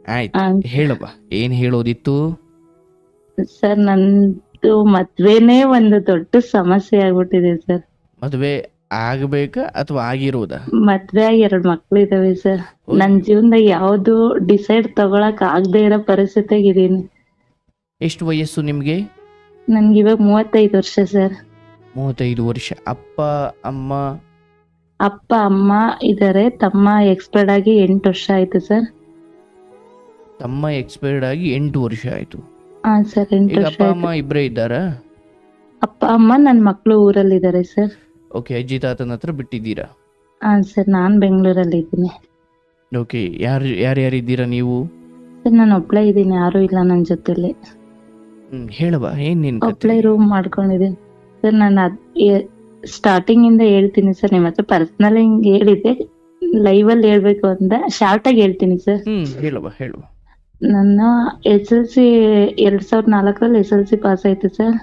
ಆಯ್ತು, ಆ, ಹೇಳಪ್ಪ, ಏನ್ ಹೇಳೋದಿತ್ತು? ಸರ್ ನಂದು ಮದ್ವೆನೇ ಒಂದು ದೊಡ್ಡ ಸಮಸ್ಯೆ ಆಗ್ಬಿಟ್ಟಿದೆ ಸರ್. ಮದುವೆ ಆಗಬೇಕಾ ಅಥವಾ ಆಗಿರೋದಾ? ಮದ್ವೆ ಆಗಿ 2 ಮಕ್ಳು ಇದಾವೆ ಸರ್. ನನ್ ಅಯ್ಯೋ, ಜೀವನದಾಗ ಯಾವ್ದು ಡಿಸೈಡ್ ತಗೊಳಕ್ ಆಗದೆ ಇರೋ ಪರಿಸ್ಥಿತಿಯಾಗ ಇದೀನಿ. ಎಷ್ಟು ವಯಸ್ಸು ನಿಮ್ಗೆ? ನನ್ಗೆ ಇವಾಗ 35 ವರ್ಷ ಸರ್. 35 ವರ್ಷ. ಅಪ್ಪ ಅಮ್ಮ? ಅಪ್ಪ ಅಮ್ಮ ಇದಾರೆ. ತಮ್ಮ ಎಕ್ಸ್ಪೈರ್ಡ್ ಆಗಿ 8 ವರ್ಷ ಆಯ್ತು ಸರ್. ತಮ್ಮ ಎಕ್ಸ್ಪೈರ್ಡ್ ಆಗಿ 8 ವರ್ಷ ಆಯ್ತು. ಹಾ ಸರ್, 8 ಈಗ ವರ್ಷ ಅಪ್ಪ ಆಯ್ತು. ಅಮ್ಮ ಇಬ್ಬರೇ ಇದ್ದಾರಾ? ಅಪ್ಪ ಅಮ್ಮ ನನ್ ಮಕ್ಳು ಊರಲ್ಲಿದ್ದಾರೆ ಸರ್. ಓಕೆ, ಅಜ್ಜಿ ತಾತನ ಹತ್ರ ಬಿಟ್ಟಿದ್ದೀರಾ? ಹಾ ಸರ್, ನಾನ್ ಬೆಂಗಳೂರಲ್ಲಿ ಇದ್ದೀನಿ. ಓಕೆ, ಯಾರ್ಯಾರಿದ್ದೀರಾ ನೀವು? ಸರ್ ನಾನು ಒಬ್ಳೇ ಇದ್ದೀನಿ, ಯಾರು ಇಲ್ಲ ನನ್ನ ಜೊತೆಲಿ. ಹೇಳವ, ಏನ್ ನಿನ್ ಕತೆ? ಒಬ್ಳೇ ರೂಮ್ ಮಾಡ್ಕೊಂಡಿದ್ದೀನಿ ಸರ್. ನಾನು ಸ್ಟಾರ್ಟಿಂಗ್ ಇಂದ ಹೇಳ್ತೀನಿ ಸರ್, ನಿಮ್ಮ ಹತ್ರ ಪರ್ಸನಲ್ ಹಿಂಗ್ ಹೇಳಿದ್ದೆ, ಲೈವ್ ಅಲ್ಲಿ ಹೇಳ್ಬೇಕು ಅಂತ ಶಾರ್ಟ್ ಆಗಿ ಹೇಳ್ತೀನಿ ಸರ್. ಹೇಳುವ. ನನ್ನ SLC 2004 SLC ಪಾಸ್ ಆಯ್ತು ಸರ್.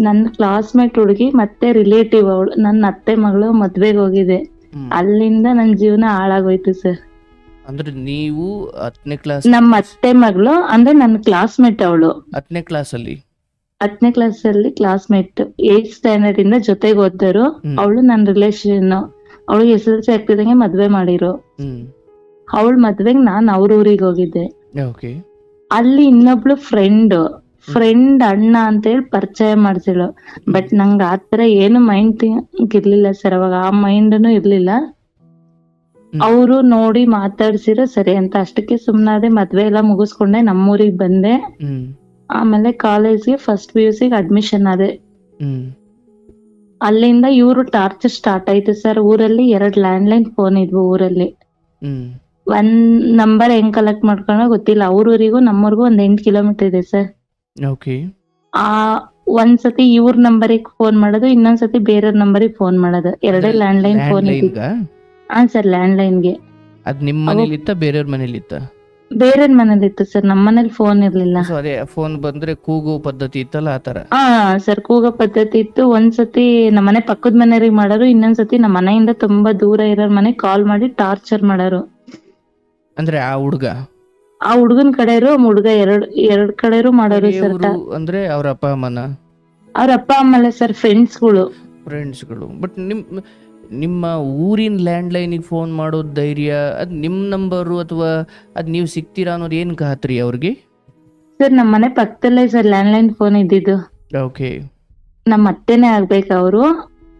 ನನ್ನ ಕ್ಲಾಸ್ಮೇಟ್ ಹುಡುಗಿ ಮತ್ತೆ ರಿಲೇಟಿವ್ ಅವಳು, ನನ್ನ ಅತ್ತೆ ಮಗಳು ಮದ್ವೆಗೆ ಹೋಗಿದೆ. ಅಲ್ಲಿಂದ ನನ್ನ ಜೀವನ ಹಾಳಾಗೋಯ್ತು ಸರ್. ಅಂದ್ರೆ ನೀವು 10ನೇ ಕ್ಲಾಸ್? ನಮ್ಮ ಅತ್ತೆ ಮಗಳು ಅಂದ್ರೆ ನನ್ನ ಕ್ಲಾಸ್ಮೇಟ್ ಅವಳು. 10ನೇ ಕ್ಲಾಸ್ ಅಲ್ಲಿ? 10ನೇ ಕ್ಲಾಸ್ ಅಲ್ಲಿ ಕ್ಲಾಸ್ಮೇಟ್. 8th ಸ್ಟ್ಯಾಂಡರ್ಡ್ ಇಂದ ಜೊತೆಗೆ ಓದಿದ್ರು. ಅವಳು ನನ್ನ ರಿಲೇಷನ್. ಅವಳಿಗೆ SLC ಆಗ್ತಿದಂಗೆ ಮದ್ವೆ ಮಾಡಿರು. ಅವಳ ಮದ್ವೆಗ್ ನಾನ್ ಅವ್ರ ಊರಿಗೆ ಹೋಗಿದ್ದೆ. ಓಕೆ. ಅಲ್ಲಿ ಇನ್ನೊಬ್ಳು ಫ್ರೆಂಡ್ ಅಣ್ಣ ಅಂತ ಹೇಳಿ ಪರಿಚಯ ಮಾಡ್ಸಿಳು. ಬಟ್ ನಂಗೆ ಆತರ ಏನು ಮೈಂಡ್ ಇರ್ಲಿಲ್ಲ ಸರ್. ಅವಾಗ ಆ ಮೈಂಡ್ನು ಇರ್ಲಿಲ್ಲ. ಅವರು ನೋಡಿ ಮಾತಾಡ್ಸಿರೋ ಸರಿ ಅಂತ ಅಷ್ಟಕ್ಕೆ ಸುಮ್ನಾದೆ. ಮದ್ವೆ ಎಲ್ಲ ಮುಗಿಸ್ಕೊಂಡೆ ನಮ್ಮೂರಿಗೆ ಬಂದೆ. ಆಮೇಲೆ ಕಾಲೇಜ್ಗೆ ಫಸ್ಟ್ PUC ಅಡ್ಮಿಷನ್ ಆದೆ. ಅಲ್ಲಿಂದ ಇವ್ರು ಟಾರ್ಚರ್ ಸ್ಟಾರ್ಟ್ ಆಯ್ತು ಸರ್. ಊರಲ್ಲಿ 2 ಲ್ಯಾಂಡ್ಲೈನ್ ಫೋನ್ ಇದ್ವು ಊರಲ್ಲಿ. 1 ನಂಬರ್ ಹೆಂಗ್ ಕಲೆಕ್ಟ್ ಮಾಡ್ಕೊಳ್ಳೋ ಗೊತ್ತಿಲ್ಲ. ಅವ್ರೂರಿಗೂ ನಮ್ಮೂರಿಗೂ 8 ಕಿಲೋಮೀಟರ್ ಇದೆ ಸರ್. ಓಕೆ. ಒಂದ್ಸತಿ ಇವ್ರ ನಂಬರಿಗೆ ಫೋನ್ ಮಾಡೋದು, ಇನ್ನೊಂದ್ಸತಿ ಬೇರೆ ನಂಬರಿಗೆ ಫೋನ್ ಮಾಡೋದು. 2 ಲ್ಯಾಂಡ್ಲೈನ್ ಫೋನ್ ಇದೆ. ಹಾ ಸರ್, ಲ್ಯಾಂಡ್ಲೈನ್ಗೆ. ಅದ್ ನಿಮ್ ಮನೇಲಿ ಇತ್ತ ಬೇರೆಯವ್ರ ಮನೇಲಿ ಇತ್ತ? ಬೇರೆ ಮನೇಲಿ ಇತ್ತು ಸರ್, ನಮ್ಮ ಮನೇಲಿ ಫೋನ್ ಇರ್ಲಿಲ್ಲ. ಅದೇ ಫೋನ್ ಬಂದ್ರೆ ಕೂಗೋ ಪದ್ಧತಿ ಇತ್ತಲ್ಲ, ಆತರ? ಹಾ ಸರ್, ಕೂಗೋ ಪದ್ಧತಿ ಇತ್ತು. ಒಂದ್ಸತಿ ನಮ್ಮನೆ ಪಕ್ಕದ ಮನೆಯವ್ರಿಗೆ ಮಾಡೋರು, ಇನ್ನೊಂದ್ಸತಿ ನಮ್ಮ ಮನೆಯಿಂದ ತುಂಬಾ ದೂರ ಇರೋ ಮನೆ ಕಾಲ್ ಮಾಡಿ ಟಾರ್ಚರ್ ಮಾಡೋರು. ಅಂದ್ರೆ ಆ ಹುಡ್ಗನ್ ಕಡೆಯವರು ಹುಡ್ಗ ಎರಡ್ ಕಡೆಯವರು ಮಾಡೋರು ಸರ್. ಅಂದ್ರೆ ಅವ್ರ ಅಪ್ಪ ಅಮ್ಮನ? ಅವ್ರ ಅಪ್ಪ ಅಮ್ಮಲ್ಲ ಸರ್, ಫ್ರೆಂಡ್ಸ್ಗಳು. ಬಟ್ ನಿಮ್ಮ ಊರಿನ ಲ್ಯಾಂಡ್ಲೈನಿಗೆ ಫೋನ್ ಮಾಡೋದು ಧೈರ್ಯ, ಅದ್ ನಿಮ್ ನಂಬರು ಅಥವಾ ಅದ್ ನೀವು ಸಿಗ್ತೀರಾ ಅನ್ನೋದು ಏನ್ ಖಾತ್ರಿ ಅವ್ರಿಗೆ? ಸರ್ ನಮ್ಮ ಮನೆ ಪಕ್ಕದಲ್ಲೇ ಸರ್ ಲ್ಯಾಂಡ್ಲೈನ್ ಫೋನ್ ಇದ್ದಿದ್ದು. ಓಕೆ. ನಮ್ಮ ಅತ್ತೆನೇ ಆಗ್ಬೇಕು ಅವರು.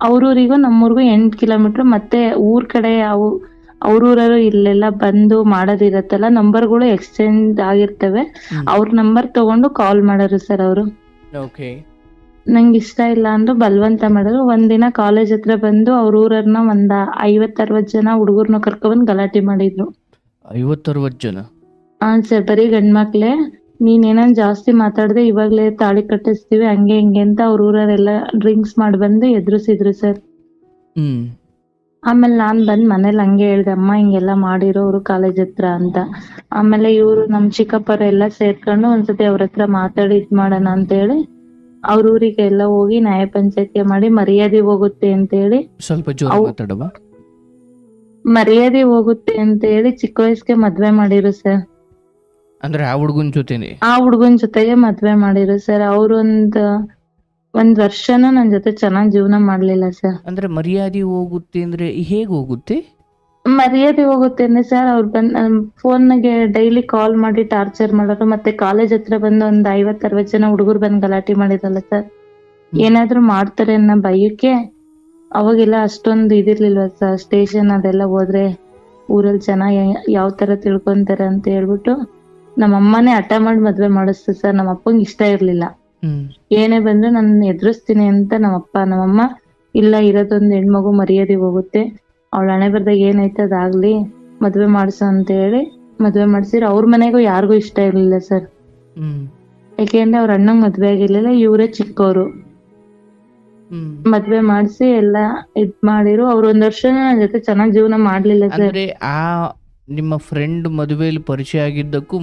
ಅವ್ರೂರಿಗೂ ನಮ್ಮೂರಿಗೂ 8 ಕಿಲೋಮೀಟರ್. ಮತ್ತೆ ಊರ್ ಕಡೆ ಅವ್ರೂರರು ಇಲ್ಲೆಲ್ಲ ಬಂದು ಮಾಡೋದಿರತ್ತಲ್ಲ, ನಂಬರ್ಗಳು ಎಕ್ಸ್ಚೇಂಜ್ ಆಗಿರ್ತವೆ. ಅವ್ರ ನಂಬರ್ ತಗೊಂಡು ಕಾಲ್ ಮಾಡೋರು ಸರ್ ಅವರು. ಓಕೆ. ನಂಗೆ ಇಷ್ಟ ಇಲ್ಲ ಅಂದ್ರು ಬಲವಂತ ಮಾಡಿದ್ರು. ಒಂದಿನ ಕಾಲೇಜ್ ಹತ್ರ ಬಂದು ಅವ್ರ ಊರನ್ನ 50-60 ಜನ ಹುಡುಗರ್ನ ಕರ್ಕೊಂಡ್ ಗಲಾಟೆ ಮಾಡಿದ್ರು. 50-60 ಜನ? ಹಾ ಸರ್, ಬರೀ ಗಂಡ್ಮಕ್ಳೇ. ನೀನ್ ಏನನ್ ಜಾಸ್ತಿ ಮಾತಾಡ್ದೆ ಇವಾಗ್ಲೇ ತಾಳಿ ಕಟ್ಟಿಸ್ತೀವಿ ಹಂಗೆ ಹಿಂಗೆ ಅಂತ ಅವ್ರ ಊರರೆಲ್ಲ ಡ್ರಿಂಕ್ಸ್ ಮಾಡಿ ಬಂದು ಎದುರಿಸಿದ್ರು ಸರ್. ಆಮೇಲೆ ನಾನ್ ಬಂದ್ ಮನೇಲಿ ಹಂಗೆ ಹೇಳ್ದೆ, ಅಮ್ಮ ಹಿಂಗೆಲ್ಲಾ ಮಾಡಿರೋ ಅವ್ರು ಕಾಲೇಜ್ ಹತ್ರ ಅಂತ. ಆಮೇಲೆ ಇವ್ರು ನಮ್ ಚಿಕ್ಕಪ್ಪರ ಎಲ್ಲ ಸೇರ್ಕೊಂಡು ಒಂದ್ಸತಿ ಅವ್ರ ಹತ್ರ ಮಾತಾಡಿ ಇದ್ ಮಾಡೋಣ ಅಂತ ಹೇಳಿ ಅವ್ರ ಊರಿಗೆ ಎಲ್ಲ ಹೋಗಿ ನ್ಯಾಯ ಪಂಚಾಯತಿ ಮಾಡಿ ಮರ್ಯಾದೆ ಹೋಗುತ್ತೆ ಅಂತ ಹೇಳಿ, ಸ್ವಲ್ಪ ಜೋರ ಮಾತಾಡವ. ಮರ್ಯಾದೆ ಹೋಗುತ್ತೆ ಅಂತ ಹೇಳಿ ಚಿಕ್ಕ ವಯಸ್ಸಿಗೆ ಮದ್ವೆ ಮಾಡಿರು ಸರ್. ಅಂದ್ರೆ ಆ ಹುಡುಗನ್ ಜೊತೆನೆ? ಆ ಹುಡುಗನ್ ಜೊತೆಗೆ ಮದ್ವೆ ಮಾಡಿರು ಸರ್. ಅವ್ರು ಒಂದ್ ವರ್ಷನೂ ನನ್ ಜೊತೆ ಚೆನ್ನಾಗ್ ಜೀವನ ಮಾಡ್ಲಿಲ್ಲ ಸರ್. ಅಂದ್ರೆ ಮರ್ಯಾದೆ ಹೋಗುತ್ತೆ ಅಂದ್ರೆ ಹೇಗ್ ಹೋಗುತ್ತೆ? ಮರ್ಯಾದೆ ಹೋಗುತ್ತೆ ಅಂದ್ರೆ ಸರ್, ಅವ್ರು ಫೋನ್ಗೆ ಡೈಲಿ ಕಾಲ್ ಮಾಡಿ ಟಾರ್ಚರ್ ಮಾಡೋರು. ಮತ್ತೆ ಕಾಲೇಜ್ ಹತ್ರ ಬಂದು 50-60 ಜನ ಹುಡುಗರು ಬಂದು ಗಲಾಟೆ ಮಾಡಿರಲ್ಲ ಸರ್. ಏನಾದ್ರು ಮಾಡ್ತಾರೆ ಅನ್ನೋ ಭಯಕ್ಕೆ ಅವಾಗೆಲ್ಲ ಅಷ್ಟೊಂದು ಇದಿರ್ಲಿಲ್ವ ಸರ್. ಸ್ಟೇಷನ್ ಅದೆಲ್ಲ ಹೋದ್ರೆ ಊರಲ್ಲಿ ಜನ ಯಾವ ತರ ತಿಳ್ಕೊಂತಾರೆ ಅಂತ ಹೇಳ್ಬಿಟ್ಟು ನಮ್ಮ ಅಮ್ಮನೇ ಹಠ ಮಾಡಿ ಮದ್ವೆ ಮಾಡಿಸ್ತು ಸರ್. ನಮ್ಮ ಅಪ್ಪಂಗೆ ಇಷ್ಟ ಇರ್ಲಿಲ್ಲ. ಏನೇ ಬಂದ್ರು ನನ್ನ ಎದುರಿಸ್ತೀನಿ ಅಂತ ನಮ್ಮಮ್ಮ ಇಲ್ಲ, ಇರೋದೊಂದು ಹೆಣ್ಮಗು ಮರ್ಯಾದೆ ಹೋಗುತ್ತೆ, ಅವಳ ಹಣೆ ಬರ್ದಾಗ ಏನೈತೆ ಅದಾಗ್ಲಿ, ಮದ್ವೆ ಮಾಡ್ಸು ಅಂತ ಹೇಳಿ ಮದ್ವೆ ಮಾಡ್ಸಿರ್. ಅವ್ರ ಮನೆಗೂ ಯಾರಿಗೂ ಇಷ್ಟ ಇರ್ಲಿಲ್ಲ ಸರ್. ಯಾಕೆಂದ್ರೆ ಅವ್ರ ಅಣ್ಣಂಗ್ ಮದ್ವೆ ಆಗಿರ್ಲಿಲ್ಲ, ಇವರೇ ಚಿಕ್ಕವರು. ಮದ್ವೆ ಮಾಡ್ಸಿ ಎಲ್ಲಾ ಇದ್ ಮಾಡಿರು. ಅವ್ರ 1 ವರ್ಷ ನನ್ ಜೊತೆ ಚೆನ್ನಾಗ್ ಜೀವನ ಮಾಡ್ಲಿಲ್ಲ ಸರ್. ನಿಮ್ಮ ಫ್ರೆಂಡ್ ಮದುವೆಯಲ್ಲಿ ಪರಿಚಯ ಆಗಿದ್ದಕ್ಕೂ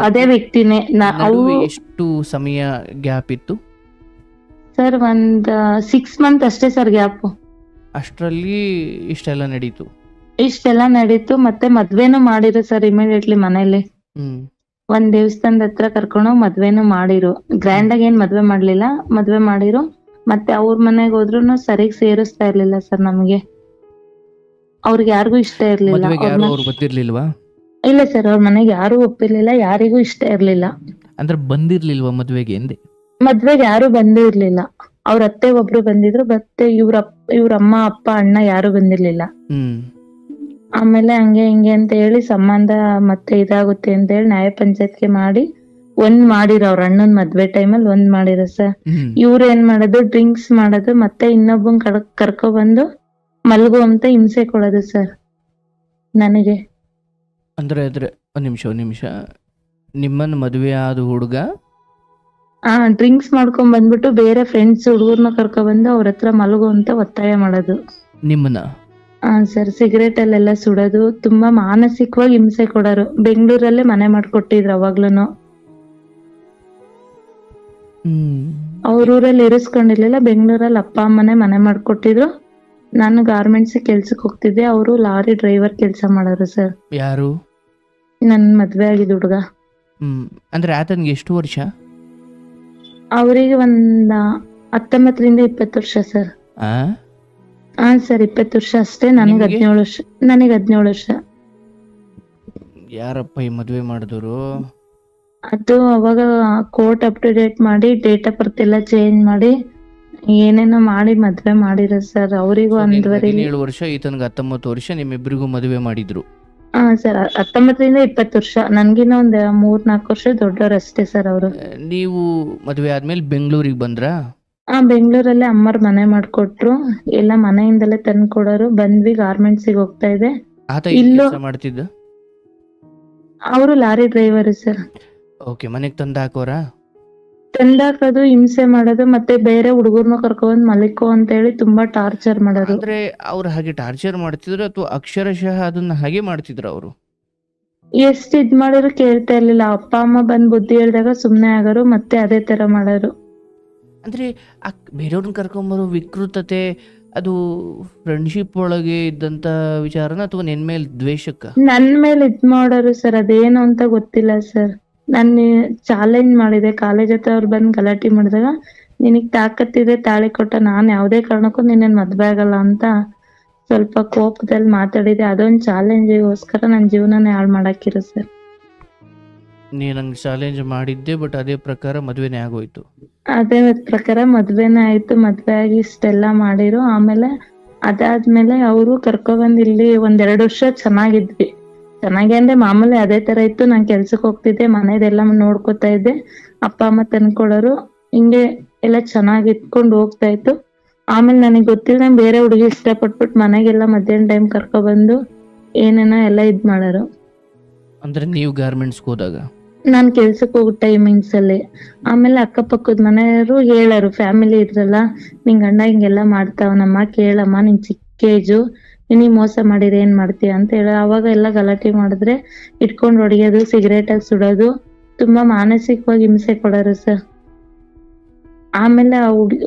ಅದೇ ವ್ಯಕ್ತಿನೇ. ಎಷ್ಟು ಸಮಯ ಗ್ಯಾಪ್ ಇತ್ತು ಸರ್? 6 ಮಂತ್ ಅಷ್ಟೇ ಸರ್ ಗ್ಯಾಪ್. ಅಷ್ಟ್ರಲ್ಲಿ ಇಷ್ಟೆಲ್ಲ ನಡೀತು? ಮತ್ತೆ ಮದ್ವೆನೂ ಮಾಡಿದ್ರು ಸರ್ ಇಮಿಡಿಯೇಟ್ಲಿ ಮನೇಲಿ. ಹ್ಮ್ ಒಂದ್ ದೇವಸ್ಥಾನದ ಹತ್ರ ಕರ್ಕೊಂಡೋಗ್ ಮದ್ವೆನೂ ಮಾಡಿರು. ಗ್ರ್ಯಾಂಡ್ ಆಗಿ ಏನ್ ಮದ್ವೆ ಮಾಡ್ಲಿಲ್ಲ, ಮದ್ವೆ ಮಾಡಿರು. ಮತ್ತೆ ಅವ್ರ ಮನೆಗ್ ಹೋದ್ರುನು ಸರಿಗ್ ಸೇರಿಸ್ತಾ ಇರ್ಲಿಲ್ಲ ಸರ್ ನಮ್ಗೆ. ಅವ್ರಿಗೆ ಯಾರಿಗೂ ಇಷ್ಟ ಇರ್ಲಿಲ್ಲ. ಮದ್ವೆಗೆ ಯಾರು ಅವ್ರು ಗೊತ್ತಿರ್ಲಿಲ್ವಾ? ಇಲ್ಲ ಸರ್, ಅವ್ರ ಮನೆಗೆ ಯಾರು ಒಪ್ಪಿರ್ಲಿಲ್ಲ, ಯಾರಿಗೂ ಇಷ್ಟ ಇರ್ಲಿಲ್ಲ. ಅಂದ್ರೆ ಬಂದಿರ್ಲಿಲ್ವಾ ಮದ್ವೆಗೆ ಎಂದೆ? ಮದ್ವೆಗೆ ಯಾರು ಬಂದೇ ಇರ್ಲಿಲ್ಲ. ಅವ್ರ ಅತ್ತೆ ಒಬ್ರು ಬಂದಿದ್ರು, ಮತ್ತೆ ಇವ್ರ ಅಮ್ಮ ಅಪ್ಪ ಅಣ್ಣ ಯಾರು ಬಂದಿರ್ಲಿಲ್ಲ. ಹ್ಮ್ ಆಮೇಲೆ ಹಂಗೆ ಹಿಂಗೆ ಅಂತ ಹೇಳಿ ಸಂಬಂಧ ಮತ್ತೆ ಇದಾಗುತ್ತೆ ಅಂತ ಹೇಳಿ ನ್ಯಾಯ ಪಂಚಾಯತ್ಗೆ ಮಾಡಿ ಒಂದ್ ಮಾಡಿರೋ. ಅವ್ರ ಅಣ್ಣನ್ ಮದ್ವೆ ಟೈಮಲ್ಲಿ ಒಂದ್ ಮಾಡಿರೋ ಸರ್. ಹ್ಮ್ ಇವ್ರು ಏನ್ ಮಾಡೋದು, ಡ್ರಿಂಕ್ಸ್ ಮಾಡೋದು, ಮತ್ತೆ ಇನ್ನೊಬ್ಬನ್ ಕರ್ಕೊ ಬಂದು ಮಲ್ಗುವಂತ ಹಿಂಸೆ ಕೊಡೋದು ಸರ್ ನನಗೆ. ಅಂದ್ರೆ ಒಂದ್ ನಿಮಿಷ ನಿಮ್ಮನ್ನ ಮದುವೆ ಆದ ಹುಡುಗ ಡ್ರಿಂಕ್ಸ್ ಮಾಡ್ಕೊಂಡ್ ಬಂದ್ಬಿಟ್ಟು ಬೇರೆ ಫ್ರೆಂಡ್ಸ್ ಹುಡುಗರ್ನ ಕರ್ಕೊ ಬಂದು ಅವ್ರ ಹತ್ರ ಮಲಗುವಂತ ಒತ್ತಾಯ ಮಾಡೋದು. ನಿಮ್ಮನ್ನ? ಸರ್, ಸಿಗರೇಟ್ ಅಲ್ಲೆಲ್ಲ ಸುಡೋದು, ತುಂಬಾ ಮಾನಸಿಕವಾಗಿ ಹಿಂಸೆ ಕೊಡೋರು. ಬೆಂಗಳೂರಲ್ಲೇ ಮನೆ ಮಾಡ್ಕೊಟ್ಟಿದ್ರು ಅವಾಗ್ಲೂನು. ಅವ್ರ ಊರಲ್ಲಿ ಇರಿಸ್ಕೊಂಡಿರ್ಲಿಲ್ಲ, ಬೆಂಗಳೂರಲ್ಲಿ ಅಪ್ಪ ಅಮ್ಮನೆ ಮನೆ ಮಾಡ್ಕೊಟ್ಟಿದ್ರು. ನಾನು ಗಾರ್ಮೆಂಟ್ಸ್ ಕೆಲ್ಸಕ್ಕೆ ಹೋಗ್ತಿದ್ದೆ, ಅವರು ಲಾರಿ ಡ್ರೈವರ್ ಕೆಲ್ಸ ಮಾಡೋರು ಸರ್. ಯಾರು? ನನ್ ಮದ್ವೆ ಆಗಿದ್ ಹುಡುಗ. ಅಂದ್ರೆ ಆತನ್ಗೆ ಎಷ್ಟು ವರ್ಷ? ಅವರಿಗೆ ಒಂದ 19-20 ವರ್ಷ ಸರ್. ಸರ್, 20 ವರ್ಷ ಅಷ್ಟೇ. ನನಗೆ 17 ವರ್ಷ. ನನಗೆ 17 ವರ್ಷ. ಯಾರಪ್ಪ ಈ ಮದ್ವೆ ಮಾಡಿದವರು? ಅದು ಅವಾಗ ಕೋರ್ಟ್ ಅಪ್ ಟು ಡೇಟ್ ಮಾಡಿ ಡೇಟ್ ಆಫ್ ಬರ್ತ್ ಎಲ್ಲ ಚೇಂಜ್ ಮಾಡಿ ಏನೇನೋ ಮಾಡಿ ಮದ್ವೆ ಮಾಡಿರೋ ಸರ್. ಅವರಿಗೂ 17 ವರ್ಷ, ಈತನ್ಗೆ 19 ವರ್ಷ, ನಿಮ್ಮಿಬ್ಬರಿಗೂ ಮದುವೆ ಮಾಡಿದ್ರು? ಸರ್, 19-20 ವರ್ಷ. ನನ್ಗಿನ್ನ ಒಂದ್ 3-4 ವರ್ಷ ದೊಡ್ಡವ್ರು ಅಷ್ಟೇ ಸರ್ ಅವರು. ನೀವು ಮದುವೆ ಆದ್ಮೇಲೆ ಬೆಂಗಳೂರಿಗೆ ಬಂದ್ರಾ? ಬೆಂಗಳೂರಲ್ಲೇ ಅಮ್ಮರ್ ಮನೆ ಮಾಡ್ಕೊಟ್ರು, ಎಲ್ಲ ಮನೆಯಿಂದಲೇ ತಂದು ಕೊಡೋರು. ಬಂದ್ವಿ, ಗಾರ್ಮೆಂಟ್ಸಿಗೆ ಹೋಗ್ತಾ ಇದೆ. ಆತ ಏನ್ ಕೆಲಸ ಮಾಡ್ತಿದ್ದ? ಅವರು ಲಾರಿ ಡ್ರೈವರ್ ಸರ್. ಓಕೆ, ಮನೆಗ್ ತಂದ ಹಾಕೋರಾ? ತಂದಾಕೋದು, ಹಿಂಸೆ ಮಾಡೋದು, ಮತ್ತೆ ಬೇರೆ ಹುಡುಗರ್ನ ಕರ್ಕೊಂಡ್ ಮಲಿಕೋ ಅಂತ ಹೇಳಿ ತುಂಬಾ ಟಾರ್ಚರ್ ಮಾಡೋರು. ಅಂದ್ರೆ ಅವ್ರು ಹಾಗೆ ಟಾರ್ಚರ್ ಮಾಡ್ತಿದ್ರು ಅಥವಾ ಅಕ್ಷರಶಃ ಅದನ್ನ ಹಾಗೆ ಮಾಡ್ತಿದ್ರು ಅವರು? ಎಷ್ಟ್ ಇದ್ ಮಾಡಿದ್ರು ಕೇಳ್ತಾ ಇರ್ಲಿಲ್ಲ. ಅಪ್ಪ ಅಮ್ಮ ಬಂದ್ ಬುದ್ಧಿ ಹೇಳಿದಾಗ ಸುಮ್ನೆ ಆಗೋರು, ಮತ್ತೆ ಅದೇ ತರ ಮಾಡೋರು. ಅಂದ್ರೆ ಬೇರೆಯವ್ರನ್ನ ಕರ್ಕೊಂಬರೋ ವಿಕೃತತೆ ಅದು ಫ್ರೆಂಡ್ಶಿಪ್ ಒಳಗೆ ಇದ್ದಂತ ವಿಚಾರನ ಅಥವಾ ನಿನ್ ಮೇಲೆ ದ್ವೇಷಕ್ಕ? ನನ್ ಮೇಲೆ ಇದ್ ಮಾಡೋರು ಸರ್. ಅದೇನು ಅಂತ ಗೊತ್ತಿಲ್ಲ ಸರ್. ನಾನು ಚಾಲೆಂಜ್ ಮಾಡಿದೆ, ಕಾಲೇಜ್ ಹತ್ರ ಅವ್ರು ಬಂದ್ ಗಲಾಟೆ ಮಾಡಿದಾಗ, ನಿನಗ್ ತಾಕತ್ತಿದೆ ತಾಳಿ ಕೊಟ್ಟ, ನಾನ್ ಯಾವ್ದೇ ಕಾರಣಕ್ಕೂ ನಿನ್ನ ಮದ್ವೆ ಆಗಲ್ಲ ಅಂತ ಸ್ವಲ್ಪ ಕೋಪದಲ್ಲಿ ಮಾತಾಡಿದೆ. ಅದೊಂದು ಚಾಲೆಂಜಿಗೋಸ್ಕರ ನನ್ನ ಜೀವನನೇ ಹಾಳು ಮಾಡಾಕಿರು ಸರ್. ನೀನ್ ನಂಗೆ ಚಾಲೆಂಜ್ ಮಾಡಿದ್ದೆ, ಬಟ್ ಅದೇ ಪ್ರಕಾರ ಮದ್ವೆನೇ ಆಗೋಯ್ತು? ಅದೇ ಪ್ರಕಾರ ಮದ್ವೆನೇ ಆಯ್ತು. ಮದ್ವೆ ಆಗಿ ಇಷ್ಟೆಲ್ಲ ಮಾಡಿರು. ಆಮೇಲೆ ಅದಾದ್ಮೇಲೆ ಅವರು ಕರ್ಕೊಬಂದ್ ಇಲ್ಲಿ 1-2 ವರ್ಷ ಚೆನ್ನಾಗಿದ್ವಿ. ಚೆನ್ನಾಗಿ ಅಂದ್ರೆ ಮಾಮೂಲಿ ಅದೇ ತರ ಇತ್ತು. ನಾನ್ ಕೆಲ್ಸಕ್ಕೆ ಹೋಗ್ತಿದ್ದೆ, ಮನೆದೆಲ್ಲ ನೋಡ್ಕೊತಾ ಇದ್ದೆ, ಅಪ್ಪ ಅಮ್ಮ ತಂದ್ಕೊಡೋರು, ಹಿಂಗೆ ಎಲ್ಲ ಚೆನ್ನಾಗಿ ಇಟ್ಕೊಂಡು ಹೋಗ್ತಾ ಇತ್ತು. ಆಮೇಲೆ ನನಗೆ ಗೊತ್ತಿಲ್ಲ, ಬೇರೆ ಹುಡುಗಿ ಇಷ್ಟಪಟ್ಬಿಟ್ಟು ಮನೆಗೆಲ್ಲ ಮಧ್ಯಾಹ್ನ ಟೈಮ್ ಕರ್ಕೊಬಂದು ಏನೇನೋ ಎಲ್ಲ ಇದ್ ಮಾಡೋರು. ಅಂದ್ರೆ ನೀವು ಗಾರ್ಮೆಂಟ್ಸ್ ಹೋದಾಗ? ನಾನ್ ಕೆಲ್ಸಕ್ಕೆ ಹೋಗೋ ಟೈಮಿಂಗ್ಸ್ ಅಲ್ಲಿ. ಆಮೇಲೆ ಅಕ್ಕಪಕ್ಕದ ಮನೆಯವರು ಹೇಳರು, ಫ್ಯಾಮಿಲಿ ಇದ್ರಲ್ಲ, ನಿಂಗ್ ಗಂಡ ಹಿಂಗೆಲ್ಲ ಮಾಡ್ತಾವನಮ್ಮ, ಕೇಳಮ್ಮ, ನಿನ್ ಚಿಕ್ಕ ಏಜು, ನಿನಗ್ ಮೋಸ ಮಾಡಿದ್ರೆ ಏನ್ ಮಾಡ್ತೀಯ ಅಂತ ಹೇಳ. ಅವಾಗ ಎಲ್ಲ ಗಲಾಟೆ ಮಾಡಿದ್ರೆ ಇಟ್ಕೊಂಡು ಹೊಡಿಯೋದು, ಸಿಗರೇಟ್ ಆಗಿ ಸುಡೋದು, ತುಂಬಾ ಮಾನಸಿಕವಾಗಿ ಹಿಂಸೆ ಕೊಡೋರು ಸರ್. ಆಮೇಲೆ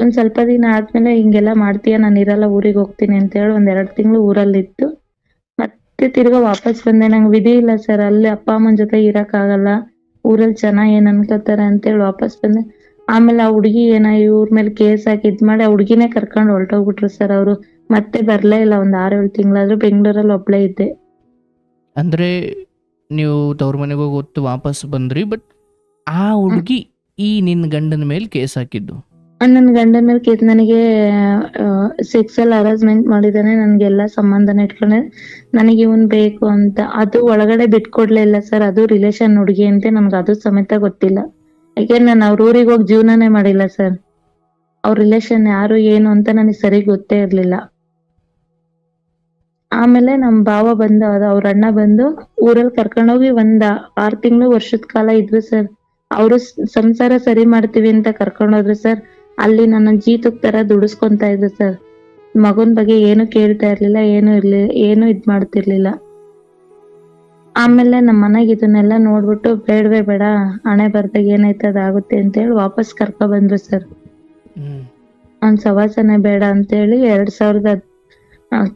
ಒಂದ್ ಸ್ವಲ್ಪ ದಿನ ಆದ್ಮೇಲೆ ಹಿಂಗೆಲ್ಲ ಮಾಡ್ತೀಯ, ನಾನು ಇರಲ್ಲ, ಊರಿಗೆ ಹೋಗ್ತೀನಿ ಅಂತ ಹೇಳಿ 1-2 ತಿಂಗಳು ಊರಲ್ಲಿತ್ತು. ಮತ್ತೆ ತಿರ್ಗಾ ವಾಪಸ್ ಬಂದೆ. ನಂಗೆ ವಿಧಿ ಇಲ್ಲ ಸರ್, ಅಲ್ಲಿ ಅಪ್ಪ ಅಮ್ಮನ ಜೊತೆ ಇರಕ್ ಆಗಲ್ಲ, ಊರಲ್ಲಿ ಜನ ಏನ್ ಅನ್ಕೋತಾರೆ ಅಂತೇಳಿ ವಾಪಸ್ ಬಂದೆ. ಆಮೇಲೆ ಆ ಹುಡುಗಿ ಇವ್ರ ಮೇಲೆ ಕೇಸ್ ಹಾಕಿ ಇದ್ ಮಾಡಿ ಆ ಹುಡುಗಿನೇ ಕರ್ಕೊಂಡು ಹೊರಟೋಗ್ಬಿಟ್ರು ಸರ್ ಅವರು. ಮತ್ತೆ ಬರ್ಲೇ ಇಲ್ಲ. 6-7 ತಿಂಗಳಾದ್ರೂ ಬೆಂಗಳೂರಲ್ಲಿ ಒಬ್ಳೇ ಇದ್ದೆ. ಅಂದ್ರೆ ನೀವು ತವ್ರ ಮನೆಗೆ ಹೋಗಿ ಹೊತ್ತು ವಾಪಸ್ ಬಂದ್ರಿ, ಬಟ್ ಆ ಹುಡುಗಿ ಈ ನಿನ್ನ ಗಂಡನ ಮೇಲೆ ಕೇಸ್ ಹಾಕಿದ್ದು? ನನ್ನ ಗಂಡನ ಮೇಲೆ ಕೇಸ್, ನನಗೆ ಸೆಕ್ಸುವಲ್ ಹರಾಸ್ಮೆಂಟ್ ಮಾಡಿದಾನೆ, ನನ್ಗೆಲ್ಲ ಸಂಬಂಧನ ಇಟ್ಕೊಂಡೆ, ನನಗೆ ಇವನ್ ಬೇಕು ಅಂತ. ಅದು ಒಳಗಡೆ ಬಿಟ್ಕೊಡ್ಲೇ ಇಲ್ಲ ಸರ್. ಅದು ರಿಲೇಷನ್ ಹುಡುಗಿ ಅಂತೆ, ನನ್ಗೆ ಅದು ಸಮೇತ ಗೊತ್ತಿಲ್ಲ. ಯಾಕೆ ನಾನು ಅವ್ರ ಊರಿಗೆ ಹೋಗಿ ಜೀವನನೇ ಮಾಡಿಲ್ಲ ಸರ್. ಅವ್ರ ರಿಲೇಷನ್ ಯಾರು ಏನು ಅಂತ ನನಗೆ ಸರಿ ಗೊತ್ತೇ ಇರ್ಲಿಲ್ಲ. ಆಮೇಲೆ ನಮ್ ಭಾವ ಬಂದು, ಅವ್ರ ಅಣ್ಣ ಬಂದು ಊರಲ್ಲಿ ಕರ್ಕೊಂಡೋಗಿ 6 ತಿಂಗಳು ವರ್ಷದ ಕಾಲ ಇದ್ರು ಸರ್. ಅವರು ಸಂಸಾರ ಸರಿ ಮಾಡ್ತೀವಿ ಅಂತ ಕರ್ಕೊಂಡೋದ್ರು ಸರ್. ಅಲ್ಲಿ ನನ್ನ ಜೀತಕ್ ತರ ದುಡಿಸ್ಕೊಂತ ಇದ್ರು ಸರ್. ಮಗನ್ ಬಗ್ಗೆ ಏನು ಕೇಳ್ತಾ ಇರ್ಲಿಲ್ಲ, ಏನು ಇದ್ ಮಾಡ್ತಿರ್ಲಿಲ್ಲ. ಆಮೇಲೆ ನಮ್ಮ ಮನೆಗೆ ಇದನ್ನೆಲ್ಲ ನೋಡ್ಬಿಟ್ಟು ಬೇಡವೇ ಬೇಡ, ಹಣೆ ಬರ್ದಾಗ ಏನೈತೆ ಅದಾಗುತ್ತೆ ಅಂತ ಹೇಳಿ ವಾಪಸ್ ಕರ್ಕೊ ಬಂದ್ರು ಸರ್. ಅವ್ನ್ ಸವಾಸನೆ ಬೇಡ ಅಂತ ಹೇಳಿ 2000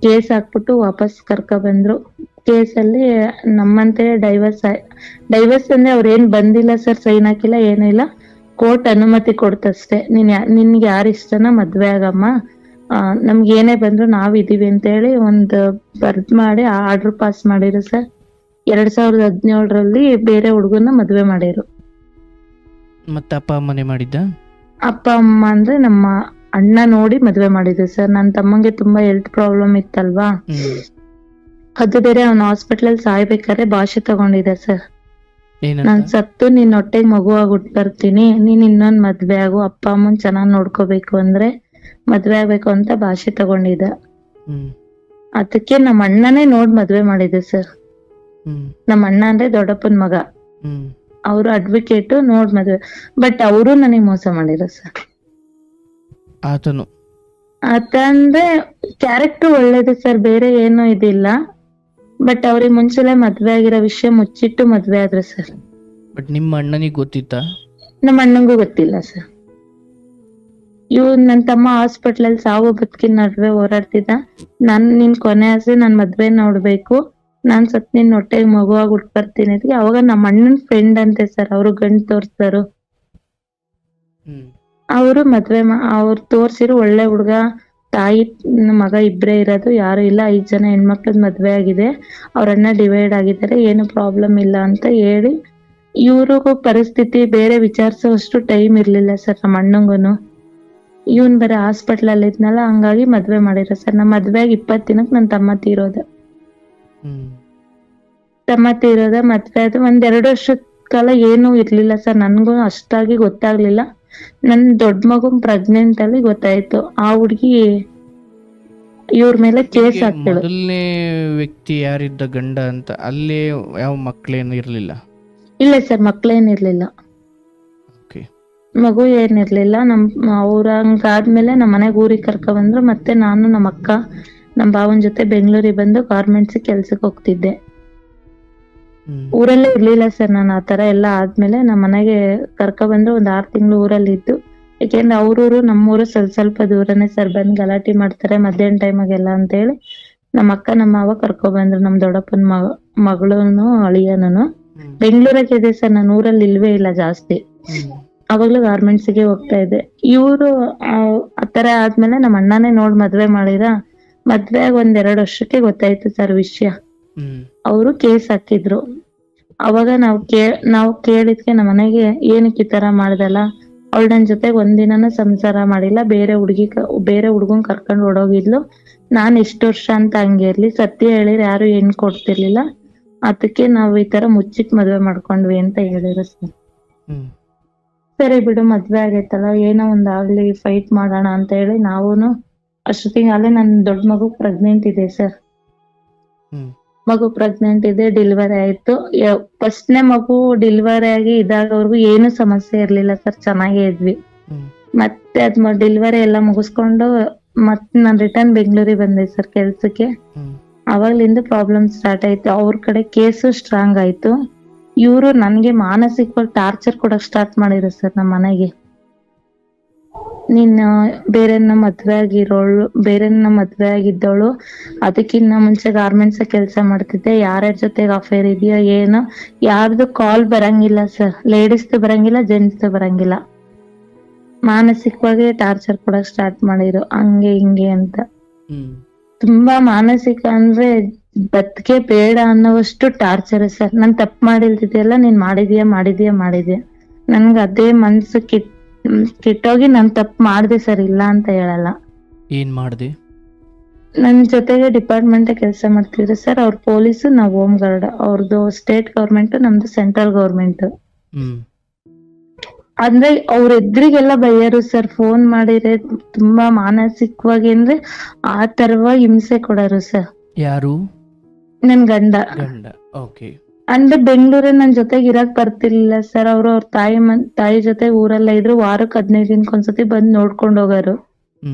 ಕೇಸ್ ಹಾಕ್ಬಿಟ್ಟು ವಾಪಸ್ ಕರ್ಕೊ ಬಂದ್ರು. ಕೇಸಲ್ಲಿ ನಮ್ಮಂತೆ ಡೈವರ್ಸ್ ಅಂದ್ರೆ ಅವ್ರ ಏನ್ ಬಂದಿಲ್ಲ ಸರ್, ಸೈನ್ ಹಾಕಿಲ್ಲ, ಏನೂ ಇಲ್ಲ. ಕೋರ್ಟ್ ಅನುಮತಿ ಕೊಡ್ತಷ್ಟೇ. ನಿನ್ಗೆ ಯಾರು ಇಷ್ಟನ ಮದ್ವೆ ಆಗಮ್ಮ, ನಮ್ಗೆ ಏನೇ ಬಂದ್ರು ನಾವ್ ಇದೀವಿ ಅಂತ ಹೇಳಿ ಒಂದು ಬರ್ದ್ ಮಾಡಿ ಆರ್ಡರ್ ಪಾಸ್ ಮಾಡಿರು ಸರ್. 2017ರಲ್ಲಿ ಬೇರೆ ಹುಡುಗನ ಮದ್ವೆ ಮಾಡಿರು. ಮತ್ತೆ ಅಪ್ಪ ಅಮ್ಮನೆ ಮಾಡಿದ್ದ? ಅಪ್ಪ ಅಮ್ಮ ಅಂದ್ರೆ ನಮ್ಮ ಅಣ್ಣ ನೋಡಿ ಮದ್ವೆ ಮಾಡಿದ್ರು ಸರ್. ನನ್ ತಮ್ಮಂಗೆ ತುಂಬಾ ಹೆಲ್ತ್ ಪ್ರಾಬ್ಲಮ್ ಇತ್ತಲ್ವಾ, ಅದು ಬೇರೆ ಅವ್ನ ಹಾಸ್ಪಿಟಲ್ ಸಾಯ್ಬೇಕಾದ್ರೆ ಭಾಷೆ ತಗೊಂಡಿದ್ದ ಸರ್. ನಾನ್ ಸತ್ತು ನಿನ್ ಹೊಟ್ಟೆಗ್ ಮಗುವಾಗಿ ಹುಟ್ ಬರ್ತೀನಿ, ನೀನ್ ಇನ್ನೊಂದ್ ಮದ್ವೆ ಆಗು, ಅಪ್ಪ ಅಮ್ಮನ್ ಚೆನ್ನಾಗ್ ನೋಡ್ಕೋಬೇಕು ಅಂದ್ರೆ ಮದ್ವೆ ಆಗ್ಬೇಕು ಅಂತ ಭಾಷೆ ತಗೊಂಡಿದ್ದ. ಅದಕ್ಕೆ ನಮ್ಮ ಅಣ್ಣನೇ ನೋಡ್ ಮದ್ವೆ ಮಾಡಿದ್ರು ಸರ್. ನಮ್ಮ ಅಣ್ಣ ಅಂದ್ರೆ ದೊಡ್ಡಪ್ಪನ್ ಮಗ, ಅವರು ಅಡ್ವೊಕೇಟ್, ನೋಡ್ ಮದ್ವೆ. ಬಟ್ ಅವರು ನನಗ್ ಮೋಸ ಮಾಡಿದ್ರು ಸರ್. ಆತ ಅಂದ್ರೆ ಕ್ಯಾರೆಕ್ಟರ್ ಒಳ್ಳೇದು ಸರ್, ಬೇರೆ ಏನೂ ಇದಿಲ್ಲ. ಬಟ್ ಅವ್ರಿಗೆ ಮುಂಚೆಲೆ ಮದ್ವೆ ಆಗಿರೋ ವಿಷಯ ಮುಚ್ಚಿಟ್ಟು ಮದ್ವೆ ಆದ್ರು ಸರ್. ಬಟ್ ನಿಮ್ಮ ಅಣ್ಣನಿಗೆ ಗೊತ್ತಿತ್ತಾ? ನಮ್ಮ ಅಣ್ಣಂಗೂ ಗೊತ್ತಿಲ್ಲ ಸರ್. ನನ್ ತಮ್ಮ ಹಾಸ್ಪಿಟ್ಲಲ್ಲಿ ಸಾವು ಬದುಕಿನ ನಡುವೆ ಹೋರಾಡ್ತಿದ್ದ. ನಿನ್ ಕೊನೆ ಆಸೆ ನನ್ ಮದ್ವೆ ನೋಡ್ಬೇಕು, ನಾನ್ ಸತ್ ನಿನ್ ಹೊಟ್ಟೆಗೆ ಮಗುವಾಗಿ ಹುಟ್ ಬರ್ತೀನಿ ಅಂತ. ಅವಾಗ ನಮ್ಮ ಅಣ್ಣನ್ ಫ್ರೆಂಡ್ ಅಂತೆ ಸರ್, ಅವರು ಗಂಡ್ ತೋರ್ಸ್ತಾರು. ಅವರು ಮದ್ವೆ ಅವ್ರು ತೋರ್ಸಿರು ಒಳ್ಳೆ ಹುಡ್ಗ, ತಾಯಿ ಮಗ ಇಬ್ರೇ ಇರೋದು, ಯಾರು ಇಲ್ಲ. 5 ಜನ ಹೆಣ್ಮಕ್ಳದ್ ಮದ್ವೆ ಆಗಿದೆ, ಅವ್ರ ಅಣ್ಣ ಡಿವೈಡ್ ಆಗಿದ್ದಾರೆ, ಏನು ಪ್ರಾಬ್ಲಮ್ ಇಲ್ಲ ಅಂತ ಹೇಳಿ. ಇವ್ರಿಗೂ ಪರಿಸ್ಥಿತಿ ಬೇರೆ ವಿಚಾರಿಸೋಷ್ಟು ಟೈಮ್ ಇರ್ಲಿಲ್ಲ ಸರ್ ನಮ್ಮ ಅಣ್ಣಂಗೂನು. ಇವನ್ ಬೇರೆ ಹಾಸ್ಪಿಟ್ಲ್ ಅಲ್ಲಿ ಇದ್ನಲ್ಲ, ಹಂಗಾಗಿ ಮದ್ವೆ ಮಾಡಿರೋ ಸರ್. ನಮ್ಮ ಮದ್ವೆಗ್ 20 ದಿನಕ್ಕೆ ನನ್ ತಮ್ಮ ತೀರೋದ. ಮದ್ವೆ ಅದು 1-2 ವರ್ಷದ ಕಾಲ ಏನೂ ಇರ್ಲಿಲ್ಲ ಸರ್. ನನ್ಗೂ ಅಷ್ಟಾಗಿ ಗೊತ್ತಾಗ್ಲಿಲ್ಲ. ನನ್ ದೊಡ್ಡ ಮಗು ಪ್ರೆಗ್ನೆಂಟ್ ಅಲ್ಲಿ ಗೊತ್ತಾಯ್ತು. ಆ ಹುಡ್ಗಿ ಇವ್ರ ಮೇಲೆ ಕೇಸ್ ಹಾಕ್ತಿಳು. ಮೊದಲನೇ ವ್ಯಕ್ತಿ ಯಾರಿದ್ದ ಗಂಡ ಅಂತ ಅಲ್ಲೇ ಯಾವ ಮಕ್ಳೇನು ಇರ್ಲಿಲ್ಲ? ಇಲ್ಲ ಸರ್, ಮಕ್ಳೇನಿರ್ಲಿಲ್ಲ, ಮಗು ಏನಿರ್ಲಿಲ್ಲ. ಅವ್ರ ಹಂಗಾದ್ಮೇಲೆ ನಮ್ಮ ಮನೆಗ್ ಊರಿಗೆ ಕರ್ಕೊ ಬಂದ್ರು. ಮತ್ತೆ ನಾನು ನಮ್ಮ ಅಕ್ಕ ನಮ್ ಭಾವನ್ ಜೊತೆ ಬೆಂಗಳೂರಿಗೆ ಬಂದು ಗಾರ್ಮೆಂಟ್ಸ್ ಕೆಲ್ಸಕ್ಕೆ ಹೋಗ್ತಿದ್ದೆ. ಊರಲ್ಲೇ ಇರ್ಲಿಲ್ಲ ಸರ್ ನಾನು. ಆತರ ಎಲ್ಲ ಆದ್ಮೇಲೆ ನಮ್ಮ ಮನೆಗೆ ಕರ್ಕೊ ಬಂದ್ರು. 6 ತಿಂಗಳು ಊರಲ್ಲಿ ಇದ್ದು. ಯಾಕೆಂದ್ರೆ ಅವ್ರೂರು ನಮ್ಮೂರು ಸ್ವಲ್ಪ ದೂರನೇ ಸರ್. ಬಂದ್ ಗಲಾಟೆ ಮಾಡ್ತಾರೆ ಮಧ್ಯಾಹ್ನ ಟೈಮಾಗೆಲ್ಲ ಅಂತ ಹೇಳಿ ನಮ್ಮ ಅಕ್ಕ ನಮ್ಮ ಮಾವ ಕರ್ಕೊ ಬಂದ್ರು. ನಮ್ ದೊಡ್ಡಪ್ಪನ ಮಗಳೂನು ಅಳಿಯನನು ಬೆಂಗಳೂರಾಗೆ ಇದೆ ಸರ್. ನಾನು ಊರಲ್ಲಿ ಇಲ್ವೇ ಇಲ್ಲ ಜಾಸ್ತಿ. ಅವಾಗ್ಲೂ ಗಾರ್ಮೆಂಟ್ಸ್ ಗೆ ಹೋಗ್ತಾ ಇದ್ದೆ. ಇವ್ರು ಆತರ ಆದ್ಮೇಲೆ ನಮ್ಮ ಅಣ್ಣನೇ ನೋಡ್ ಮದ್ವೆ ಮಾಡಿದ. ಮದ್ವೆ ಆಗ 1-2 ವರ್ಷಕ್ಕೆ ಗೊತ್ತಾಯ್ತು ಸರ್ ವಿಷಯ. ಅವರು ಕೇಸ್ ಹಾಕಿದ್ರು. ಅವಾಗ ನಾವು ಕೇಳಿದ್ಕೆ ನಮ್ಮ ಮನೆಗೆ ಏನಕ್ಕೆ ಈ ತರ ಮಾಡ್ದಲ್ಲ, ಅವಳು ನನ್ ಜೊತೆಗೆ ಒಂದಿನನೂ ಸಂಸಾರ ಮಾಡಿಲ್ಲ, ಬೇರೆ ಹುಡ್ಗನ್ ಕರ್ಕೊಂಡ್ ಓಡೋಗಿದ್ಲು. ನಾನ್ ಇಷ್ಟ ವರ್ಷ ಅಂತ ಹಂಗೆ ಇರ್ಲಿ, ಸತ್ಯ ಹೇಳಿದ್ರೆ ಯಾರು ಹೆಣ್ ಕೊಡ್ತಿರ್ಲಿಲ್ಲ, ಅದಕ್ಕೆ ನಾವು ಈ ತರ ಮುಚ್ಚಿಟ್ ಮದ್ವೆ ಮಾಡ್ಕೊಂಡ್ವಿ ಅಂತ ಹೇಳಿದ್ರು ಸರ್. ಸರಿ ಬಿಡು, ಮದ್ವೆ ಆಗೈತಲ್ಲ, ಏನೋ ಒಂದಾಗ್ಲಿ, ಫೈಟ್ ಮಾಡೋಣ ಅಂತ ಹೇಳಿ ನಾವೂನು ಅಷ್ಟೊತ್ತಿಗೆ ಅಲ್ಲೇ ನನ್ ದೊಡ್ಡ ಮಗು ಪ್ರೆಗ್ನೆಂಟ್ ಇದೆ ಸರ್. ಮಗು ಪ್ರೆಗ್ನೆಂಟ್ ಇದೆ, ಡೆಲಿವರಿ ಆಯ್ತು. ಫಸ್ಟ್ನೇ ಮಗು ಡೆಲಿವರಿ ಆಗಿ ಇದಾಗವ್ರಿಗೂ ಏನು ಸಮಸ್ಯೆ ಇರ್ಲಿಲ್ಲ ಸರ್, ಚೆನ್ನಾಗೇ ಇದ್ವಿ. ಮತ್ತೆ ಡೆಲಿವರಿ ಎಲ್ಲ ಮುಗಿಸ್ಕೊಂಡು ಮತ್ತೆ ನಾನ್ ರಿಟರ್ನ್ ಬೆಂಗಳೂರಿಗೆ ಬಂದೆ ಸರ್ ಕೆಲ್ಸಕ್ಕೆ. ಅವಾಗ್ಲಿಂದ ಪ್ರಾಬ್ಲಮ್ ಸ್ಟಾರ್ಟ್ ಆಯ್ತು. ಅವ್ರ ಕಡೆ ಕೇಸು ಸ್ಟ್ರಾಂಗ್ ಆಯ್ತು. ಇವ್ರು ನನ್ಗೆ ಮಾನಸಿಕವಾಗಿ ಟಾರ್ಚರ್ ಕೊಡಕ್ ಸ್ಟಾರ್ಟ್ ಮಾಡಿದ್ರು ಸರ್ ನಮ್ಮ ಮನೆಗೆ. ನೀನ್ ಬೇರೆನ್ನ ಮದ್ವೆ ಆಗಿದ್ದವಳು, ಅದಕ್ಕಿನ್ನ ಮುಂಚೆ ಗಾರ್ಮೆಂಟ್ಸ್ ಕೆಲ್ಸ ಮಾಡ್ತಿದ್ದೆ, ಯಾರ್ಯಾರ ಜೊತೆಗೆ ಅಫೇರ್ ಇದೆಯೋ ಏನೋ, ಯಾರ್ದು ಕಾಲ್ ಬರಂಗಿಲ್ಲ ಸರ್. ಲೇಡೀಸ್ದು ಬರಂಗಿಲ್ಲ, ಜೆಂಟ್ಸ್ದು ಬರಂಗಿಲ್ಲ. ಮಾನಸಿಕವಾಗಿ ಟಾರ್ಚರ್ ಕೊಡಕ್ ಸ್ಟಾರ್ಟ್ ಮಾಡಿದ್ರು, ಹಂಗೆ ಹಿಂಗೆ ಅಂತ. ತುಂಬಾ ಮಾನಸಿಕ ಅಂದ್ರೆ ಬದುಕೆ ಬೇಡ ಅನ್ನೋವಷ್ಟು ಟಾರ್ಚರ್ ಸರ್. ನಾನ್ ತಪ್ಪು ಮಾಡಿಲ್ತಿದೆಯಲ್ಲ, ನೀನ್ ಮಾಡಿದ್ಯಾ. ನನ್ಗೆ ಅದೇ ಮನ್ಸು ಕೆಟ್ಟೋಗಿ ನಾನ್ ತಪ್ಪು ಮಾಡ್ದೆ ಸರ್, ಇಲ್ಲ ಅಂತ ಹೇಳಲ್ಲ. ಏನ್ ಮಾಡ್ದೆ? ನನ್ ಜೊತೆಗೆ ಡಿಪಾರ್ಟ್ಮೆಂಟ್ ಕೆಲಸ ಮಾಡ್ತಿದ್ರು ಸರ್. ಅವ್ರ ಪೊಲೀಸು, ನಾವ್ ಹೋಮ್ ಗಾರ್ಡ್. ಅವ್ರದ್ದು ಸ್ಟೇಟ್ ಗೌರ್ಮೆಂಟ್, ನಮ್ದು ಸೆಂಟ್ರಲ್ ಗೌರ್ಮೆಂಟ್. ಅಂದ್ರೆ ಅವ್ರ ಎದುರಿಗೆಲ್ಲ ಬೈಯರು ಸರ್. ಫೋನ್ ಮಾಡಿದ್ರೆ ತುಂಬಾ ಮಾನಸಿಕವಾಗಿ ಅಂದ್ರೆ ಆ ತರವಾಗಿ ಹಿಂಸೆ ಕೊಡೋರು ಸರ್. ಯಾರು? ನನ್ ಗಂಡ. ಅಂದ್ರೆ ಬೆಂಗಳೂರೇ ನನ್ ಜೊತೆಗೆ ಇರಕ್ ಬರ್ತಿರ್ಲಿಲ್ಲ ಸರ್. ಅವ್ರ ತಾಯಿ ಜೊತೆ ಊರಲ್ಲೇ ಇದ್ರು. ವಾರಕ್ಕೆ 15 ದಿನಕ್ಕೊಂದ್ಸತಿ ಬಂದ್ ನೋಡ್ಕೊಂಡ್ ಹೋಗೋರು.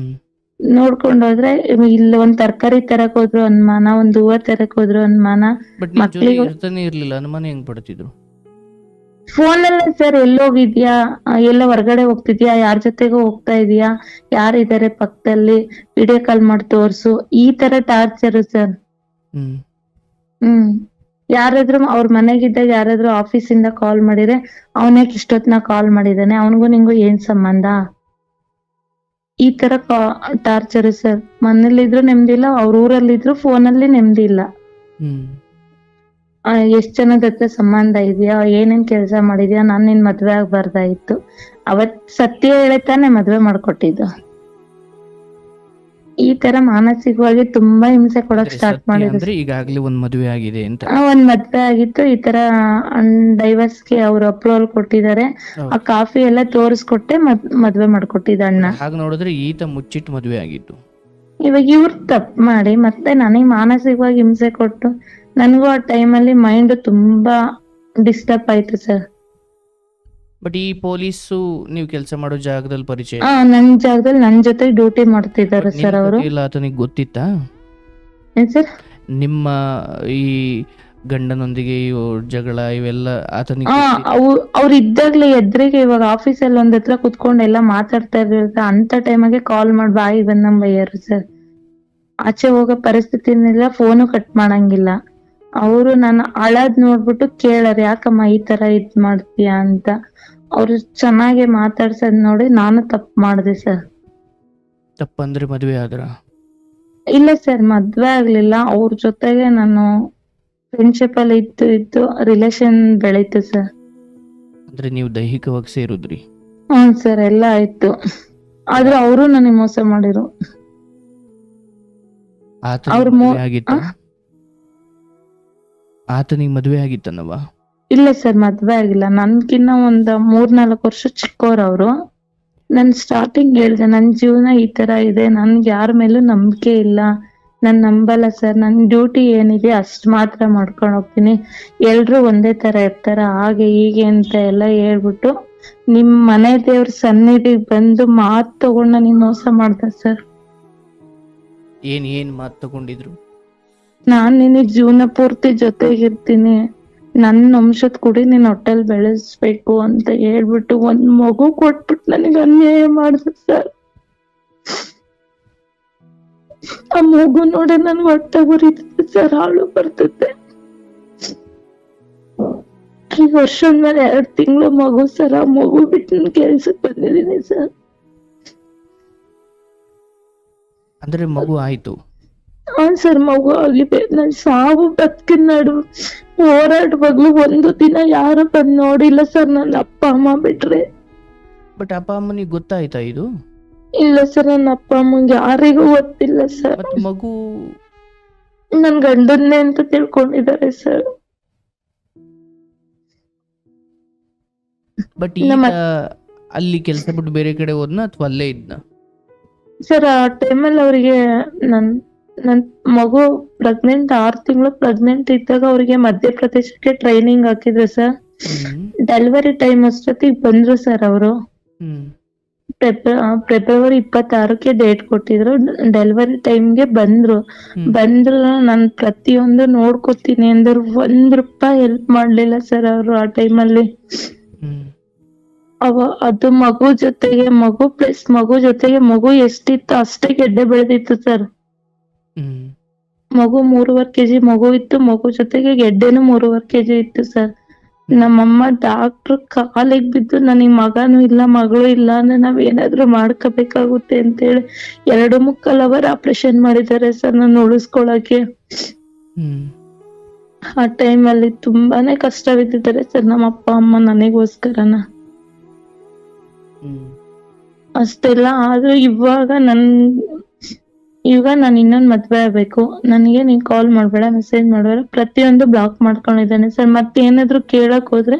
ನೋಡ್ಕೊಂಡ್ ಹೋದ್ರೆ ಇಲ್ಲಿ ಒಂದ್ ತರಕಾರಿ ತರಕ್ ಹೋದ್ರು ಅನುಮಾನ, ಒಂದ್ ಹೂವ ತರಕ್ ಹೋದ್ರು ಅನುಮಾನ. ಮಕ್ಳಿಗೆ ಇರ್ಲಿಲ್ಲ, ಅನುಮಾನ ಹೆಂಗ್ ಪಡ್ತಿದ್ರು? ಫೋನ್ ಅಲ್ಲ ಸರ್, ಎಲ್ಲೋಗಿದ್ಯಾ, ಎಲ್ಲ ಹೊರಗಡೆ ಹೋಗ್ತಿದ್ಯಾ, ಯಾರ ಜೊತೆಗೂ ಹೋಗ್ತಾ ಇದೀಯಾ, ಯಾರಿದ್ದಾರೆ ಪಕ್ಕದಲ್ಲಿ, ವಿಡಿಯೋ ಕಾಲ್ ಮಾಡಿ ತೋರ್ಸು, ಈ ತರ ಟಾರ್ಚರ್ ಸರ್. ಹ್ಮ್ ಯಾರಾದ್ರೂ ಅವ್ರ ಮನೆಗಿದ್ದಾಗ ಯಾರಾದ್ರೂ ಆಫೀಸಿಂದ ಕಾಲ್ ಮಾಡಿದ್ರೆ ಅವನ್ಯಾಕೆ ಇಷ್ಟೊತ್ನ ಕಾಲ್ ಮಾಡಿದಾನೆ, ಅವನಿಗೂ ನಿಂಗೂ ಏನ್ ಸಂಬಂಧ, ಈ ತರ ಟಾರ್ಚರ್ ಸರ್. ಮನೇಲಿದ್ರು ನೆಮ್ಮದಿ ಇಲ್ಲ, ಅವ್ರ ಊರಲ್ಲಿದ್ರು ಫೋನಲ್ಲಿ ನೆಮ್ಮದಿ ಇಲ್ಲ. ಹ್ಮ್ ಎಷ್ಟ್ ಜನದ ಹತ್ರ ಸಂಬಂಧ ಇದೆಯಾ, ಏನೇನ್ ಕೆಲ್ಸ ಮಾಡಿದ್ಯಾ, ನಾನ್ ನಿನ್ ಮದ್ವೆ ಆಗ್ಬಾರ್ದಾಯ್ತು. ಅವತ್ ಸತ್ಯ ಹೇಳತಾನೆ ಮದ್ವೆ ಮಾಡ್ಕೊಟ್ಟಿದ್ದು. ಈ ತರ ಮಾನಸಿಕವಾಗಿ ತುಂಬಾ ಹಿಂಸೆ ಕೊಡಕ್ ಅಂದ್ರೆ ಸ್ಟಾರ್ಟ್ ಸತ್ಯ ಮಾಡಿದ್ರು. ಅಂದ್ರೆ ಈಗಾಗ್ಲೇ ಒಂದ್ ಮದುವೆ ಆಗಿದೆ ಅಂತ. ಒಂದ್ ಮದ್ವೆ ಆಗಿತ್ತು, ಈ ತರ ಡೈವರ್ಸ್ಗೆ ಅವ್ರು ಅಪ್ರೂವಲ್ ಕೊಟ್ಟಿದ್ದಾರೆ. ಆ ಕಾಫಿ ಎಲ್ಲ ತೋರಿಸ್ಕೊಟ್ಟೆ ಮದ್ವೆ ಮಾಡ್ಕೊಟ್ಟಿದ್ದ ಅಣ್ಣ. ಹಾಗೆ ನೋಡಿದ್ರೆ ಈತ ಮುಚ್ಚಿಟ್ಟು ಮದುವೆ ಆಗಿತ್ತು. ಇವಾಗ ಇವ್ರು ತಪ್ಪು ಮಾಡಿ ಮತ್ತೆ ನನಗ್ ಮಾನಸಿಕವಾಗಿ ಹಿಂಸೆ ಕೊಟ್ಟು ನನ್ಗೂ ಆ ಟೈಮಲ್ಲಿ ಮೈಂಡ್ ತುಂಬಾ ಡಿಸ್ಟರ್ಬ್ ಆಯ್ತು ಸರ್. ಬಟ್ ಈ ಪೊಲೀಸು ನೀವು ಕೆಲಸ ಮಾಡೋ ಜಾಗದಲ್ಲಿ ಪರಿಚಯ? ನನ್ ಜಾಗದಲ್ಲಿ ನನ್ ಜೊತೆ ಡ್ಯೂಟಿ ಮಾಡ್ತಿದ್ದಾರೆ ಸರ್ ಅವರು. ಇಲ್ಲ ಆತನಿಗೆ ಗೊತ್ತಿತ್ತಾ ಏನ್ ಸರ್? ನಿಮ್ಮ ಈ ಗಂಡನೊಂದಿಗೆ ಜಗಳ ಇವೆಲ್ಲ ಆತನಿಗೆ? ಅವ್ರು ಇದ್ದಾಗ್ಲೇ ಎದ್ರಿಗೆ, ಇವಾಗ ಆಫೀಸಲ್ಲಿ ಒಂದ್ ಹತ್ರ ಕುತ್ಕೊಂಡು ಎಲ್ಲ ಮಾತಾಡ್ತಾ ಇರ್ತಾರೆ, ಅಂತ ಟೈಮಾಗೆ ಕಾಲ್ ಮಾಡಿ ಬಾಯಿ ಬಂದಂಗ್ ಬೈಯಾರು ಸರ್. ಆಚೆ ಹೋಗೋ ಪರಿಸ್ಥಿತಿನಿಲ್ಲ, ಫೋನು ಕಟ್ ಮಾಡಂಗಿಲ್ಲ. ಅವರು ನನ್ನ ಅಳದ್ ನೋಡ್ಬಿಟ್ಟು ಕೇಳಾರ, ಯಾಕಮ್ಮ ಈ ತರ ಇದ್ ಮಾಡ್ತೀಯಾ ಅಂತ. ಅವ್ರು ಚೆನ್ನಾಗಿ ಮಾತಾಡ್ಸದ್ ನೋಡಿ ನಾನು ತಪ್ಪು ಮಾಡಿದೆ ಸರ್. ತಪ್ಪಂದ್ರೆ ಮದುವೆ ಆದ್ರ? ಇಲ್ಲ ಸರ್, ಮದ್ವೆ ಆಗ್ಲಿಲ್ಲ. ಅವ್ರ ಜೊತೆಗೆ ನಾನು ಫ್ರೆಂಡ್ಶಿಪ್ ಅಲ್ಲಿ ಇತ್ತು ರಿಲೇಶನ್ ಬೆಳೀತು ಸರ್. ಅಂದ್ರೆ ನೀವು ದೈಹಿಕವಾಗಿ ಸೇರುದ್ರಿ? ಹ್ಮ್ ಸರ್, ಎಲ್ಲ ಆಯ್ತು. ಆದ್ರೆ ಅವರು ನನಗೆ ಮೋಸ ಮಾಡಿರು. ಆತನಿಗೆ ಮದುವೆ ಆಗಿತ್ತನವ? ಇಲ್ಲ ಸರ್, ಮದ್ವೆ ಆಗಿಲ್ಲ. ನನ್ಕಿನ್ನ ಒಂದ್ 3-4 ವರ್ಷ ಚಿಕ್ಕವ್ರ ಅವರು. ನನ್ ಸ್ಟಾರ್ಟಿಂಗ್ ಹೇಳ್ದೆ, ನನ್ ಜೀವನ ಈ ತರ ಇದೆ, ನನ್ಗೆ ಯಾರ ಮೇಲೂ ನಂಬಿಕೆ ಇಲ್ಲ, ನಾನ್ ನಂಬಲ್ಲ ಸರ್, ನನ್ ಡ್ಯೂಟಿ ಏನಿದೆ ಅಷ್ಟ್ ಮಾತ್ರ ಮಾಡ್ಕೊಂಡು ಹೋಗ್ತೀನಿ, ಎಲ್ರು ಒಂದೇ ತರ ಇರ್ತಾರ, ಹಾಗೆ ಹೀಗೆ ಅಂತ ಎಲ್ಲ ಹೇಳ್ಬಿಟ್ಟು ನಿಮ್ ಮನೆ ದೇವ್ರ ಸನ್ನಿಧಿಗೆ ಬಂದು ಮಾತ್ ತಗೊಂಡ್ ನನಗ್ ಮೋಸ ಮಾಡ್ದ ಸರ್. ಏನ್ ಮಾತ್ ತಗೊಂಡಿದ್ರು? ನಾನ್ ನಿನಗ್ ಜೀವನ ಪೂರ್ತಿ ಜೊತೆಗಿರ್ತೀನಿ, ನನ್ ವಂಶದ ಕುಡಿ ನೀನ್ ಹೊಟ್ಟೆಲ್ ಬೆಳೆಸ್ಬೇಕು ಅಂತ ಹೇಳ್ಬಿಟ್ಟು ಒಂದ್ ಮಗು ಕೊಟ್ಬಿಟ್ಟು ನನಗೆ ಅನ್ಯಾಯ ಮಾಡ್ದ ಸರ್. ಆ ಮಗು ನೋಡಿ ನನ್ ಹೊಟ್ಟೆ ಉರಿತದೆ ಸರ್, ಹಾಳು ಬರ್ತದೆ. 5 ವರ್ಷದ ಮೇಲೆ 2 ತಿಂಗಳು ಮಗು ಸರ್. ಆ ಮಗು ಬಿಟ್ಟು ನನ್ ಕೆಲ್ಸಕ್ಕೆ ಬಂದಿದ್ದೀನಿ ಸರ್. ಅಂದ್ರೆ ಮಗು ಆಯ್ತು? ಹಾ ಸರ್, ಮಗು ಆಗಿದೆ. ನನ್ ಸಾವು ಬದುಕಿನ ನಡು ಹೋರಾಡುವಾಗ್ಲು ಒಂದು ದಿನ ಯಾರು ಬಂದ್ ನೋಡಿಲ್ಲ ಸರ್, ನನ್ನ ಅಪ್ಪ ಅಮ್ಮ ಬಿಟ್ರೆ. ಬಟ್ ಅಪ್ಪ ಅಮ್ಮನಿಗೆ ಗೊತ್ತಾಯ್ತಾ ಇದು? ಇಲ್ಲ ಸರ್, ನನ್ನ ಅಪ್ಪ ಅಮ್ಮಂಗೆ ಯಾರಿಗೂ ಗೊತ್ತಿಲ್ಲ ಸರ್. ಮಗು ನನ್ ಗಂಡನ್ನೇ ಅಂತ ತಿಳ್ಕೊಂಡಿದ್ದಾರೆ ಸರ್. ಬಟ್ ಅಲ್ಲಿ ಕೆಲಸ ಬಿಟ್ಟು ಬೇರೆ ಕಡೆ ಹೋದ್ನ ಅಥವಾ ಅಲ್ಲೇ ಇದ್ನ ಸರ್? ಆ ಟೈಮಲ್ಲಿ ಅವರಿಗೆ ನನ್ ಮಗು ಪ್ರೆಗ್ನೆಂಟ್, 6 ತಿಂಗಳು ಪ್ರೆಗ್ನೆಂಟ್ ಇದ್ದಾಗ ಅವ್ರಿಗೆ ಮಧ್ಯಪ್ರದೇಶಕ್ಕೆ ಟ್ರೈನಿಂಗ್ ಹಾಕಿದ್ರು ಸರ್. ಡೆಲಿವರಿ ಟೈಮ್ ಅಷ್ಟೊತ್ತಿಗೆ ಬಂದ್ರು ಸರ್ ಅವರು. ಫೆಬ್ರವರಿ 26ಕ್ಕೆ ಡೇಟ್ ಕೊಟ್ಟಿದ್ರು, ಡೆಲಿವರಿ ಟೈಮ್ಗೆ ಬಂದ್ರು. ನಾನ್ ಪ್ರತಿಯೊಂದು ನೋಡ್ಕೊತೀನಿ ಅಂದ್ರು, ₹1 ಹೆಲ್ಪ್ ಮಾಡ್ಲಿಲ್ಲ ಸರ್ ಅವರು ಆ ಟೈಮಲ್ಲಿ. ಅದು ಮಗು ಜೊತೆಗೆ ಮಗು ಎಷ್ಟಿತ್ತು ಅಷ್ಟೇ ಗೆಡ್ಡೆ ಬೆಳೆದಿತ್ತು ಸರ್. ಮಗು 3.5 kg ಮಗು ಇತ್ತು, ಮಗು ಜೊತೆಗೆ ಗೆಡ್ಡೆನು 3.5 kg ಇತ್ತು ಸರ್. ನಮ್ಮಮ್ಮ ಡಾಕ್ಟ್ರು ಕಾಲಿಗೆ ಬಿದ್ದು, ನನಗ್ ಮಗನೂ ಇಲ್ಲ ಮಗಳು ಇಲ್ಲ ಅಂದ್ರೆ ನಾವೇನಾದ್ರೂ ಮಾಡ್ಕೋಬೇಕಾಗುತ್ತೆ ಅಂತೇಳಿ 2.25 ಅವರ್ ಆಪರೇಷನ್ ಮಾಡಿದ್ದಾರೆ ಸರ್ ನನ್ನ ಉಳಿಸ್ಕೊಳಕ್ಕೆ. ಆ ಟೈಮಲ್ಲಿ ತುಂಬಾನೇ ಕಷ್ಟ ಬಿದ್ದಿದ್ದಾರೆ ಸರ್ ನಮ್ಮ ಅಪ್ಪ ಅಮ್ಮ ನನಗೋಸ್ಕರನ. ಅಷ್ಟೆಲ್ಲ ಆದ್ರೂ ಇವಾಗ ನಾನು ಇನ್ನೊಂದು ಮದ್ವೆ ಆಗ್ಬೇಕು, ನನಗೆ ನೀನ್ ಕಾಲ್ ಮಾಡ್ಬೇಡ, ಮೆಸೇಜ್ ಮಾಡ್ಬೇಡ, ಪ್ರತಿಯೊಂದು ಬ್ಲಾಕ್ ಮಾಡ್ಕೊಂಡಿದ್ದಾನೆ ಸರ್. ಮತ್ತೇನಾದ್ರು ಕೇಳಕ್ ಹೋದ್ರೆ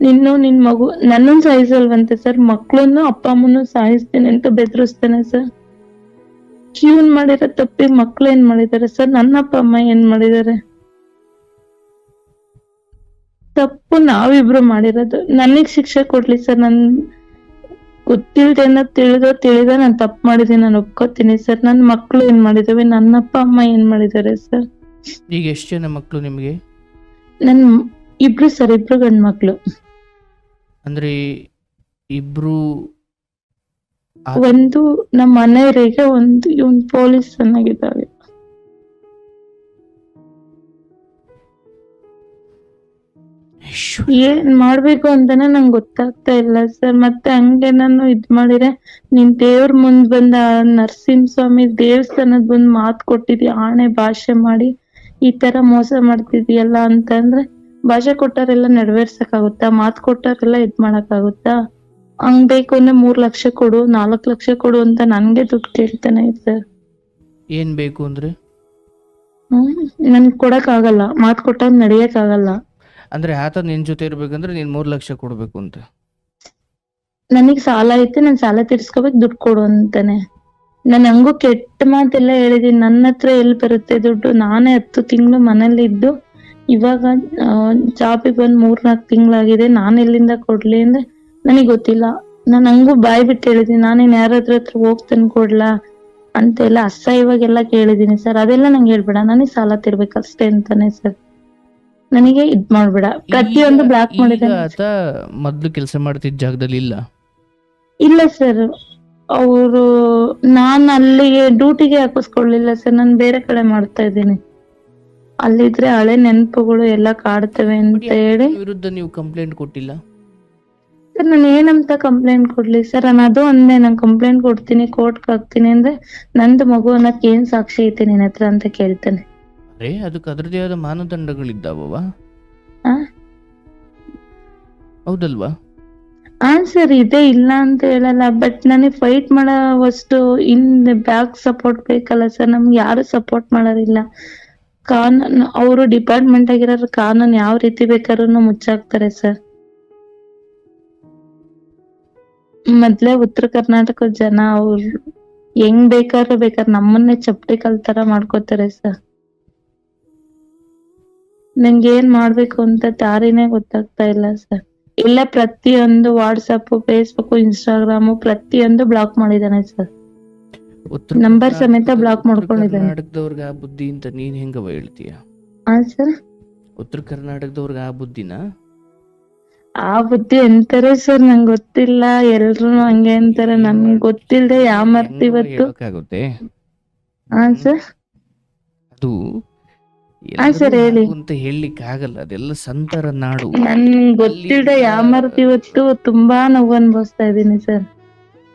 ನಿನ್ ಮಗು ನನ್ನನ್ನು ಸಾಯಿಸಲ್ವಂತೆ ಸರ್, ಮಕ್ಳನ್ನು ಅಪ್ಪ ಅಮ್ಮನ್ನು ಸಾಯಿಸ್ತೀನಿ ಅಂತ ಬೆದರಿಸ್ತಾನೆ ಸರ್. ಇವ್ನ್ ಮಾಡಿರೋ ತಪ್ಪಿಗೆ ಮಕ್ಳು ಏನ್ ಮಾಡಿದಾರೆ ಸರ್? ನನ್ನ ಅಪ್ಪ ಅಮ್ಮ ಏನ್ ಮಾಡಿದಾರೆ? ತಪ್ಪು ನಾವಿಬ್ರು ಮಾಡಿರೋದು. ನನಗ್ ಶಿಕ್ಷೆ ಕೊಡ್ಲಿ ಸರ್. ನನ್ ಗೊತ್ತಿಲ್ದೇನ ತಿಳಿದ ನಾನ್ ತಪ್ಪು ಮಾಡಿದೀನಿ, ನಾನು ಒಪ್ಕೋತೀನಿ ಸರ್. ನನ್ ಮಕ್ಳು ಏನ್ ಮಾಡಿದಾವೆ? ನನ್ನ ಅಪ್ಪ ಅಮ್ಮ ಏನ್ ಮಾಡಿದಾರೆ ಸರ್? ಈಗ ಎಷ್ಟು ಜನ ಮಕ್ಳು ನಿಮ್ಗೆ? ನನ್ ಇಬ್ರು ಸರ್, 2 ಗಂಡ್ ಮಕ್ಳು. ಅಂದ್ರೆ ಇಬ್ರು? ಒಂದು ನಮ್ಮ ಮನೆಯವರಿಗೆ, ಒಂದು ಇವನ್ ಪೊಲೀಸ್ ಚೆನ್ನಾಗಿದ್ದಾವೆ. ಏನ್ ಮಾಡ್ಬೇಕು ಅಂತಾನೆ ನಂಗೆ ಗೊತ್ತಾಗ್ತಾ ಇಲ್ಲ ಸರ್. ಮತ್ತೆ ಹಂಗೆ ನಾನು ಮಾಡಿದ್ರೆ ನೀನ್ ದೇವ್ರ ಮುಂದ್ ಬಂದ ನರಸಿಂಹ ಸ್ವಾಮಿ ದೇವಸ್ಥಾನದ ಬಂದ್ ಮಾತ್ ಕೊಟ್ಟಿದ್ಯ, ಆಣೆ ಭಾಷೆ ಮಾಡಿ ಈ ತರ ಮೋಸ ಮಾಡ್ತಿದ್ಯಲ್ಲ ಅಂತಂದ್ರೆ ಭಾಷೆ ಕೊಟ್ಟವರೆಲ್ಲ ನೆರವೇರ್ಸಕ್ಕಾಗುತ್ತಾ? ಮಾತ್ ಕೊಟ್ಟವರೆಲ್ಲ ಮಾಡಕ್ಕಾಗುತ್ತಾ? ಹಂಗ್ ಬೇಕು ಅಂದ್ರೆ 3 ಲಕ್ಷ ಕೊಡು 4 ಲಕ್ಷ ಕೊಡು ಅಂತ ನನ್ಗೆ ದುಡ್ಡು ಕೇಳ್ತಾನೆ ಸರ್. ಏನ್ ಬೇಕು ಅಂದ್ರೆ ನನ್ಗೆ ಕೊಡಕ್ ಆಗಲ್ಲ, ಮಾತ್ ಕೊಟ್ಟಾಗ ನಡಿಯಕ್ ಆಗಲ್ಲ. ಅಂದ್ರೆ ಆತ ನಿನ್ ಜೊತೆ ಇರ್ಬೇಕಂದ್ರೆ ನೀನ್ 3 ಲಕ್ಷ ಕೊಡ್ಬೇಕು ಅಂತ. ನನಗ್ ಸಾಲ ಐತೆ, ನಾನ್ ಸಾಲ ತೀರ್ಸ್ಕೋಬೇಕು, ದುಡ್ಡು ಕೊಡು ಅಂತಾನೆ. ನಾನ್ ಹಂಗೂ ಕೆಟ್ಟ ಮಾತೆಲ್ಲ ಹೇಳಿದೀನಿ. ನನ್ನ ಹತ್ರ ಎಲ್ಲಿ ಬರುತ್ತೆ ದುಡ್ಡು? ನಾನೇ 10 ತಿಂಗಳು ಮನೇಲಿ ಇದ್ದು ಇವಾಗ ಜಾಬಿಗೆ ಬಂದ್ 3-4 ತಿಂಗಳಾಗಿದೆ. ನಾನ್ ಎಲ್ಲಿಂದ ಕೊಡ್ಲಿ ಅಂದ್ರೆ ನನಗ್ ಗೊತ್ತಿಲ್ಲ. ನಾನ್ ಹಂಗೂ ಬಾಯ್ ಬಿಟ್ಟು ಹೇಳಿದೀನಿ, ನಾನೇನ್ ಯಾರಾದ್ರ ಹತ್ರ ಹೋಗ್ ತಂದ್ಕೊಡ್ಲಾ ಅಂತೆಲ್ಲ ಅಸಹ್ಯವಾಗೆಲ್ಲ ಕೇಳಿದೀನಿ ಸರ್. ಅದೆಲ್ಲ ನಂಗೆ ಹೇಳ್ಬೇಡ, ನನಗ್ ಸಾಲ ತೀರ್ಬೇಕಷ್ಟೇ ಅಂತಾನೆ ಸರ್. ನನಗೆ ಮಾಡ್ಬೇಡ, ಪ್ರತಿಯೊಂದು ಬ್ಲಾಕ್ ಈಗ ಮಾಡಿದಾನೆ. ಆತ ಮೊದ್ಲು ಕೆಲಸ ಮಾಡ್ತಿದ್ದ ಜಾಗದಲ್ಲಿ ಇಲ್ಲ? ಇಲ್ಲ ಸರ್, ಅವರು ನಾನ್ ಅಲ್ಲಿಗೆ ಡ್ಯೂಟಿಗೆ ಹಾಕಿಸ್ಕೊಳ್ಳಿಲ್ಲ ಸರ್, ನಾನು ಬೇರೆ ಕಡೆ ಮಾಡ್ತಾ ಇದ್ದೀನಿ. ಅಲ್ಲಿದ್ರೆ ಹಳೆ ನೆನಪುಗಳು ಎಲ್ಲ ಕಾಡ್ತವೆ ಅಂತ ಹೇಳಿ. ವಿರುದ್ಧ ನೀವು ಕಂಪ್ಲೇಂಟ್ ಕೊಟ್ಟಿಲ್ಲ ಸರ್ ನಾನು ಏನಂತ ಕಂಪ್ಲೇಂಟ್ ಕೊಡ್ಲಿ ಸರ್? ನಾನು ಅದು ಅಂದೆ, ನಾನು ಕಂಪ್ಲೇಂಟ್ ಕೊಡ್ತೀನಿ, ಕೋರ್ಟ್ಗೆ ಹಾಕ್ತೀನಿ ಅಂದ್ರೆ ನಂದು ಮಗು ಅನ್ನಕ್ ಏನ್ ಸಾಕ್ಷಿ ಐತೆ ನಿನ್ ಹತ್ರ ಅಂತ ಕೇಳ್ತಾನೆ. ಅರೆ ಅದಕ್ಕೆ ಅದರದೇ ಆದ ಮಾನದಂಡಗಳಿದ್ದಾವ, ಆ ಹೌದಲ್ವಾ? ಸರ್ ಇದೆ, ಇಲ್ಲ ಅಂತ ಹೇಳಲ್ಲ. ಬಟ್ ನನಗೆ ಫೈಟ್ ಮಾಡೋವಷ್ಟು ಬ್ಯಾಕ್ ಸಪೋರ್ಟ್ ಬೇಕಲ್ಲ ಸರ್. ನಮ್ಗೆ ಯಾರು ಸಪೋರ್ಟ್ ಮಾಡೋದಿಲ್ಲ. ಕಾನೂನು ಅವರು ಡಿಪಾರ್ಟ್ಮೆಂಟ್ ಆಗಿರೋರು ಕಾನೂನು ಯಾವ ರೀತಿ ಬೇಕಾದ್ರೂ ಮುಚ್ಚಾಕ್ತಾರೆ ಸರ್. ಮೊದ್ಲೇ ಉತ್ತರ ಕರ್ನಾಟಕದ ಜನ ಅವ್ರು ಹೆಂಗ್ ಬೇಕಾದ್ರೆ ನಮ್ಮನ್ನೇ ಚಪ್ಪಟಿ ಕಲ್ ತರ ಮಾಡ್ಕೋತಾರೆ ಸರ್. ನಂಗೆ ಏನ್ ಮಾಡ್ಬೇಕು ಅಂತ ದಾರಿನೇ ಗೊತ್ತಾಗ್ತಾ ಇಲ್ಲ ಸರ್. ಇಲ್ಲ ಪ್ರತಿಯೊಂದು ವಾಟ್ಸಪ್, ಫೇಸ್ಬುಕ್, ಇನ್ಸ್ಟಾಗ್ರಾಮು ಪ್ರತಿಯೊಂದು ಬ್ಲಾಕ್ ಮಾಡಿದಾನೆ ಸರ್. ನಂಬರ್ ಸಮೇತ ಬ್ಲಾಕ್ ಮಾಡ್ಕೊಂಡಿದ್ದಾನೆ. ಕರ್ನಾಟಕದವ್ರಿಗೆ ಆ ಬುದ್ಧಿ ಅಂತ ನೀನ್ ಹೆಂಗವ ಹೇಳ್ತೀಯ? ಸರ್ ಉತ್ತರ ಕರ್ನಾಟಕದವ್ರಿಗೆ ಆ ಬುದ್ಧಿನ? ಆ ಬುದ್ಧಿ ಎಂತಾರೆ ಸರ್, ನಂಗೆ ಗೊತ್ತಿಲ್ಲ. ಎಲ್ರು ಹಂಗೆ ಅಂತಾರೆ, ನನ್ಗೆ ಗೊತ್ತಿಲ್ದೆ ಯಾಮರ್ತಿ ಇವತ್ತು. ಸರ್ ಅದು ಸರ್ ಹೇಳಿ. ಅಂತ ಹೇಳಲಿಕ್ಕೆ ಆಗಲ್ಲ, ಅದೆಲ್ಲ ಸಂತರ ನಾಡು. ನನ್ ಗೊತ್ತಿಲ್ದೆ ಯಾಮರ್ತಿ ಇವತ್ತು ತುಂಬಾ ನೋವು ಅನ್ಭವಿಸ್ತಾ ಇದೀನಿ ಸರ್.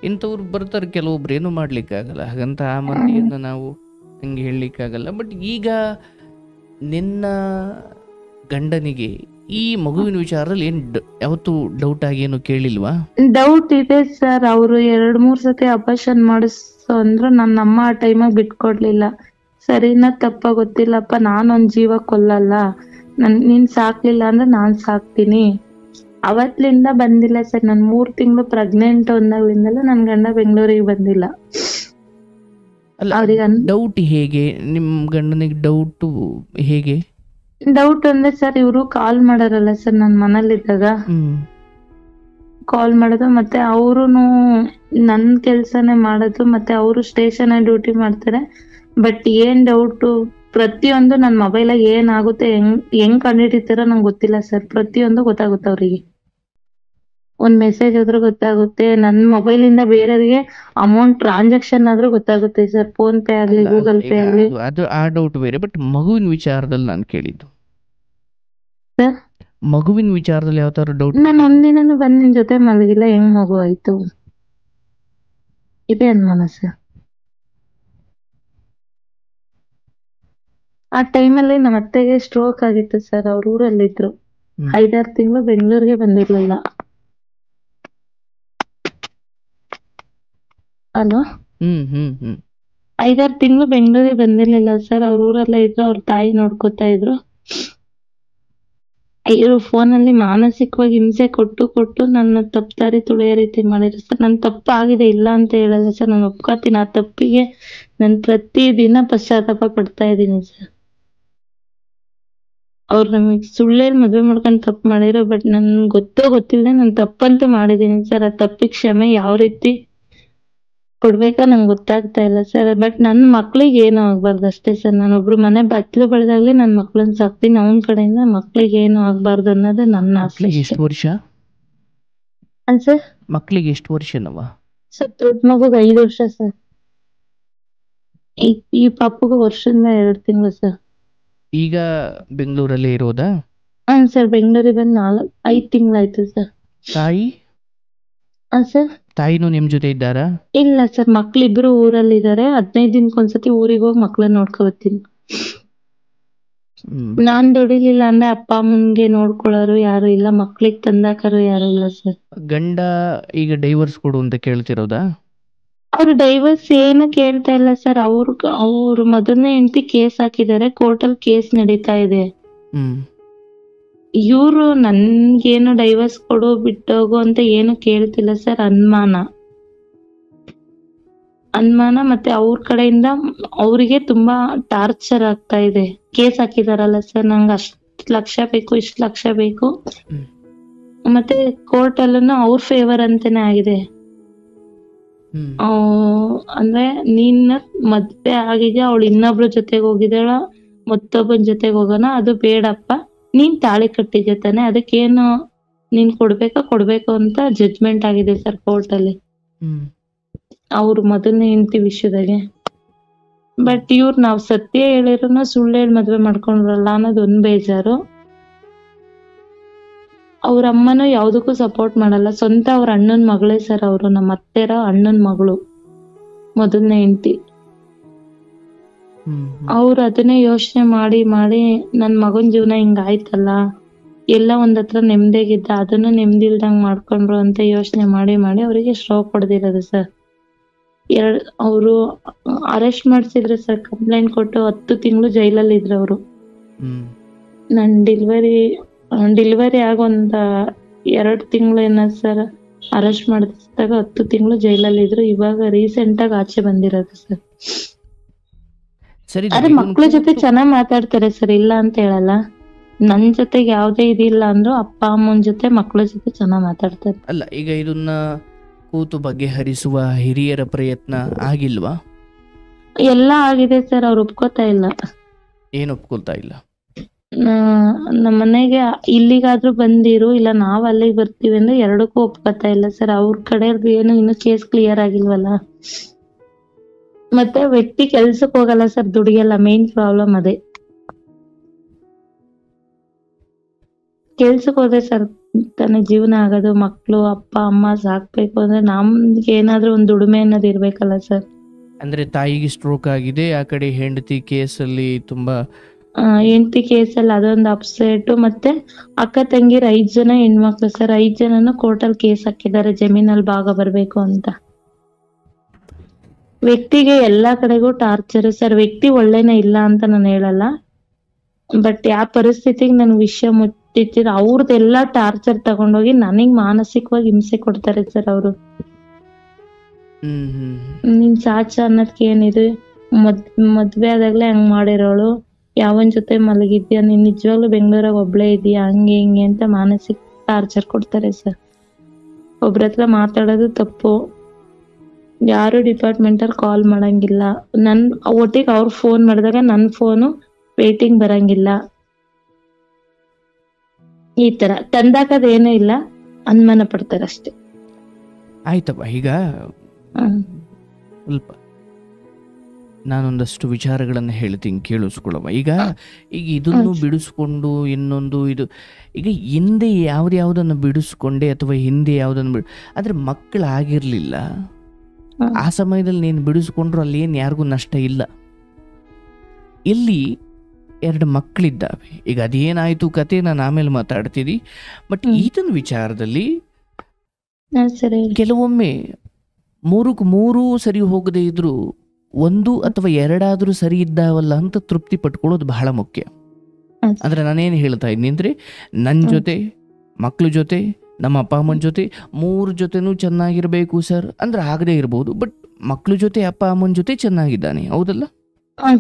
ಇಂಥವ್ರು ಬರ್ತಾರೆ, ಕೆಲವೊಬ್ರು ಏನು ಮಾಡ್ಲಿಕ್ಕೆ ಆಗಲ್ಲ. ಹಾಗಂತ ಆ ಮಂದಿಯನ್ನ ನಾವು ಹಂಗೆ ಹೇಳಲಿಕ್ಕಾಗಲ್ಲ. ಬಟ್ ಈಗ ನಿನ್ನ ಗಂಡನಿಗೆ ಈ ಮಗುವಿನ ವಿಚಾರದಲ್ಲಿ ಏನ್ ಯಾವತ್ತು ಡೌಟ್ ಆಗಿ ಏನು ಕೇಳಿಲ್ವಾ? ಡೌಟ್ ಇದೆ ಸರ್. ಅವರು 2-3 ಸತಿ ಅಪಾರ್ಷನ್ ಮಾಡಿಸೋ ಅಂದ್ರು ನಮ್ಮ ಆ ಟೈಮಾಗ ಬಿಟ್ಕೊಡ್ಲಿಲ್ಲ. ಸರಿನಾ ತಪ್ಪ ಗೊತ್ತಿಲ್ಲಪ್ಪ, ನಾನೊಂದ್ ಜೀವ ಕೊಲ್ಲಲ್ಲ, ನೀನ್ ಸಾಕ್ಲಿಲ್ಲ ಅಂದ್ರೆ ನಾನ್ ಸಾಕ್ತೀನಿ. ಅವತ್ಲಿಂದ ಬಂದಿಲ್ಲ ಸರ್. ನಾನ್ 3 ತಿಂಗಳು ಪ್ರೆಗ್ನೆಂಟ್ ಅಂದಾಗ್ಲಿಂದಲೂ ನನ್ ಗಂಡ ಬೆಂಗಳೂರಿಗೆ ಬಂದಿಲ್ಲ. ಅವ್ರಿಗೆ ಡೌಟ್ ಹೇಗೆ? ನಿಮ್ ಗಂಡನಿಗೆ ಡೌಟ್ ಹೇಗೆ? ಡೌಟ್ ಅಂದ್ರೆ ಸರ್, ಇವರು ಕಾಲ್ ಮಾಡಾರಲ್ಲ ಸರ್, ನಾನ್ ಮನೇಲಿದ್ದಾಗ ಕಾಲ್ ಮಾಡೋದು, ಮತ್ತೆ ಅವರುನು ನನ್ ಕೆಲ್ಸನೇ ಮಾಡೋದು, ಮತ್ತೆ ಅವರು ಸ್ಟೇಷನ್ ಡ್ಯೂಟಿ ಮಾಡ್ತಾರೆ. ಬಟ್ ಏನ್ ಡೌಟ್, ಪ್ರತಿಯೊಂದು ನನ್ ಮೊಬೈಲ್ ಏನಾಗುತ್ತೆ, ಹೆಂಗ್ ಕಂಡಿಡಿತಾರೋ ನಂಗೆ ಗೊತ್ತಿಲ್ಲ ಸರ್. ಪ್ರತಿಯೊಂದು ಗೊತ್ತಾಗುತ್ತೆ ಅವ್ರಿಗೆ. ಒಂದ್ ಮೆಸೇಜ್ ಆದ್ರೂ ಗೊತ್ತಾಗುತ್ತೆ, ನನ್ ಮೊಬೈಲ್ ಇಂದ ಬೇರೆಯವ್ರಿಗೆ ಅಮೌಂಟ್ ಟ್ರಾನ್ಸಾಕ್ಷನ್ ಆದ್ರೂ ಗೊತ್ತಾಗುತ್ತೆ ಸರ್. ಫೋನ್ ಪೇ ಆಗ್ಲಿ, ಗೂಗಲ್ ಪೇ ಆಗ್ಲಿ. ಅದು ಆ ಡೌಟ್ ಬೇರೆ. ಬಟ್ ಮಗುವಿನ ವಿಚಾರದಲ್ಲಿ ನಾನು ಕೇಳಿದ್ದು ಸರ್, ಮಗುವಿನ ವಿಚಾರದಲ್ಲಿ ಯಾವ ತರ ಡೌಟ್? ನಾನು ಒಂದಿನನು ಬಂದ್ ನಿನ್ ಜೊತೆ ಮಲಗಿಲ್ಲ, ಹೆಂಗ್ ಮಗು ಆಯ್ತು ಇದೆ ಅನ್ಮಾನ ಸರ್. ಆ ಟೈಮಲ್ಲಿ ನಮ್ಮ ಅತ್ತೆಗೆ ಸ್ಟ್ರೋಕ್ ಆಗಿತ್ತು ಸರ್. ಅವ್ರ ಊರಲ್ಲಿದ್ರು. 5-6 ತಿಂಗಳು ಬೆಂಗಳೂರಿಗೆ ಬಂದಿರ್ಲಿಲ್ಲ. ಅಲ್ವಾ? 5-6 ತಿಂಗಳು ಬೆಂಗಳೂರಿಗೆ ಬಂದಿರ್ಲಿಲ್ಲ ಸರ್. ಅವ್ರ ಊರಲ್ಲೇ ಇದ್ರು, ಅವ್ರ ತಾಯಿ ನೋಡ್ಕೊತಾ ಇದ್ರು. ಇವ್ರು ಫೋನಲ್ಲಿ ಮಾನಸಿಕವಾಗಿ ಹಿಂಸೆ ಕೊಟ್ಟು ನನ್ನ ತಪ್ಪದಾರಿ ತುಳಿಯೋ ರೀತಿ ಮಾಡಿದ್ರು ಸರ್. ನನ್ ತಪ್ಪಾಗಿದೆ, ಇಲ್ಲ ಅಂತ ಹೇಳಲ್ಲ ಸರ್, ನಾನು ಒಪ್ಕೋತೀನಿ. ಆ ತಪ್ಪಿಗೆ ನಾನು ಪ್ರತಿ ದಿನ ಪಶ್ಚಾತ್ತಾಪ ಪಡ್ತಾ ಇದ್ದೀನಿ ಸರ್. ಅವ್ರು ನಮಗ್ ಸುಳ್ಳೇಲಿ ಮದ್ವೆ ಮಾಡ್ಕೊಂಡು ತಪ್ಪು ಮಾಡಿರೋ. ಬಟ್ ನನ್ ಗೊತ್ತಿಲ್ಲದೆ ನಾನು ತಪ್ಪಂತೂ ಮಾಡಿದೀನಿ ಸರ್. ಆ ತಪ್ಪಿಗೆ ಕ್ಷಮೆ ಯಾವ ರೀತಿ ಕೊಡ್ಬೇಕಾ ನಂಗೆ ಗೊತ್ತಾಗ್ತಾ ಇಲ್ಲ ಸರ್. ಬಟ್ ನನ್ ಮಕ್ಳಿಗೆ ಏನು ಆಗ್ಬಾರ್ದು ಅಷ್ಟೇ ಸರ್. ನಾನೊಬ್ರು ಮನೆ ಬಚ್ಚಲು ಬೆಳೆದಾಗ್ಲಿ ನನ್ ಮಕ್ಳನ್ನ ಸಾಕ್ತೀನಿ. ಅವನ ಕಡೆಯಿಂದ ಮಕ್ಳಿಗೆ ಏನು ಆಗ್ಬಾರ್ದು ಅನ್ನೋದು ನನ್ನ ಆಸೆ. ಎಷ್ಟು ವರ್ಷ ಸರ್? ಮಕ್ಳಿಗೆ ಎಷ್ಟು ವರ್ಷನವ ಸರ್? ದೊಡ್ಡ ಮಗುಗೆ 5 ವರ್ಷ ಸರ್. ಈ ಪಾಪುಗೆ ವರ್ಷದಿಂದ 2 ತಿಂಗಳು ಸರ್. ಈಗ ಬೆಂಗಳೂರಲ್ಲೇ ಇರೋದಾ? ಸರ್ ಬೆಂಗಳೂರಿಗೆ ಬಂದು 5 ತಿಂಗಳಾಯ್ತು ಸರ್. ತಾಯಿ ಸರ್ ತಾಯಿನೂ ನಿಮ್ ಜೊತೆ ಇದ್ದಾರಾ? ಇಲ್ಲ ಸರ್, ಮಕ್ಳಿಬ್ರು ಊರಲ್ಲಿದ್ದಾರೆ. 15 ದಿನಕ್ಕೊಂದ್ಸತಿ ಊರಿಗೆ ಹೋಗಿ ಮಕ್ಳನ್ನ ನೋಡ್ಕೊಬರ್ತೀನಿ. ಹ್ಮ್. ನಾನ್ ದುಡಿಲಿಲ್ಲ ಅಂದ್ರೆ ಅಪ್ಪ ಅಮ್ಮನ್ಗೆ ನೋಡ್ಕೊಳ್ಳೋರು ಯಾರು ಇಲ್ಲ, ಮಕ್ಳಿಗೆ ತಂದಾಕರು ಯಾರು ಇಲ್ಲ ಸರ್. ಗಂಡ ಈಗ ಡೈವರ್ಸ್ ಕೊಡು ಅಂತ ಕೇಳ್ತಿರೋದಾ? ಅವ್ರು ಡೈವರ್ಸ್ ಏನು ಕೇಳ್ತಾ ಇಲ್ಲ ಸರ್. ಅವ್ರು ಮೊದಲನೇ ಹೆಂಡತಿ ಕೇಸ್ ಹಾಕಿದ್ದಾರೆ, ಕೋರ್ಟಲ್ಲಿ ಕೇಸ್ ನಡೀತಾ ಇದೆ. ಹ್ಮ್. ಇವ್ರು ನನ್ಗೇನು ಡೈವರ್ಸ್ ಕೊಡು ಬಿಟ್ಟೋಗು ಅಂತ ಏನು ಕೇಳ್ತಿಲ್ಲ ಸರ್. ಅನುಮಾನ ಮತ್ತೆ ಅವ್ರ ಕಡೆಯಿಂದ ಅವರಿಗೆ ತುಂಬಾ ಟಾರ್ಚರ್ ಆಗ್ತಾ ಇದೆ. ಕೇಸ್ ಹಾಕಿದಾರಲ್ಲ ಸರ್, ನಂಗೆ ಅಷ್ಟ್ ಲಕ್ಷ ಬೇಕು, ಇಷ್ಟ್ ಲಕ್ಷ ಬೇಕು, ಹ್ಮ್. ಮತ್ತೆ ಕೋರ್ಟ್ ಅಲ್ಲೂ ಅವ್ರ ಫೇವರ್ ಅಂತಾನೆ ಆಗಿದೆ. ಹ್ಮ್. ಅಂದ್ರೆ ನಿನ್ನ ಮದ್ವೆ ಆಗಿದ್ಯಾ, ಅವಳು ಇನ್ನೊಬ್ರ ಜೊತೆಗೆ ಹೋಗಿದ್ದಾಳ, ಮತ್ತೊಬ್ಬನ ಜೊತೆಗೆ ಹೋಗೋಣ, ಅದು ಬೇಡಪ್ಪ, ನೀನ್ ತಾಳಿ ಕಟ್ಟಿದ್ಯ ತಾನೆ, ಅದಕ್ಕೇನು ನೀನ್ ಕೊಡ್ಬೇಕು ಅಂತ ಜಡ್ಜ್ಮೆಂಟ್ ಆಗಿದೆ ಸರ್ ಕೋರ್ಟ್ ಅಲ್ಲಿ. ಹ್ಮ್. ಅವ್ರು ಮೊದಲನೇ ಹೆಂಡತಿ ವಿಷಯದಾಗೆ. ಬಟ್ ಇವ್ರು ನಾವ್ ಸತ್ಯ ಹೇಳಿರೋನ ಸುಳ್ಳು ಹೇಳಿ ಮದ್ವೆ ಮಾಡ್ಕೊಂಡ್ರಲ್ಲ ಅನ್ನೋದು ಒಂದ್ ಬೇಜಾರು. ಅವ್ರ ಅಮ್ಮನೂ ಯಾವ್ದಕ್ಕೂ ಸಪೋರ್ಟ್ ಮಾಡಲ್ಲ. ಸ್ವಂತ ಅವ್ರ ಅಣ್ಣನ್ ಮಗಳೇ ಸರ್ ಅವರು, ನಮ್ಮ ಅತ್ತೆರ ಅಣ್ಣನ್ ಮಗಳು ಮೊದಲನೇ ಹೆಂಡತಿ. ಹ್ಮ್. ಅವ್ರು ಅದನ್ನೇ ಯೋಚನೆ ಮಾಡಿ ನನ್ ಮಗನ್ ಜೀವನ ಹಿಂಗಾಯ್ತಲ್ಲ, ಎಲ್ಲ ಒಂದತ್ರ ನೆಮ್ಮದಿಯಾಗಿದ್ದ, ಅದನ್ನು ನೆಮ್ಮದಿ ಇಲ್ದಂಗ್ ಮಾಡ್ಕೊಂಡ್ರು ಅಂತ ಯೋಚನೆ ಮಾಡಿ ಅವರಿಗೆ ಸ್ಟ್ರೋಕ್ ಹೊಡೆದಿರೋದು ಸರ್. ಅವರು ಅರೆಸ್ಟ್ ಮಾಡ್ಸಿದ್ರು ಸರ್, ಕಂಪ್ಲೇಂಟ್ ಕೊಟ್ಟು 10 ತಿಂಗಳು ಜೈಲಲ್ಲಿ ಇದ್ರು ಅವರು. ಹ್ಮ್. ನನ್ ಡೆಲಿವರಿ ಆಗೊಂದ 2 ತಿಂಗಳು ಏನ ಸರ್ ಅರೆಸ್ಟ್ ಮಾಡಿದಾಗ 10 ತಿಂಗಳು ಜೈಲಲ್ಲಿ ಇದ್ರು. ಇವಾಗ ರೀಸೆಂಟ್ ಆಗಿ ಆಚೆ ಬಂದಿರೋದು ಸರ್. ಸರಿ, ಅದೇ ಮಕ್ಳ ಜೊತೆ ಚೆನ್ನಾಗ್ ಮಾತಾಡ್ತಾರೆ ಸರ್, ಇಲ್ಲ ಅಂತ ಹೇಳಲ್ಲ. ನನ್ ಜೊತೆಗೆ ಯಾವ್ದೇ ಇದಿಲ್ಲ ಅಂದ್ರು ಅಪ್ಪ ಅಮ್ಮನ ಜೊತೆ ಮಕ್ಳ ಜೊತೆ ಚೆನ್ನಾಗ್ ಮಾತಾಡ್ತಾರೆ. ಅಲ್ಲ, ಈಗ ಇದನ್ನ ಕೂತು ಬಗೆಹರಿಸುವ ಹಿರಿಯರ ಪ್ರಯತ್ನ ಆಗಿಲ್ವಾ? ಎಲ್ಲ ಆಗಿದೆ ಸರ್, ಅವ್ರು ಒಪ್ಕೋತಾ ಇಲ್ಲ. ಏನು ಒಪ್ಕೊಳ್ತಾ ಇಲ್ಲ? ನಮ್ಮ ಮನೆಗೆ ಇಲ್ಲಿಗಾದ್ರೂ ಬಂದಿರು, ಇಲ್ಲ ನಾವ್ ಅಲ್ಲಿಗೆ ಬರ್ತೀವಿ ಅಂದ್ರೆ ಎರಡಕ್ಕೂ ಒಪ್ಕೋತಾ ಇಲ್ಲ ಸರ್. ಅವ್ರ ಕಡೆ ಏನು ಇನ್ನು ಕೇಸ್ ಕ್ಲಿಯರ್ ಆಗಿಲ್ವಲ್ಲ. ಮತ್ತೆ ವ್ಯಕ್ತಿ ಕೆಲ್ಸಕ್ ಹೋಗಲ್ಲ ಸರ್, ದುಡಿಯಲ್ಲ. ಮೇನ್ ಪ್ರಾಬ್ಲಮ್ ಅದೇ. ಕೆಲ್ಸಕ್ ಹೋದ್ರೆ ಸರ್ ತಾನೇ ಜೀವನ ಆಗೋದು. ಮಕ್ಳು ಅಪ್ಪ ಅಮ್ಮ ಸಾಕ್ಬೇಕು ಅಂದ್ರೆ ನಮ್ಗೆ ಏನಾದ್ರೂ ಒಂದ್ ದುಡಿಮೆ ಅನ್ನೋದು ಇರ್ಬೇಕಲ್ಲ ಸರ್. ಅಂದ್ರೆ ತಾಯಿಗೆ ಸ್ಟ್ರೋಕ್ ಆಗಿದೆ, ಆ ಕಡೆ ಹೆಂಡತಿ ಕೇಸಲ್ಲಿ ತುಂಬಾ ಹೆಂಡತಿ ಕೇಸಲ್ಲಿ ಅದೊಂದು ಅಪ್ಸೆಟ್. ಮತ್ತೆ ಅಕ್ಕ ತಂಗಿರ್ 5 ಜನ ಹೆಣ್ಮಕ್ಳು ಸರ್, 5 ಜನನು ಕೋರ್ಟಲ್ಲಿ ಕೇಸ್ ಹಾಕಿದ್ದಾರೆ ಜಮೀನಲ್ಲಿ ಭಾಗ ಬರ್ಬೇಕು ಅಂತ. ವ್ಯಕ್ತಿಗೆ ಎಲ್ಲಾ ಕಡೆಗೂ ಟಾರ್ಚರ್ ಸರ್. ವ್ಯಕ್ತಿ ಒಳ್ಳೆನೇ ಇಲ್ಲ ಅಂತ ನಾನು ಹೇಳಲ್ಲ, ಬಟ್ ಯಾವ ಪರಿಸ್ಥಿತಿಗೆ ನನ್ ವಿಷಯ ಮುಟ್ಟಿರ್ತೀರ ಅವ್ರದ್ದೆಲ್ಲಾ ಟಾರ್ಚರ್ ತಗೊಂಡೋಗಿ ನನಗ್ ಮಾನಸಿಕವಾಗಿ ಹಿಂಸೆ ಕೊಡ್ತಾರೆ ಸರ್ ಅವರು. ನಿನ್ ಸಾಚ ಅನ್ನೋದಕ್ಕೆ ಏನಿದೆ, ಮದ್ವೆ ಆದಾಗ್ಲೇ ಹಂಗ್ ಮಾಡಿರೋಳು, ಯಾವನ್ ಜೊತೆ ಮಲಗಿದ್ಯಾ, ನೀನ್ ನಿಜವಾಗ್ಲೂ ಬೆಂಗಳೂರಾಗ ಒಬ್ಳೇ ಇದೀಯಾ, ಹಂಗೆ ಹಿಂಗೆ ಅಂತ ಮಾನಸಿಕ ಟಾರ್ಚರ್ ಕೊಡ್ತಾರೆ ಸರ್. ಒಬ್ರ ಹತ್ರ ಮಾತಾಡೋದು ತಪ್ಪು, ಯಾರು ಡಿಪಾರ್ಟ್ಮೆಂಟ್ ಅಲ್ಲಿ ಕಾಲ್ ಮಾಡಂಗಿಲ್ಲ. ನನ್ ಒಟ್ಟಿಗೆ ಅವ್ರ ಫೋನ್ ಮಾಡಿದಾಗ ನನ್ ಫೋನು ವೇಟಿಂಗ್ ಬರಂಗಿಲ್ಲ. ಈ ತರ ತಂದಾಕದೇನೂ ಇಲ್ಲ, ಅನುಮಾನ ಪಡ್ತಾರೆ ಅಷ್ಟೇ. ಆಯ್ತಪ್ಪ, ಈಗ ಸ್ವಲ್ಪ ನಾನೊಂದಷ್ಟು ವಿಚಾರಗಳನ್ನು ಹೇಳ್ತೀನಿ, ಕೇಳಿಸ್ಕೊಳ್ಳವ. ಈಗ ಇದನ್ನು ಬಿಡಿಸ್ಕೊಂಡು ಇನ್ನೊಂದು ಇದು, ಈಗ ಹಿಂದೆ ಯಾವುದನ್ನು ಬಿಡಿಸ್ಕೊಂಡೆ ಅಥವಾ ಹಿಂದೆ ಯಾವುದನ್ನು ಆದರೆ ಮಕ್ಕಳಾಗಿರ್ಲಿಲ್ಲ, ಆ ಸಮಯದಲ್ಲಿ ನೀನು ಬಿಡಿಸ್ಕೊಂಡ್ರು ಅಲ್ಲಿ ಏನು ಯಾರಿಗೂ ನಷ್ಟ ಇಲ್ಲ. ಇಲ್ಲಿ 2 ಮಕ್ಕಳಿದ್ದಾವೆ. ಈಗ ಅದೇನಾಯ್ತು ಕತೆ ನಾನು ಆಮೇಲೆ ಮಾತಾಡ್ತೀನಿ. ಬಟ್ ಈತನ ವಿಚಾರದಲ್ಲಿ ಕೆಲವೊಮ್ಮೆ 3ಕ್ಕೆ 3 ಸರಿ ಹೋಗದೆ ಇದ್ರು 1 ಅಥವಾ 2 ಆದ್ರೂ ಸರಿ ಇದ್ದಾವಲ್ಲ ಅಂತ ತೃಪ್ತಿ ಪಟ್ಕೊಳ್ಳೋದು ಬಹಳ ಮುಖ್ಯ. ಅಂದ್ರೆ ನಾನೇನು ಹೇಳ್ತಾ ಇದ್ದೀನಿ ಅಂದ್ರೆ, ನನ್ನ ಜೊತೆ, ಮಕ್ಳ ಜೊತೆ, ನಮ್ಮ ಅಪ್ಪ ಅಮ್ಮನ ಜೊತೆ 3 ಜೊತೆನೂ ಚೆನ್ನಾಗಿರ್ಬೇಕು ಸರ್ ಅಂದ್ರೆ ಆಗದೆ ಇರ್ಬೋದು. ಬಟ್ ಮಕ್ಳ ಜೊತೆ ಅಪ್ಪ ಅಮ್ಮನ ಜೊತೆ ಚೆನ್ನಾಗಿದ್ದಾನೆ, ಹೌದಲ್ಲ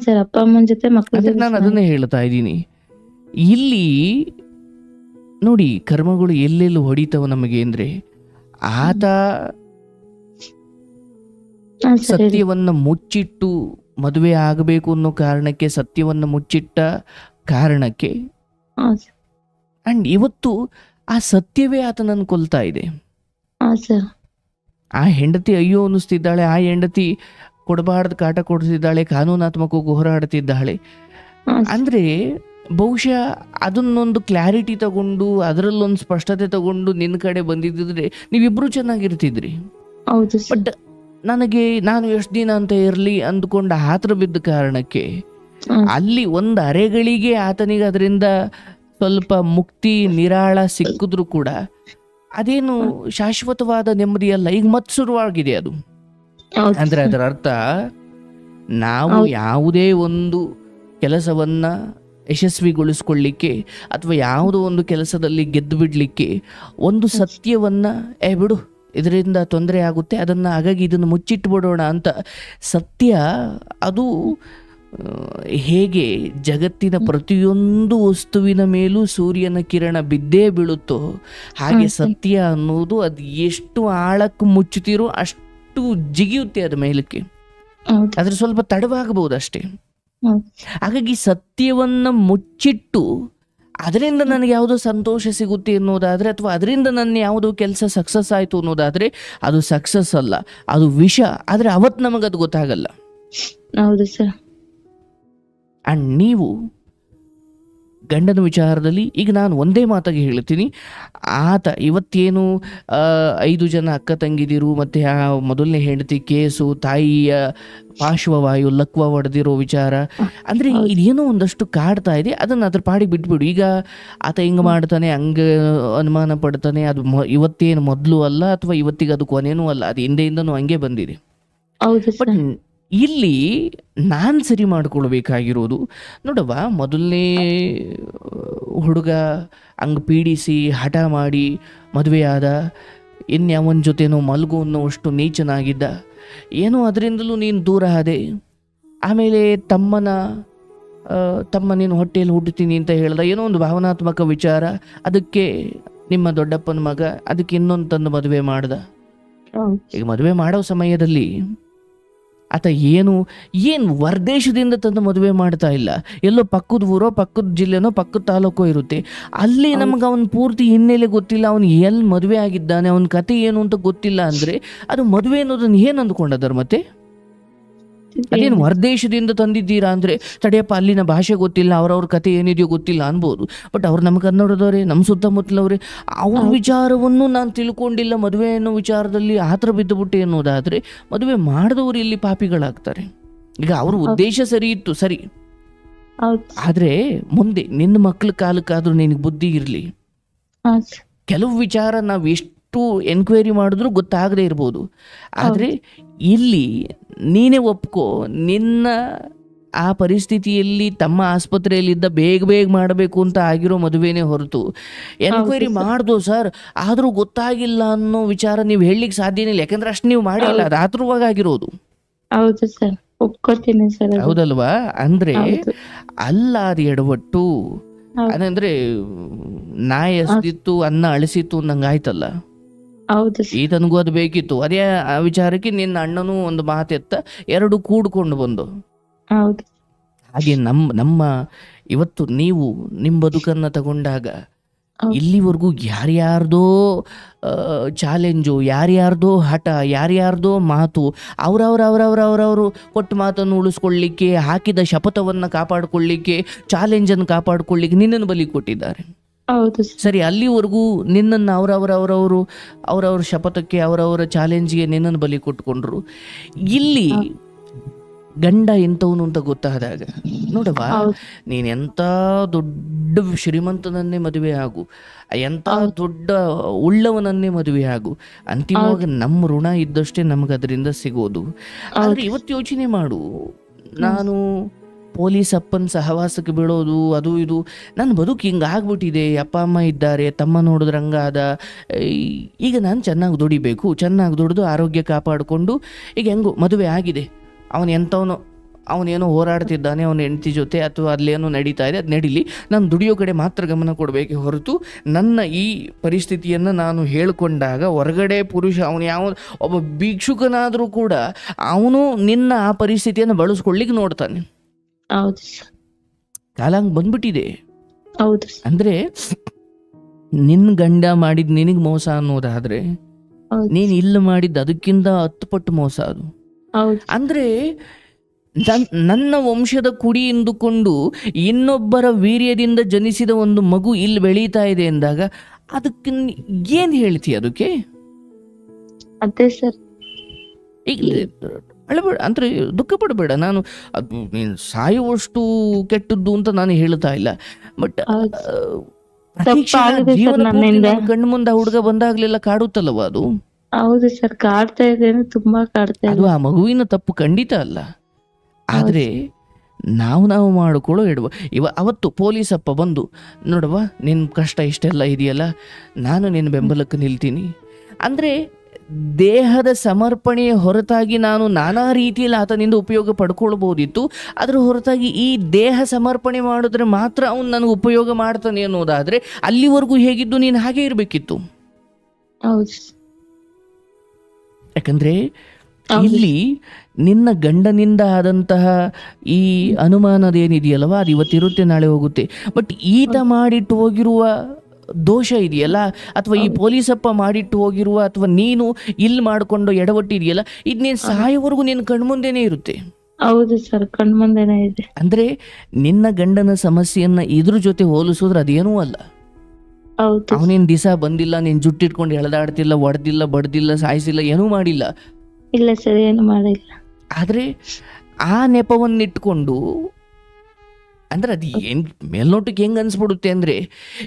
ಸರ್? ಅಪ್ಪ ಅಮ್ಮನ ಜೊತೆ ಮಕ್ಳ ಜೊತೆ ನಾನು ಅದನ್ನೇ ಹೇಳ್ತಾ ಇದ್ದೀನಿ. ಇಲ್ಲಿ ನೋಡಿ, ಕರ್ಮಗಳು ಎಲ್ಲೆಲ್ಲೂ ಹೊಡಿತಾವ ನಮಗೆ ಅಂದ್ರೆ, ಆತ ಸತ್ಯವನ್ನ ಮುಚ್ಚಿಟ್ಟು ಮದುವೆ ಆಗಬೇಕು ಅನ್ನೋ ಕಾರಣಕ್ಕೆ, ಸತ್ಯವನ್ನ ಮುಚ್ಚಿಟ್ಟ ಕಾರಣಕ್ಕೆ, ಅಂಡ್ ಇವತ್ತು ಆ ಸತ್ಯವೇ ಆತನನ್ನು ಕೊಲ್ತಾ ಇದೆ. ಆ ಹೆಂಡತಿ ಅಯ್ಯೋ ಅನ್ನಿಸ್ತಿದ್ದಾಳೆ, ಆ ಹೆಂಡತಿ ಕೊಡಬಾರ್ದು ಕಾಟ ಕೊಡ್ತಿದ್ದಾಳೆ, ಕಾನೂನಾತ್ಮಕವಾಗಿ ಹೋರಾಡ್ತಿದ್ದಾಳೆ. ಅಂದ್ರೆ ಬಹುಶಃ ಅದನ್ನೊಂದು ಕ್ಲಾರಿಟಿ ತಗೊಂಡು ಅದರಲ್ಲೊಂದು ಸ್ಪಷ್ಟತೆ ತಗೊಂಡು ನಿನ್ನ ಕಡೆ ಬಂದಿದ್ದಿದ್ರೆ ನೀವಿಬ್ರು ಚೆನ್ನಾಗಿರ್ತಿದ್ರಿ. ಹೌದು ಸರ್. ಬಟ್ ನಾನು ಎಷ್ಟು ದಿನ ಅಂತ ಇರಲಿ ಅಂದ್ಕೊಂಡು ಆತರ ಬಿದ್ದ ಕಾರಣಕ್ಕೆ ಅಲ್ಲಿ ಒಂದು ಅರೆಗಳಿಗೆ ಆತನಿಗೆ ಅದರಿಂದ ಸ್ವಲ್ಪ ಮುಕ್ತಿ ನಿರಾಳ ಸಿಕ್ಕಿದ್ರು ಕೂಡ ಅದೇನು ಶಾಶ್ವತವಾದ ನೆಮ್ಮದಿ ಅಲ್ಲ. ಈಗ ಮತ್ತೆ ಶುರುವಾಗಿದೆ ಅದು. ಹೌದು ಅಂದ್ರೆ ಸರ್. ಅದರ ಅರ್ಥ ನಾವು ಯಾವುದೇ ಒಂದು ಕೆಲಸವನ್ನ ಯಶಸ್ವಿಗೊಳಿಸ್ಕೊಳ್ಳಿಕ್ಕೆ ಅಥವಾ ಯಾವುದೋ ಒಂದು ಕೆಲಸದಲ್ಲಿ ಗೆದ್ದು ಬಿಡ್ಲಿಕ್ಕೆ ಒಂದು ಸತ್ಯವನ್ನ ಬಿಡು ಇದರಿಂದ ತೊಂದರೆ ಆಗುತ್ತೆ ಅದನ್ನ ಹಾಗಾಗಿ ಇದನ್ನು ಮುಚ್ಚಿಟ್ಬಿಡೋಣ ಅಂತ ಸತ್ಯ ಅದು ಹೇಗೆ ಜಗತ್ತಿನ ಪ್ರತಿಯೊಂದು ವಸ್ತುವಿನ ಮೇಲೂ ಸೂರ್ಯನ ಕಿರಣ ಬಿದ್ದೇ ಬೀಳುತ್ತೋ ಹಾಗೆ ಸತ್ಯ ಅನ್ನೋದು ಅದು ಎಷ್ಟು ಆಳಕ್ಕೆ ಮುಚ್ಚುತ್ತೀರೋ ಅಷ್ಟು ಜಿಗಿಯುತ್ತೆ ಅದ ಮೇಲಕ್ಕೆ. ಹೌದು. ಆದ್ರೆ ಸ್ವಲ್ಪ ತಡವಾಗಬಹುದು ಅಷ್ಟೇ. ಹೌದು. ಹಾಗಾಗಿ ಸತ್ಯವನ್ನ ಮುಚ್ಚಿಟ್ಟು ಅದರಿಂದ ನನಗೆ ಯಾವುದೋ ಸಂತೋಷ ಸಿಗುತ್ತೆ ಅನ್ನೋದಾದ್ರೆ ಅಥವಾ ಅದರಿಂದ ನನ್ನ ಯಾವುದೋ ಕೆಲಸ ಸಕ್ಸಸ್ ಆಯ್ತು ಅನ್ನೋದಾದ್ರೆ ಅದು ಸಕ್ಸಸ್ ಅಲ್ಲ, ಅದು ವಿಷ. ಆದ್ರೆ ಅವತ್ತು ನಮಗದು ಗೊತ್ತಾಗಲ್ಲ. ಹೌದು ಸರ್. ಅಂಡ್ ನೀವು ಗಂಡನ ವಿಚಾರದಲ್ಲಿ ಈಗ ನಾನು ಒಂದೇ ಮಾತಾಗಿ ಹೇಳ್ತೀನಿ, ಆತ ಇವತ್ತೇನು 5 ಜನ ಅಕ್ಕ ತಂಗಿದಿರು ಮತ್ತು ಆ ಮೊದಲನೇ ಹೆಂಡತಿ ಕೇಸು, ತಾಯಿಯ ಪಾರ್ಶ್ವವಾಯು ಲಕ್ವ ಹೊಡೆದಿರೋ ವಿಚಾರ ಅಂದರೆ ಇದೇನೋ ಒಂದಷ್ಟು ಕಾಡ್ತಾ ಇದೆ. ಅದನ್ನು ಅದ್ರ ಪಾಡಿಗೆ ಬಿಟ್ಬಿಡು. ಈಗ ಆತ ಹಿಂಗೆ ಮಾಡ್ತಾನೆ, ಹಂಗೆ ಅನುಮಾನ ಪಡ್ತಾನೆ, ಅದು ಇವತ್ತೇನು ಮೊದಲು ಅಲ್ಲ ಅಥವಾ ಇವತ್ತಿಗೆ ಅದು ಕೊನೆನೂ ಅಲ್ಲ, ಅದು ಹಿಂದೆಯಿಂದನೂ ಹಂಗೆ ಬಂದಿದೆ. ಬಟ್ ಇಲ್ಲಿ ನಾನು ಸರಿ ಮಾಡ್ಕೊಳ್ಬೇಕಾಗಿರೋದು ನೋಡವ್ವ, ಮೊದಲನೇ ಹುಡುಗ ಹಂಗೆ ಪೀಡಿಸಿ ಹಠ ಮಾಡಿ ಮದುವೆ ಆದ, ಇನ್ಯಾವನ ಜೊತೆನೋ ಮಲ್ಗು ಅನ್ನೋಷ್ಟು ನೀಚನಾಗಿದ್ದ, ಏನೋ ಅದರಿಂದಲೂ ನೀನು ದೂರ ಆದೆ. ಆಮೇಲೆ ತಮ್ಮ ನೀನು ಹೊಟ್ಟೆಯಲ್ಲಿ ಹುಟ್ಟುತ್ತೀನಿ ಅಂತ ಹೇಳ್ದ, ಏನೋ ಒಂದು ಭಾವನಾತ್ಮಕ ವಿಚಾರ, ಅದಕ್ಕೆ ನಿಮ್ಮ ದೊಡ್ಡಪ್ಪನ ಮಗ ಅದಕ್ಕೆ ಇನ್ನೊಂದು ತಂದು ಮದುವೆ ಮಾಡ್ದ. ಈಗ ಮದುವೆ ಮಾಡೋ ಸಮಯದಲ್ಲಿ ಆತ ಏನು ಹೊರದೇಶದಿಂದ ತಂದು ಮದುವೆ ಮಾಡ್ತಾ ಇಲ್ಲ, ಎಲ್ಲೋ ಪಕ್ಕದ ಊರೋ ಪಕ್ಕದ ಜಿಲ್ಲೆನೋ ಪಕ್ಕದ ತಾಲೂಕೋ ಇರುತ್ತೆ. ಅಲ್ಲಿ ನಮ್ಗೆ ಅವನ ಪೂರ್ತಿ ಹಿನ್ನೆಲೆ ಗೊತ್ತಿಲ್ಲ, ಅವನು ಎಲ್ಲಿ ಮದುವೆ ಆಗಿದ್ದಾನೆ, ಅವನ ಕತೆ ಏನು ಅಂತ ಗೊತ್ತಿಲ್ಲ. ಅಂದರೆ ಅದು ಮದುವೆ ಅನ್ನೋದನ್ನು ಏನು ಅಂದ್ಕೊಂಡದಾರ? ಮತ್ತೆ ಅದೇನು ಹೊರದೇಶದಿಂದ ತಂದಿದ್ದೀರಾ ಅಂದರೆ ತಡೆಯಪ್ಪ ಅಲ್ಲಿನ ಭಾಷೆ ಗೊತ್ತಿಲ್ಲ, ಅವ್ರವ್ರ ಕತೆ ಏನಿದೆಯೋ ಗೊತ್ತಿಲ್ಲ ಅನ್ಬೋದು. ಬಟ್ ಅವ್ರು ನಮ್ಮ ಕನ್ನಡದವ್ರೆ, ನಮ್ಮ ಸುತ್ತಮುತ್ತಲವ್ರೆ, ಅವ್ರ ವಿಚಾರವನ್ನು ನಾನು ತಿಳ್ಕೊಂಡಿಲ್ಲ ಮದುವೆ ಅನ್ನೋ ವಿಚಾರದಲ್ಲಿ ಆತರ ಬಿದ್ದುಬಿಟ್ಟೆ ಅನ್ನೋದಾದರೆ ಮದುವೆ ಮಾಡಿದವರು ಇಲ್ಲಿ ಪಾಪಿಗಳಾಗ್ತಾರೆ. ಈಗ ಅವ್ರ ಉದ್ದೇಶ ಸರಿ ಇತ್ತು, ಸರಿ, ಆದರೆ ಮುಂದೆ ನಿನ್ನ ಮಕ್ಕಳ ಕಾಲಕ್ಕಾದ್ರೂ ನಿನಗೆ ಬುದ್ಧಿ ಇರಲಿ. ಕೆಲವು ವಿಚಾರ ನಾವು ಎಷ್ಟು ಎನ್ಕ್ವೈರಿ ಮಾಡಿದ್ರು ಗೊತ್ತಾಗದೇ ಇರ್ಬೋದು, ಆದರೆ ಇಲ್ಲಿ ನೀನೇ ಒಪ್ಕೋ, ನಿನ್ನ ಆ ಪರಿಸ್ಥಿತಿಯಲ್ಲಿ ತಮ್ಮ ಆಸ್ಪತ್ರೆಯಲ್ಲಿದ್ದ ಬೇಗ ಮಾಡಬೇಕು ಅಂತ ಆಗಿರೋ ಮದುವೆನೇ ಹೊರತು ಎನ್ಕ್ವೈರಿ ಮಾಡ್ದು ಸರ್ ಆದರೂ ಗೊತ್ತಾಗಿಲ್ಲ ಅನ್ನೋ ವಿಚಾರ ನೀವು ಹೇಳಲಿಕ್ಕೆ ಸಾಧ್ಯನೇ ಇಲ್ಲ. ಯಾಕಂದ್ರೆ ಅಷ್ಟು ನೀವು ಮಾಡಿಲ್ಲ, ಅದು ಆತುರವಾಗಿರೋದು. ಹೌದು ಸರ್, ಒಪ್ಕೊತೀನಿ ಸರ್. ಹೌದಲ್ವಾ? ಅಂದ್ರೆ ಅಲ್ಲ ಅದು ಎಡವಟ್ಟು. ಅದಂದ್ರೆ ನಾಯಿ ಎಸ್ದಿತ್ತು ಅನ್ನ ಅಳಿಸಿತ್ತು ಅನ್ನಂಗೆ ಆಯ್ತಲ್ಲ. ಈತನಿಗೂ ಅದು ಬೇಕಿತ್ತು. ಅದೇ ಆ ವಿಚಾರಕ್ಕೆ ನಿನ್ನ ಅಣ್ಣನೂ ಒಂದು ಮಾತೆತ್ತ, ಎರಡು ಕೂಡ್ಕೊಂಡು ಬಂದು. ಹಾಗೆ ನಮ್ಮ ಇವತ್ತು ನೀವು ನಿಮ್ಮ ಬದುಕನ್ನು ತಗೊಂಡಾಗ ಇಲ್ಲಿವರೆಗೂ ಯಾರ್ಯಾರ್ದೋ ಚಾಲೆಂಜು, ಯಾರ್ಯಾರ್ದೋ ಹಠ, ಯಾರ್ಯಾರ್ದೋ ಮಾತು, ಅವ್ರವ್ರು ಕೊಟ್ಟ ಮಾತನ್ನು ಉಳಿಸ್ಕೊಳ್ಳಿಕ್ಕೆ, ಹಾಕಿದ ಶಪಥವನ್ನು ಕಾಪಾಡಿಕೊಳ್ಳಿಕ್ಕೆ, ಚಾಲೆಂಜನ್ನು ಕಾಪಾಡಿಕೊಳ್ಳಿಕ್ಕೆ ನಿನ್ನನ್ನು ಬಲಿ ಕೊಟ್ಟಿದ್ದಾರೆ. ಸರಿ, ಅಲ್ಲಿವರೆಗೂ ನಿನ್ನನ್ನು ಅವರವ್ರ ಶಪಥಕ್ಕೆ, ಅವರವರ ಚಾಲೆಂಜ್ಗೆ ನಿನ್ನನ್ನು ಬಲಿ ಕೊಟ್ಕೊಂಡ್ರು. ಇಲ್ಲಿ ಗಂಡ ಎಂಥವನು ಅಂತ ಗೊತ್ತಾದಾಗ ನೋಡವಾ, ನೀನು ಎಂಥ ದೊಡ್ಡ ಶ್ರೀಮಂತನನ್ನೇ ಮದುವೆ ಆಗು, ಎಂಥ ದೊಡ್ಡ ಉಳ್ಳವನನ್ನೇ ಮದುವೆ ಆಗು, ಅಂತಿಮವಾಗಿ ನಮ್ಮ ಋಣ ಇದ್ದಷ್ಟೇ ನಮ್ಗೆ ಅದರಿಂದ ಸಿಗೋದು. ಆದರೆ ಇವತ್ತು ಯೋಚನೆ ಮಾಡು, ನಾನು ಪೊಲೀಸ್ ಅಪ್ಪನ ಸಹವಾಸಕ್ಕೆ ಬೀಳೋದು, ಅದು ಇದು, ನನ್ನ ಬದುಕು ಹಿಂಗೆ ಆಗ್ಬಿಟ್ಟಿದೆ. ಅಪ್ಪ ಅಮ್ಮ ಇದ್ದಾರೆ, ತಮ್ಮ ನೋಡಿದ್ರೆ ಹಂಗಾದ. ಈಗ ನಾನು ಚೆನ್ನಾಗಿ ದುಡಿಬೇಕು, ಚೆನ್ನಾಗಿ ದುಡಿದು ಆರೋಗ್ಯ ಕಾಪಾಡಿಕೊಂಡು ಈಗ ಹೆಂಗೋ ಮದುವೆ ಆಗಿದೆ. ಅವನೇನೋ ಹೋರಾಡ್ತಿದ್ದಾನೆ ಅವನ ಹೆಂಡತಿ ಜೊತೆ, ಅಥವಾ ಅಲ್ಲೇನೋ ನಡೀತಾ ಇದೆ, ಅದು ನಡೀಲಿ, ನಾನು ದುಡಿಯೋ ಕಡೆ ಮಾತ್ರ ಗಮನ ಕೊಡಬೇಕೆ ಹೊರತು ನನ್ನ ಈ ಪರಿಸ್ಥಿತಿಯನ್ನು ನಾನು ಹೇಳ್ಕೊಂಡಾಗ ಹೊರಗಡೆ ಪುರುಷ ಅವನು ಒಬ್ಬ ಭಿಕ್ಷುಕನಾದರೂ ಕೂಡ ಅವನು ನಿನ್ನ ಆ ಪರಿಸ್ಥಿತಿಯನ್ನು ಬಳಸ್ಕೊಳ್ಳಿಕ್ಕೆ ನೋಡ್ತಾನೆ. ಕಾಲ ಹಂಗೆ ಬಂದ್ಬಿಟ್ಟಿದೆ. ಅಂದ್ರೆ ನಿನ್ನ ಗಂಡ ಮಾಡಿದ್ ನಿನಗೆ ಮೋಸ ಅನ್ನೋದಾದ್ರೆ ನೀನು ಇಲ್ಲ ಮಾಡಿದ್ದು ಅದಕ್ಕಿಂತ 10 ಪಟ್ಟು ಮೋಸ ಅದು. ಅಂದ್ರೆ ನನ್ನ ವಂಶದ ಕುಡಿ ಎಂದುಕೊಂಡು ಇನ್ನೊಬ್ಬರ ವೀರ್ಯದಿಂದ ಜನಿಸಿದ ಒಂದು ಮಗು ಇಲ್ಲಿ ಬೆಳೀತಾ ಇದೆ ಎಂದಾಗ ಅದಕ್ಕೆ ಏನ್ ಹೇಳ್ತೀಯ ಅದಕ್ಕೆ? ಅದೇ ಸರ್. ಈಗ ಅಳಬೇಡ ಅಂದ್ರೆ ದುಃಖ ಪಡಬೇಡ. ನಾನು ಅದು ನೀನು ಸಾಯುವಷ್ಟು ಕೆಟ್ಟದ್ದು ಅಂತ ನಾನು ಹೇಳ್ತಾ ಇಲ್ಲ. ಬಟ್ ಕಣ್ಣು ಮುಂದೆ ಆ ಹುಡುಗ ಬಂದಾಗ್ಲೆಲ್ಲ ಕಾಡುತ್ತಲ್ಲವ ಅದು. ಹೌದು ಸರ್, ಕಾಡ್ತಾ ಇದೆ, ತುಂಬಾ ಕಾಡ್ತಾ ಇದೆ. ಅದು ಆ ಮಗುವಿನ ತಪ್ಪು ಖಂಡಿತ ಅಲ್ಲ. ಆದ್ರೆ ನಾವು ಮಾಡಿಕೊಳ್ಳೋ ಅವತ್ತು ಪೊಲೀಸಪ್ಪ ಬಂದು ನೋಡವ್ವ ನಿನ್ನ ಕಷ್ಟ ಇಷ್ಟೆಲ್ಲ ಇದೆಯಲ್ಲ, ನಾನು ನಿನ್ನ ಬೆಂಬಲಕ್ಕೆ ನಿಲ್ತೀನಿ ಅಂದ್ರೆ ದೇಹದ ಸಮರ್ಪಣೆಯ ಹೊರತಾಗಿ ನಾನು ನಾನಾ ರೀತಿಯಲ್ಲಿ ಆತನಿಂದ ಉಪಯೋಗ ಪಡ್ಕೊಳ್ಬೋದಿತ್ತು. ಅದರ ಹೊರತಾಗಿ ಈ ದೇಹ ಸಮರ್ಪಣೆ ಮಾಡಿದ್ರೆ ಮಾತ್ರ ಅವನು ನನಗೆ ಉಪಯೋಗ ಮಾಡ್ತಾನೆ ಅನ್ನೋದಾದ್ರೆ ಅಲ್ಲಿವರೆಗೂ ಹೇಗಿದ್ದು ನೀನು ಹಾಗೆ ಇರಬೇಕಿತ್ತು. ಯಾಕಂದ್ರೆ ಇಲ್ಲಿ ನಿನ್ನ ಗಂಡನಿಂದ ಆದಂತಹ ಈ ಅನುಮಾನದೇನಿದೆಯಲ್ವ ಅದು ಇವತ್ತಿರುತ್ತೆ ನಾಳೆ ಹೋಗುತ್ತೆ. ಬಟ್ ಈತ ಮಾಡಿಟ್ಟು ಹೋಗಿರುವ ದೋಷ ಇದೆಯಲ್ಲ, ಅಥವಾ ಈ ಪೊಲೀಸಪ್ಪ ಮಾಡಿಟ್ಟು ಹೋಗಿರುವ, ಅಥವಾ ನೀನು ಇಲ್ಲಿ ಮಾಡಿಕೊಂಡು ಎಡವಟ್ಟಿದೆಯಲ್ಲ, ಇದು ನೀನು ಸಾಯೋವರೆಗೂ ನಿನ್ನ ಕಣ್ಮುಂದೆನೇ ಇರುತ್ತೆ. ಹೌದು ಸರ್, ಕಣ್ಮುಂದೆನೇ ಇದೆ. ಅಂದ್ರೆ ನಿನ್ನ ಗಂಡನ ಸಮಸ್ಯೆಯನ್ನ ಇದ್ರ ಜೊತೆ ಹೋಲಿಸಿದ್ರೆ ಅದೇನೂ ಅಲ್ಲ. ಅವನೇನ್ ದಿವಸ ಬಂದಿಲ್ಲ, ನೀನ್ ಜುಟ್ಟಿಟ್ಕೊಂಡು ಎಳೆದಾಡ್ತಿಲ್ಲ, ಒಡೆದಿಲ್ಲ, ಬಡ್ದಿಲ್ಲ, ಸಾಯಿಸಿಲ್ಲ, ಏನೂ ಮಾಡಿಲ್ಲ. ಇಲ್ಲ ಸರ್, ಏನು ಮಾಡಿಲ್ಲ. ಆದ್ರೆ ಆ ನೆಪವನ್ನಿಟ್ಕೊಂಡು ಅಂದ್ರೆ ಅದು ಏನ್ ಮೇಲ್ನೋಟಕ್ಕೆ ಹೆಂಗ್ ಅನ್ಸ್ಬಿಡುತ್ತೆ ಅಂದ್ರೆ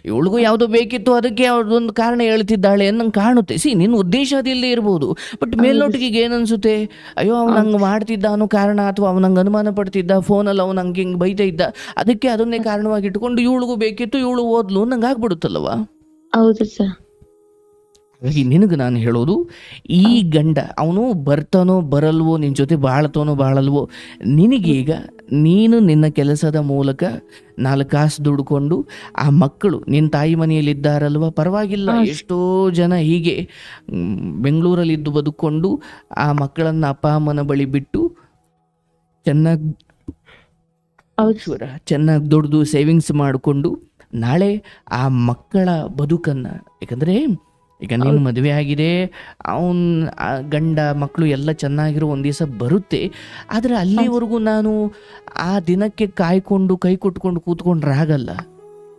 ಇವಳಿಗೂ ಯಾವುದೋ ಬೇಕಿತ್ತು, ಅದಕ್ಕೆ ಯಾವ್ದೊಂದು ಕಾರಣ ಹೇಳ್ತಿದ್ದಾಳೆ ಅನ್ನಂಗೆ ಕಾಣುತ್ತೆ. ನಿನ್ನ ಉದ್ದೇಶ ಅದಿಲ್ಲದೆ ಇರ್ಬೋದು, ಬಟ್ ಮೇಲ್ನೋಟಕ್ಕೆ ಈಗ ಏನನ್ಸುತ್ತೆ, ಅಯ್ಯೋ ಅವ್ನು ಹಂಗೆ ಮಾಡ್ತಿದ್ದ ಅನ್ನೋ ಕಾರಣ, ಅಥವಾ ಅವನಂಗೆ ಅನುಮಾನ ಪಡ್ತಿದ್ದ, ಫೋನಲ್ಲಿ ಅವ್ನು ಹಂಗೆ ಹಿಂಗೆ ಬೈತಾ ಇದ್ದ, ಅದಕ್ಕೆ ಅದನ್ನೇ ಕಾರಣವಾಗಿ ಇಟ್ಕೊಂಡು ಇವಳಿಗೂ ಬೇಕಿತ್ತು, ಇವಳು ಓದ್ಲು ನಂಗೆ ಆಗ್ಬಿಡುತ್ತಲ್ಲವ. ಹೌದು ಸರ್. ಹಾಗಾಗಿ ನಿನಗೆ ನಾನು ಹೇಳೋದು, ಈ ಗಂಡ ಅವನು ಬರ್ತಾನೋ ಬರಲ್ವೋ, ನಿನ್ನ ಜೊತೆ ಬಾಳ್ತಾನೋ ಬಾಳಲ್ವೋ, ನಿನಗೀಗ ನೀನು ನಿನ್ನ ಕೆಲಸದ ಮೂಲಕ 4 ಕಾಸು ದುಡ್ಕೊಂಡು ಆ ಮಕ್ಕಳು ನಿನ್ನ ತಾಯಿ ಮನೆಯಲ್ಲಿದ್ದಾರಲ್ವ, ಪರವಾಗಿಲ್ಲ. ಎಷ್ಟೋ ಜನ ಹೀಗೆ ಬೆಂಗಳೂರಲ್ಲಿದ್ದು ಬದುಕೊಂಡು ಆ ಮಕ್ಕಳನ್ನು ಅಪ್ಪ ಅಮ್ಮನ ಬಳಿ ಬಿಟ್ಟು ಚೆನ್ನಾಗಿ ದುಡ್ದು ಸೇವಿಂಗ್ಸ್ ಮಾಡಿಕೊಂಡು ನಾಳೆ ಆ ಮಕ್ಕಳ ಬದುಕನ್ನು, ಯಾಕಂದರೆ ಈಗ ನೀನು ಮದುವೆ ಆಗಿದೆ, ಅವನ್ ಗಂಡ ಮಕ್ಕಳು ಎಲ್ಲ ಚೆನ್ನಾಗಿರೋ ಒಂದು ದಿವಸ ಬರುತ್ತೆ. ಆದರೆ ಅಲ್ಲಿವರೆಗೂ ನಾನು ಆ ದಿನಕ್ಕೆ ಕಾಯ್ಕೊಂಡು ಕೈ ಕೊಟ್ಕೊಂಡು ಕೂತ್ಕೊಂಡ್ರೆ ಆಗಲ್ಲ.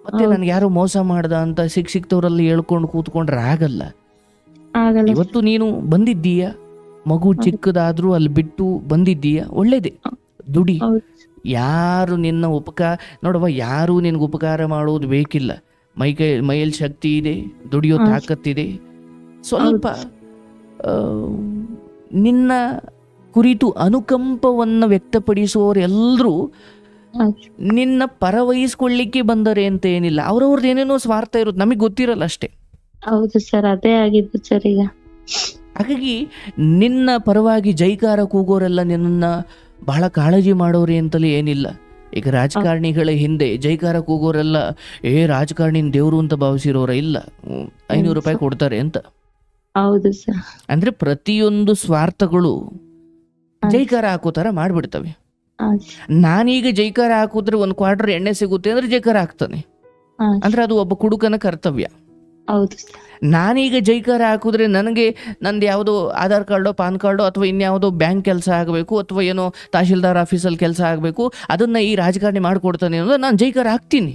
ಮತ್ತೆ ನನಗೆ ಯಾರೋ ಮೋಸ ಮಾಡ್ದ ಅಂತ ಸಿಕ್ತವ್ರಲ್ಲಿ ಹೇಳ್ಕೊಂಡು ಕೂತ್ಕೊಂಡ್ರೆ ಆಗಲ್ಲ. ಇವತ್ತು ನೀನು ಬಂದಿದ್ದೀಯ, ಮಗು ಚಿಕ್ಕದಾದ್ರೂ ಅಲ್ಲಿ ಬಿಟ್ಟು ಬಂದಿದ್ದೀಯ, ಒಳ್ಳೇದೇ, ದುಡಿ. ಯಾರು ನಿನ್ನ ನೋಡವ, ಯಾರು ನಿನ್ಗೆ ಉಪಕಾರ ಮಾಡೋದು ಬೇಕಿಲ್ಲ. ಮೈಯಲ್ಲಿ ಶಕ್ತಿ ಇದೆ, ದುಡಿಯೋ ತಾಕತ್ತಿದೆ. ಸ್ವಲ್ಪ ನಿನ್ನ ಕುರಿತು ಅನುಕಂಪವನ್ನು ವ್ಯಕ್ತಪಡಿಸುವವರೆಲ್ಲರೂ ನಿನ್ನ ಪರವಹಿಸ್ಕೊಳ್ಳಿಕ್ಕೆ ಬಂದರೆ ಅಂತ ಏನಿಲ್ಲ. ಅವ್ರವ್ರದ್ದು ಏನೇನೋ ಸ್ವಾರ್ಥ ಇರುತ್ತೆ, ನಮಗೆ ಗೊತ್ತಿರಲ್ಲ ಅಷ್ಟೇ. ಹೌದು ಸರ್, ಅದೇ ಆಗಿದ್ದು ಸರ್ ಈಗ. ಹಾಗಾಗಿ ನಿನ್ನ ಪರವಾಗಿ ಜೈಕಾರ ಕೂಗೋರೆಲ್ಲ ನಿನ್ನ ಬಹಳ ಕಾಳಜಿ ಮಾಡೋರಿ ಅಂತಲೇ ಏನಿಲ್ಲ. ಈಗ ರಾಜಕಾರಣಿಗಳ ಹಿಂದೆ ಜೈಕಾರ ಕೂಗೋರೆಲ್ಲ ರಾಜಕಾರಣಿನ ದೇವ್ರು ಅಂತ ಭಾವಿಸಿರೋರ ಇಲ್ಲ, 500 ರೂಪಾಯಿ ಕೊಡ್ತಾರೆ ಅಂತ. ಹೌದು ಸರ್. ಅಂದ್ರೆ ಪ್ರತಿಯೊಂದು ಸ್ವಾರ್ಥಗಳು ಜೈಕಾರ ಹಾಕೋ ತರ ಮಾಡ್ಬಿಡ್ತವೆ. ನಾನೀಗ ಜೈಕಾರ ಹಾಕಿದ್ರೆ 1 ಕ್ವಾರ್ಟರ್ ಎಣ್ಣೆ ಸಿಗುತ್ತೆ ಅಂದ್ರೆ ಜೈಕಾರ ಹಾಕ್ತಾನೆ, ಅಂದ್ರೆ ಅದು ಒಬ್ಬ ಕುಡುಕನ ಕರ್ತವ್ಯ. ನಾನೀಗ ಜೈಕಾರ ಹಾಕಿದ್ರೆ ನನಗೆ ನಂದು ಯಾವುದೋ ಆಧಾರ್ ಕಾರ್ಡೋ ಪಾನ್ ಕಾರ್ಡೋ ಅಥವಾ ಇನ್ಯಾವುದೋ ಬ್ಯಾಂಕ್ ಕೆಲಸ ಆಗಬೇಕು, ಅಥವಾ ಏನೋ ತಹಶೀಲ್ದಾರ್ ಆಫೀಸಲ್ಲಿ ಕೆಲಸ ಆಗಬೇಕು, ಅದನ್ನ ಈ ರಾಜಕಾರಣಿ ಮಾಡಿಕೊಡ್ತಾನೆ ಅನ್ನೋದು ನಾನು ಜೈಕಾರ ಹಾಕ್ತೀನಿ.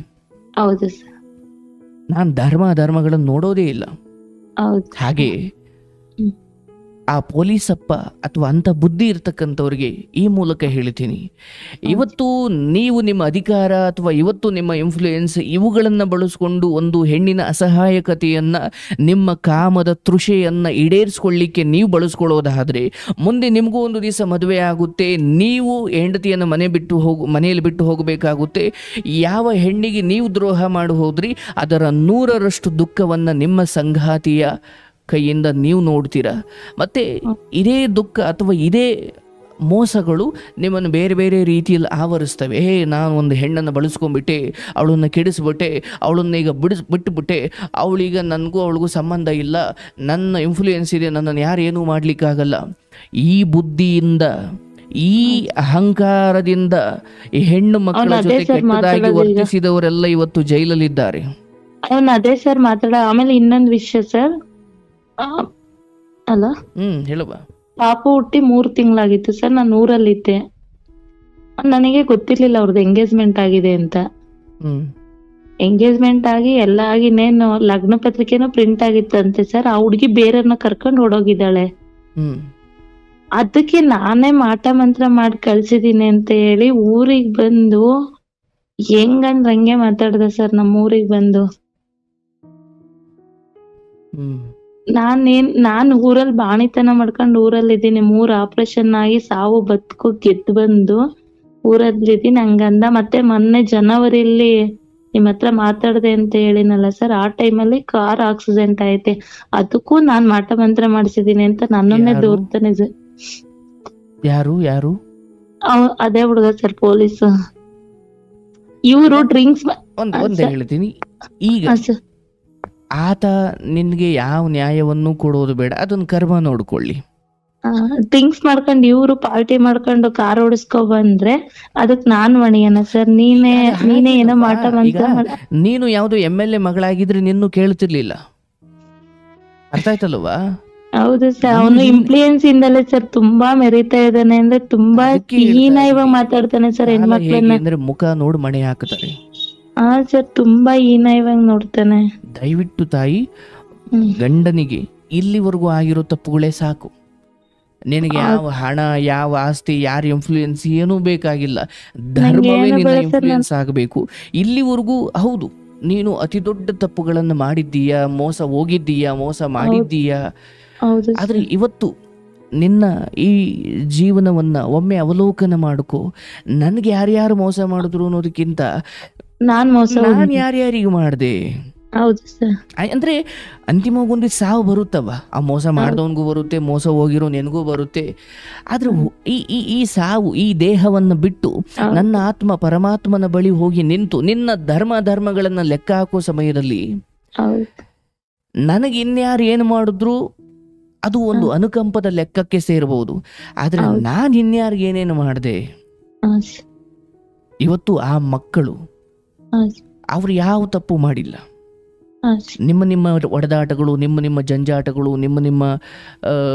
ಹೌದು ಸರ್. ನಾನು ಧರ್ಮಗಳನ್ನು ನೋಡೋದೇ ಇಲ್ಲ. ಹಾಗೆ ಆ ಪೊಲೀಸಪ್ಪ ಅಥವಾ ಅಂಥ ಬುದ್ಧಿ ಇರ್ತಕ್ಕಂಥವ್ರಿಗೆ ಈ ಮೂಲಕ ಹೇಳ್ತೀನಿ, ಇವತ್ತು ನೀವು ನಿಮ್ಮ ಅಧಿಕಾರ ಅಥವಾ ಇವತ್ತು ನಿಮ್ಮ ಇನ್ಫ್ಲೂಯೆನ್ಸ್ ಇವುಗಳನ್ನು ಬಳಸ್ಕೊಂಡು ಒಂದು ಹೆಣ್ಣಿನ ಅಸಹಾಯಕತೆಯನ್ನು, ನಿಮ್ಮ ಕಾಮದ ತೃಷೆಯನ್ನು ಈಡೇರಿಸ್ಕೊಳ್ಳಿಕ್ಕೆ ನೀವು ಬಳಸ್ಕೊಳ್ಳೋದಾದರೆ ಮುಂದೆ ನಿಮಗೂ ಒಂದು ದಿವಸ ಮದುವೆ ಆಗುತ್ತೆ, ನೀವು ಹೆಂಡತಿಯನ್ನು ಮನೆಯಲ್ಲಿ ಬಿಟ್ಟು ಹೋಗಬೇಕಾಗುತ್ತೆ. ಯಾವ ಹೆಣ್ಣಿಗೆ ನೀವು ದ್ರೋಹ ಮಾಡಿ ಹೋದ್ರಿ ಅದರ 100ರಷ್ಟು ದುಃಖವನ್ನು ನಿಮ್ಮ ಸಂಗಾತಿಯ ಕೈಯಿಂದ ನೀವು ನೋಡ್ತೀರಾ. ಮತ್ತು ಇದೇ ದುಃಖ ಅಥವಾ ಇದೇ ಮೋಸಗಳು ನಿಮ್ಮನ್ನು ಬೇರೆ ಬೇರೆ ರೀತಿಯಲ್ಲಿ ಆವರಿಸ್ತವೆ. ನಾನು ಒಂದು ಹೆಣ್ಣನ್ನು ಬಳಸ್ಕೊಂಡ್ಬಿಟ್ಟೆ, ಅವಳನ್ನು ಕೆಡಿಸ್ಬಿಟ್ಟೆ, ಅವಳನ್ನ ಈಗ ಬಿಟ್ಟುಬಿಟ್ಟೆ, ಅವಳೀಗ ನನಗೂ ಅವಳಿಗೂ ಸಂಬಂಧ ಇಲ್ಲ, ನನ್ನ ಇನ್ಫ್ಲೂಯೆನ್ಸ್ ಇದೆ, ನನ್ನನ್ನು ಯಾರು ಏನೂ ಮಾಡಲಿಕ್ಕಾಗಲ್ಲ. ಈ ಬುದ್ಧಿಯಿಂದ, ಈ ಅಹಂಕಾರದಿಂದ ಈ ಹೆಣ್ಣು ಮಕ್ಕಳ ಜೊತೆ ಕೆಟ್ಟದಾಗಿ ವರ್ತಿಸಿದವರೆಲ್ಲ ಇವತ್ತು ಜೈಲಲ್ಲಿದ್ದಾರೆ. ಅದೇ ಸರ್ ಆಮೇಲೆ ಇನ್ನೊಂದು ವಿಷಯ ಸರ್, ಅಲ್ಲ ಹೇಳುವ, ಪಾಪು ಹುಟ್ಟಿ 3 ತಿಂಗಳಾಗಿತ್ತು ಸರ್, ನಾನು ಊರಲ್ಲಿದ್ದೆ. ನನಗೆ ಗೊತ್ತಿರ್ಲಿಲ್ಲ ಅವ್ರದ್ದು ಎಂಗೇಜ್ಮೆಂಟ್ ಆಗಿದೆ ಅಂತ. ಹ್ಮ್ ಎಂಗೇಜ್ಮೆಂಟ್ ಆಗಿ ಎಲ್ಲ ಆಗಿ ಇನ್ನೇನು ಲಗ್ನ ಪತ್ರಿಕೆನೂ ಪ್ರಿಂಟ್ ಆಗಿತ್ತಂತೆ ಸರ್. ಆ ಹುಡ್ಗಿ ಬೇರೆಯವ್ರನ್ನ ಕರ್ಕೊಂಡು ಓಡೋಗಿದ್ದಾಳೆ. ಹ್ಮ್ ಅದಕ್ಕೆ ನಾನೇ ಮಾಟ ಮಂತ್ರ ಮಾಡಿ ಕಳ್ಸಿದೀನಿ ಅಂತ ಹೇಳಿ ಊರಿಗ್ ಬಂದು ಹೆಂಗಂದ್ರ ಹಂಗೆ ಮಾತಾಡ್ದ ಸರ್ ನಮ್ಮ ಊರಿಗ್ ಬಂದು. ಹ್ಮ್ ನಾನ್ ಊರಲ್ಲಿ ಬಾಣಿತನ ಮಾಡ್ಕೊಂಡು ಊರಲ್ಲಿ ಇದೀನಿ. 3 ಆಪರೇಷನ್ ಆಗಿ ಸಾವು ಬದುಕು ಗೆದ್ದು ಬಂದು ಊರಲ್ಲಿದ್ದೀನಿ ಹಂಗಂದ. ಮತ್ತೆ ಮೊನ್ನೆ ಜನವರಿಲಿ ನಿಮ್ ಹತ್ರ ಮಾತಾಡ್ದೆ ಅಂತ ಹೇಳಿನಲ್ಲ ಸರ್, ಆ ಟೈಮಲ್ಲಿ ಕಾರ್ ಆಕ್ಸಿಡೆಂಟ್ ಐತೆ, ಅದಕ್ಕೂ ನಾನ್ ಮಾಟ ಮಂತ್ರ ಮಾಡಿಸಿದೀನಿ ಅಂತ ನನ್ನನ್ನೇ ಯಾರು? ದೂರ್ತಾನೆ ಸರ್. ಯಾರು ಯಾರು ಅದೇ ಹುಡುಗ ಸರ್, ಪೊಲೀಸ್. ಇವ್ರು ಡ್ರಿಂಕ್ಸ್ ಒಂದೇ ಹೇಳ್ತೀನಿ. ಈಗ ಸರ್ ಆತ ನಿನ್ಗೆ ಯಾವ ನ್ಯಾಯವನ್ನು ಕೊಡೋದು ಬೇಡ, ಅದನ್ನ ಕರ್ಮ ನೋಡ್ಕೊಳ್ಳಿ. ಡ್ರಿಂಕ್ಸ್ ಮಾಡ್ಕೊಂಡು ಇವ್ರು ಪಾರ್ಟಿ ಮಾಡ್ಕೊಂಡು ಕಾರ್ ಓಡಿಸ್ಕೊ ಬಂದ್ರೆ ಅದಕ್ ನಾನ್ ಹೊಣೆಯನ ಸರ್? ನೀನೇ ಏನೋ ಮಾಟ ಈಗ ಮಂತ್ರ ನೀನು ಯಾವ್ದೋ MLA ಮಗಳಾಗಿದ್ರೆ ನಿನ್ನೂ ಕೇಳ್ತಿರ್ಲಿಲ್ಲ. ಅರ್ಥ ಆಯ್ತಲ್ವಾ? ಹೌದು ಸರ್, ಅವನು ಇನ್ಫ್ಲೂಯೆನ್ಸ್ ಇಂದಲೇ ಸರ್ ತುಂಬಾ ಮೆರೀತಾ ಇದ್ದಾನೆ. ಅಂದ್ರೆ ತುಂಬಾ ಅದಕ್ಕೆ ಹೇಳ್ತಾ ಹೀನಾಯವಾಗಿ ಇದ್ದೀನಿ. ಮಾತಾಡ್ತಾನೆ ಸರ್ ಕಾಲ ಹೆಣ್ಮಕ್ಳನ್ನ. ಹೇಗೆ ಅಂದ್ರೆ ಮುಖ ನೋಡ್ ಮಣೆ ಹಾಕ್ತಾರೆ. ಹಾ ಸರ್, ತುಂಬಾ ಹೀನಾಯವಾಗಿ ನೋಡ್ತಾನೆ. ದಯವಿಟ್ಟು ತಾಯಿ, ಹ್ಮ್. ಗಂಡನಿಗೆ ಇಲ್ಲಿವರೆಗೂ ಆಗಿರೋ ತಪ್ಪುಗಳೇ ಸಾಕು. ನಿನಗೆ ಯಾವ ಹಣ, ಯಾವ ಆಸ್ತಿ, ಯಾರ ಇನ್ಫ್ಲೂಯೆನ್ಸ್ ಏನೂ ಬೇಕಾಗಿಲ್ಲ. ಧರ್ಮವೇ ನಂಗೇನು ನಿನ್ನ ಬೇಡ ಸರ್, ಇನ್ಫ್ಲೂಯೆನ್ಸ್ ಆಗಬೇಕು. ಇಲ್ಲಿವರೆಗೂ ಹೌದು, ನೀನು ಅತಿ ದೊಡ್ಡ ತಪ್ಪುಗಳನ್ನು ಮಾಡಿದ್ದೀಯಾ, ಮೋಸ ಹೋಗಿದ್ದೀಯಾ, ಮೋಸ ಮಾಡಿದ್ದೀಯಾ. ಹೌದು ಆದ್ರೆ ಸರ್. ಇವತ್ತು ನಿನ್ನ ಈ ಜೀವನವನ್ನ ಒಮ್ಮೆ ಅವಲೋಕನ ಮಾಡ್ಕೋ. ನನಗೆ ಯಾರ್ಯಾರು ಮೋಸ ಮಾಡಿದ್ರು ಅನ್ನೋದಕ್ಕಿಂತ ನಾನ್ ಮೋಸ ನಾನು ಯಾರ್ಯಾರಿಗೆ ಮಾಡಿದೆ. ಹೌದು ಸರ್. ಅಂದ್ರೆ ಅಂತಿಮವಾಗಿ ಒಂದು ಸಾವು ಬರುತ್ತವ. ಆ ಮೋಸ ಮಾಡಿದವನಿಗೂ ಬರುತ್ತೆ, ಮೋಸ ಹೋಗಿರೋ ನಿನಗೂ ಬರುತ್ತೆ. ಆದ್ರೆ ಈ ಸಾವು, ಈ ದೇಹವನ್ನು ಬಿಟ್ಟು ನನ್ನ ಆತ್ಮ ಪರಮಾತ್ಮನ ಬಳಿ ಹೋಗಿ ನಿಂತು ನಿನ್ನ ಧರ್ಮಗಳನ್ನ ಲೆಕ್ಕ ಹಾಕೋ ಸಮಯದಲ್ಲಿ ಹೌದು. ನನಗೆ ಇನ್ಯಾರು ಏನು ಮಾಡಿದ್ರು ಅದು ಒಂದು ಅನುಕಂಪದ ಲೆಕ್ಕಕ್ಕೆ ಸೇರಬಹುದು. ಆದ್ರೆ ನಾನು ಇನ್ಯಾರಿಗೆ ಏನೇನು ಮಾಡಿದೆ. ಹಾ ಸರ್. ಇವತ್ತು ಆ ಮಕ್ಕಳು ಹಾ ಸರ್. ಅವ್ರು ಯಾವ ತಪ್ಪು ಮಾಡಿಲ್ಲ. ಹಾ ಸರ್. ನಿಮ್ಮ ಒಡೆದಾಟಗಳು, ನಿಮ್ಮ ಜಂಜಾಟಗಳು, ನಿಮ್ಮ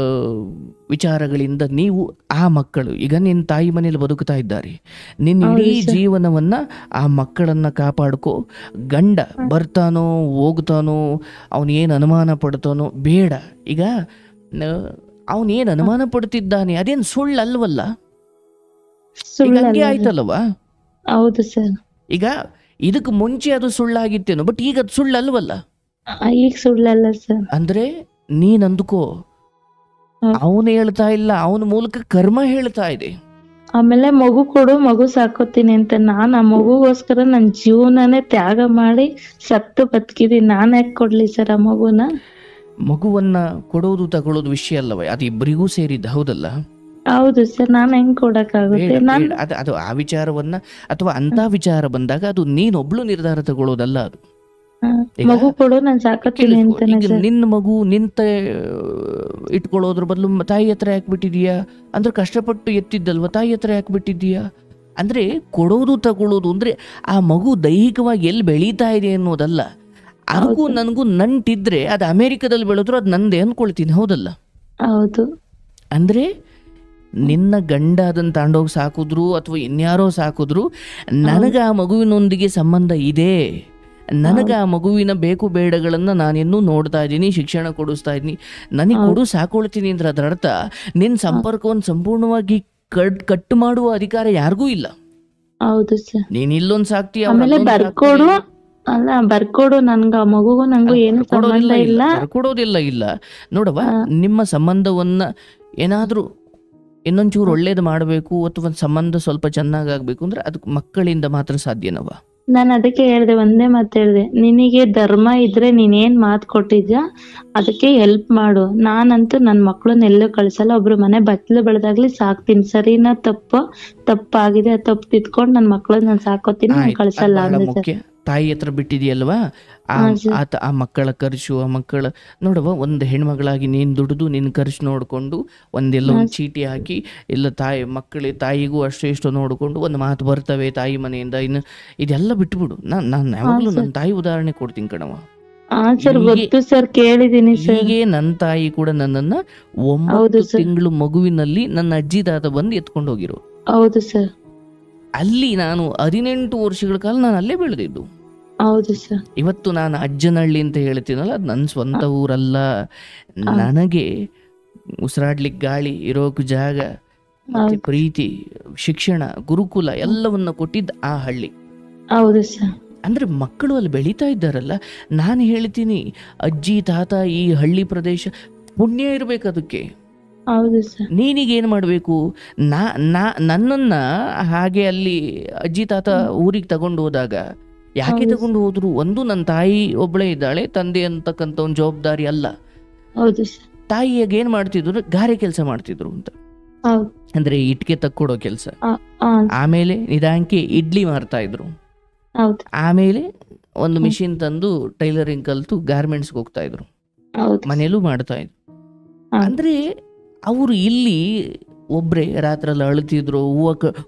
ವಿಚಾರಗಳಿಂದ ನೀವು ಆ ಮಕ್ಕಳು ಈಗ ನಿನ್ನ ತಾಯಿ ಮನೇಲಿ ಬದುಕ್ತಾ ಇದ್ದಾರೆ. ನಿನ್ನ ಇಡೀ ಜೀವನವನ್ನ ಆ ಮಕ್ಕಳನ್ನ ಕಾಪಾಡ್ಕೋ. ಗಂಡ ಬರ್ತಾನೋ ಹೋಗ್ತಾನೋ, ಅವನೇನು ಅನುಮಾನ ಪಡ್ತಾನೋ ಬೇಡ. ಈಗ ಅವನೇನು ಅನುಮಾನ ಪಡ್ತಿದ್ದಾನೆ ಅದೇನು ಸುಳ್ಳಲ್ವಲ್ಲ? ಈಗ ಹಂಗೆ ಆಯ್ತಲ್ವಾ? ಹೌದು ಸರ್. ಈಗ ಇದಕ್ಕೆ ಮುಂಚೆ ಅದು ಸುಳ್ಳಾಗಿತ್ತೇನೋ, ಬಟ್ ಈಗ ಅದು ಸುಳ್ಳಲ್ವಲ್ಲ? ಈಗ ಸುಳ್ಳಲ್ಲ ಸರ್. ಅಂದ್ರೆ ನೀನ್ ಅಂದುಕೋ, ಅವನು ಹೇಳ್ತಾ ಇಲ್ಲ, ಅವನ ಮೂಲಕ ಕರ್ಮ ಹೇಳ್ತಾ ಇದೆ. ಆಮೇಲೆ ಮಗು ಕೊಡು, ಮಗು ಸಾಕೋತೀನಿ ಅಂತ ನಾನ್ ಆ ಮಗುಗೋಸ್ಕರ ನನ್ ಜೀವನನೇ ತ್ಯಾಗ ಮಾಡಿ ಸತ್ತು ಬದುಕಿದೀನಿ. ನಾನ್ ಯಾಕೆ ಕೊಡ್ಲಿ ಸರ್ ಆ ಮಗುನ? ಮಗುವನ್ನ ಕೊಡೋದು ತಗೊಳ್ಳೋದು ವಿಷಯ ಅಲ್ಲವ, ಅದು ಇಬ್ಬರಿಗೂ ಸೇರಿದ್ದ, ಹೌದಲ್ಲ? ಹೌದು ಸರ್. ನಾನ್ ಹೆಂಗ್ ಕೊಡಕ್ಕಾಗುತ್ತೆ? ಅದು ಆ ವಿಚಾರವನ್ನ ಅಥವಾ ಅಂತ ವಿಚಾರ ಬಂದಾಗ ಅದು ನೀನೊಬ್ಳು ನಿರ್ಧಾರ ತಗೊಳ್ಳೋದಲ್ಲ. ಅದು ಮಗು ಕೊಡು, ನಾನ್ ಸಾಕತ್ತೀನಿ ಅಂತಾನೆ ಈಗ ಸರ್. ನಿನ್ನ ಮಗು ನಿಂತ ಇಟ್ಕೊಳ್ಳೋದ್ರ ಬದಲು ತಾಯಿ ಹತ್ರ ಯಾಕೆ ಅಂದ್ರೆ ಕಷ್ಟಪಟ್ಟು ಎತ್ತಿದ್ದಲ್ವ, ತಾಯಿ ಹತ್ರ ಯಾಕೆ ಬಿಟ್ಟಿದೀಯಾ? ಅಂದ್ರೆ ಕೊಡೋದು ತಗೊಳ್ಳೋದು ಅಂದ್ರೆ ಆ ಮಗು ದೈಹಿಕವಾಗಿ ಎಲ್ಲಿ ಬೆಳೀತಾ ಇದೆ ಅನ್ನೋದಲ್ಲ. ಅದಕ್ಕೂ ನನಗೂ ನಂಟಿದ್ರೆ ಅದು ಅಮೆರಿಕದಲ್ಲಿ ಬೆಳೆದ್ರು ಅದು ನಂದೇ ಅನ್ಕೊಳ್ತೀನಿ, ಹೌದಲ್ಲ? ಹೌದು. ಅಂದ್ರೆ ನಿನ್ನ ಗಂಡ ಅದನ್ನ ತಾಂಡೋಗಿ ಸಾಕಿದ್ರು ಅಥವಾ ಇನ್ಯಾರೋ ಸಾಕಿದ್ರು, ನನಗ ಆ ಮಗುವಿನೊಂದಿಗೆ ಸಂಬಂಧ ಇದೆ. ನನಗೆ ಆ ಮಗುವಿನ ಬೇಕು ಬೇಡಗಳನ್ನ ನಾನಿನ್ನೂ ನೋಡ್ತಾ ಇದ್ದೀನಿ, ಶಿಕ್ಷಣ ಕೊಡಿಸ್ತಾ ಇದ್ದೀನಿ, ನನಗೆ ಕೊಡು ಸಾಕೊಳ್ತೀನಿ ಅಂದ್ರೆ ಅದರ ಅರ್ಥ ನಿನ್ನ ಸಂಪರ್ಕವನ್ನು ಸಂಪೂರ್ಣವಾಗಿ ಕಟ್ಟು ಮಾಡುವ ಅಧಿಕಾರ ಯಾರಿಗೂ ಇಲ್ಲ. ಹೌದು ಸರ್. ನೀನ್ ಇಲ್ಲೊಂದ್ ಸಾಕ್ತಿ, ಆಮೇಲೆ ಬರ್ಕೊಡು, ಅಲ್ಲ ಬರ್ಕೊಡು, ನನ್ಗ ಆ ಮಗುಗೂ ನಂಗೂ ಏನು ಸಂಬಂಧ ಇಲ್ಲ. ಬರ್ಕೊಡೋದಿಲ್ಲ. ಇಲ್ಲ ನೋಡವ, ನಿಮ್ಮ ಸಂಬಂಧವನ್ನ ಏನಾದ್ರೂ ಇನ್ನೊಂಚೂರು ಒಳ್ಳೇದು ಮಾಡಬೇಕು ಅಥವಾ ಸಂಬಂಧ ಸ್ವಲ್ಪ ಚೆನ್ನಾಗಾಗ್ಬೇಕು ಅಂದ್ರೆ ಅದಕ್ಕೆ ಮಕ್ಕಳಿಂದ ಮಾತ್ರ ಸಾಧ್ಯನವ. ನಾನು ಅದಕ್ಕೆ ಹೇಳ್ದೆ, ಒಂದೇ ಮಾತು ಹೇಳ್ದೆ, ನಿನಗೆ ಧರ್ಮ ಇದ್ರೆ ನೀನೇನ್ ಮಾತು ಕೊಟ್ಟಿದ್ಯಾ ಅದಕ್ಕೆ ಹೆಲ್ಪ್ ಮಾಡು. ನಾನಂತೂ ನನ್ ಮಕ್ಳನ್ನ ಎಲ್ಲೂ ಕಳ್ಸಲ್ಲ. ಒಬ್ರು ಮನೆ ಬಚ್ಚಲು ಬೆಳೆದಾಗ್ಲಿ ಸಾಕ್ತೀನಿ. ಸರಿನಾ ತಪ್ಪಾಗಿದೆ, ತಪ್ಪು ತಿದ್ಕೊಂಡು ನನ್ ಮಕ್ಳನ್ನ ನಾನು ಸಾಕೋತೀನಿ, ನಾನು ಕಳ್ಸಲ್ಲ ಅಂದ್ರೆ ತಾಯಿ ಹತ್ರ ಬಿಟ್ಟಿದೆಯಲ್ವಾ, ಆ ಮಕ್ಕಳ ಖರ್ಚು, ಆ ಮಕ್ಕಳ ನೋಡವ, ಒಂದು ಹೆಣ್ಮಗಳಾಗಿ ನೀನು ದುಡಿದು ನಿನ್ನ ಖರ್ಚು ನೋಡಿಕೊಂಡು ಒಂದೆಲ್ಲ ಒಂದು ಚೀಟಿ ಹಾಕಿ ಎಲ್ಲ ತಾಯಿಗೂ ಅಷ್ಟು ಇಷ್ಟು ನೋಡಿಕೊಂಡು ಒಂದು ಮಾತು ಬರ್ತವೆ ತಾಯಿ ಮನೆಯಿಂದ. ಇನ್ನು ಇದೆಲ್ಲ ಬಿಟ್ಬಿಡು. ನಾನು ಯಾವಾಗಲೂ ನನ್ನ ತಾಯಿ ಉದಾಹರಣೆ ಕೊಡ್ತೀನಿ ಕಣವ. ಹೀಗೆ ನನ್ನ ತಾಯಿ ಕೂಡ ನನ್ನನ್ನ 9 ತಿಂಗಳು ಮಗುವಿನಲ್ಲಿ ನನ್ನ ಅಜ್ಜಿ ತಾತ ಬಂದು ಎತ್ಕೊಂಡು ಹೋಗಿರೋ. ಹೌದು ಸರ್. ಅಲ್ಲಿ ನಾನು 18 ವರ್ಷಗಳ ಕಾಲ ನಾನು ಅಲ್ಲೇ ಬೆಳೆದಿದ್ದು. ಹೌದು ಸರ್. ಇವತ್ತು ನಾನು ಅಜ್ಜನಹಳ್ಳಿ ಅಂತ ಹೇಳ್ತೀನಲ್ಲ, ಅದು ನನ್ನ ಸ್ವಂತ ಊರಲ್ಲ. ನನಗೆ ಉಸಿರಾಡ್ಲಿಕ್ಕೆ ಗಾಳಿ, ಇರೋಕೆ ಜಾಗ, ಮತ್ತೆ ಪ್ರೀತಿ, ಶಿಕ್ಷಣ, ಗುರುಕುಲ ಎಲ್ಲವನ್ನ ಕೊಟ್ಟಿದ್ದ ಆ ಹಳ್ಳಿ. ಹೌದು ಸರ್. ಅಂದ್ರೆ ಮಕ್ಕಳು ಅಲ್ಲಿ ಬೆಳೀತಾ ಇದ್ದಾರಲ್ಲ, ನಾನು ಹೇಳ್ತೀನಿ ಅಜ್ಜಿ ತಾತ ಈ ಹಳ್ಳಿ ಪ್ರದೇಶ ಪುಣ್ಯ ಇರ್ಬೇಕು ಅದಕ್ಕೆ. ಹೌದು ಸರ್. ನೀನೀಗೇನು ಮಾಡಬೇಕು, ನನ್ನನ್ನ ಹಾಗೆ ಅಲ್ಲಿ ಅಜ್ಜಿ ತಾತ ಊರಿಗೆ ತಗೊಂಡು ಹೋದಾಗ ಯಾಕೆ ತಗೊಂಡು ಹೋದ್ರು? ಒಂದು, ನನ್ನ ತಾಯಿ ಒಬ್ಬಳೇ ಇದ್ದಾಳೆ, ತಂದೆ ಅಂತಕ್ಕಂಥ ಒಂದು ಜವಾಬ್ದಾರಿ ಅಲ್ಲ. ಹೌದು ಸರ್. ತಾಯಿಯಾಗ ಏನ್ ಮಾಡ್ತಿದ್ರು, ಗಾರೆ ಕೆಲಸ ಮಾಡ್ತಿದ್ರು ಅಂತ, ಅಂದ್ರೆ ಇಟ್ಕೆ ತಕ್ಕೊಡೋ ಕೆಲಸ. ಆಮೇಲೆ ನಿಧಾನಕ್ಕೆ ಇಡ್ಲಿ ಮಾರ್ತಾ ಇದ್ರು. ಆಮೇಲೆ ಒಂದು ಮಿಷಿನ್ ತಂದು ಟೈಲರಿಂಗ್ ಕಲ್ತು ಗಾರ್ಮೆಂಟ್ಸ್ಗೆ ಹೋಗ್ತಾ ಇದ್ರು, ಮನೇಲೂ ಮಾಡ್ತಾ ಇದ್ರು. ಅಂದ್ರೆ ಅವರು ಇಲ್ಲಿ ಒಬ್ರೆ ರಾತ್ರಲ್ಲಿ ಅಳ್ತಿದ್ರು,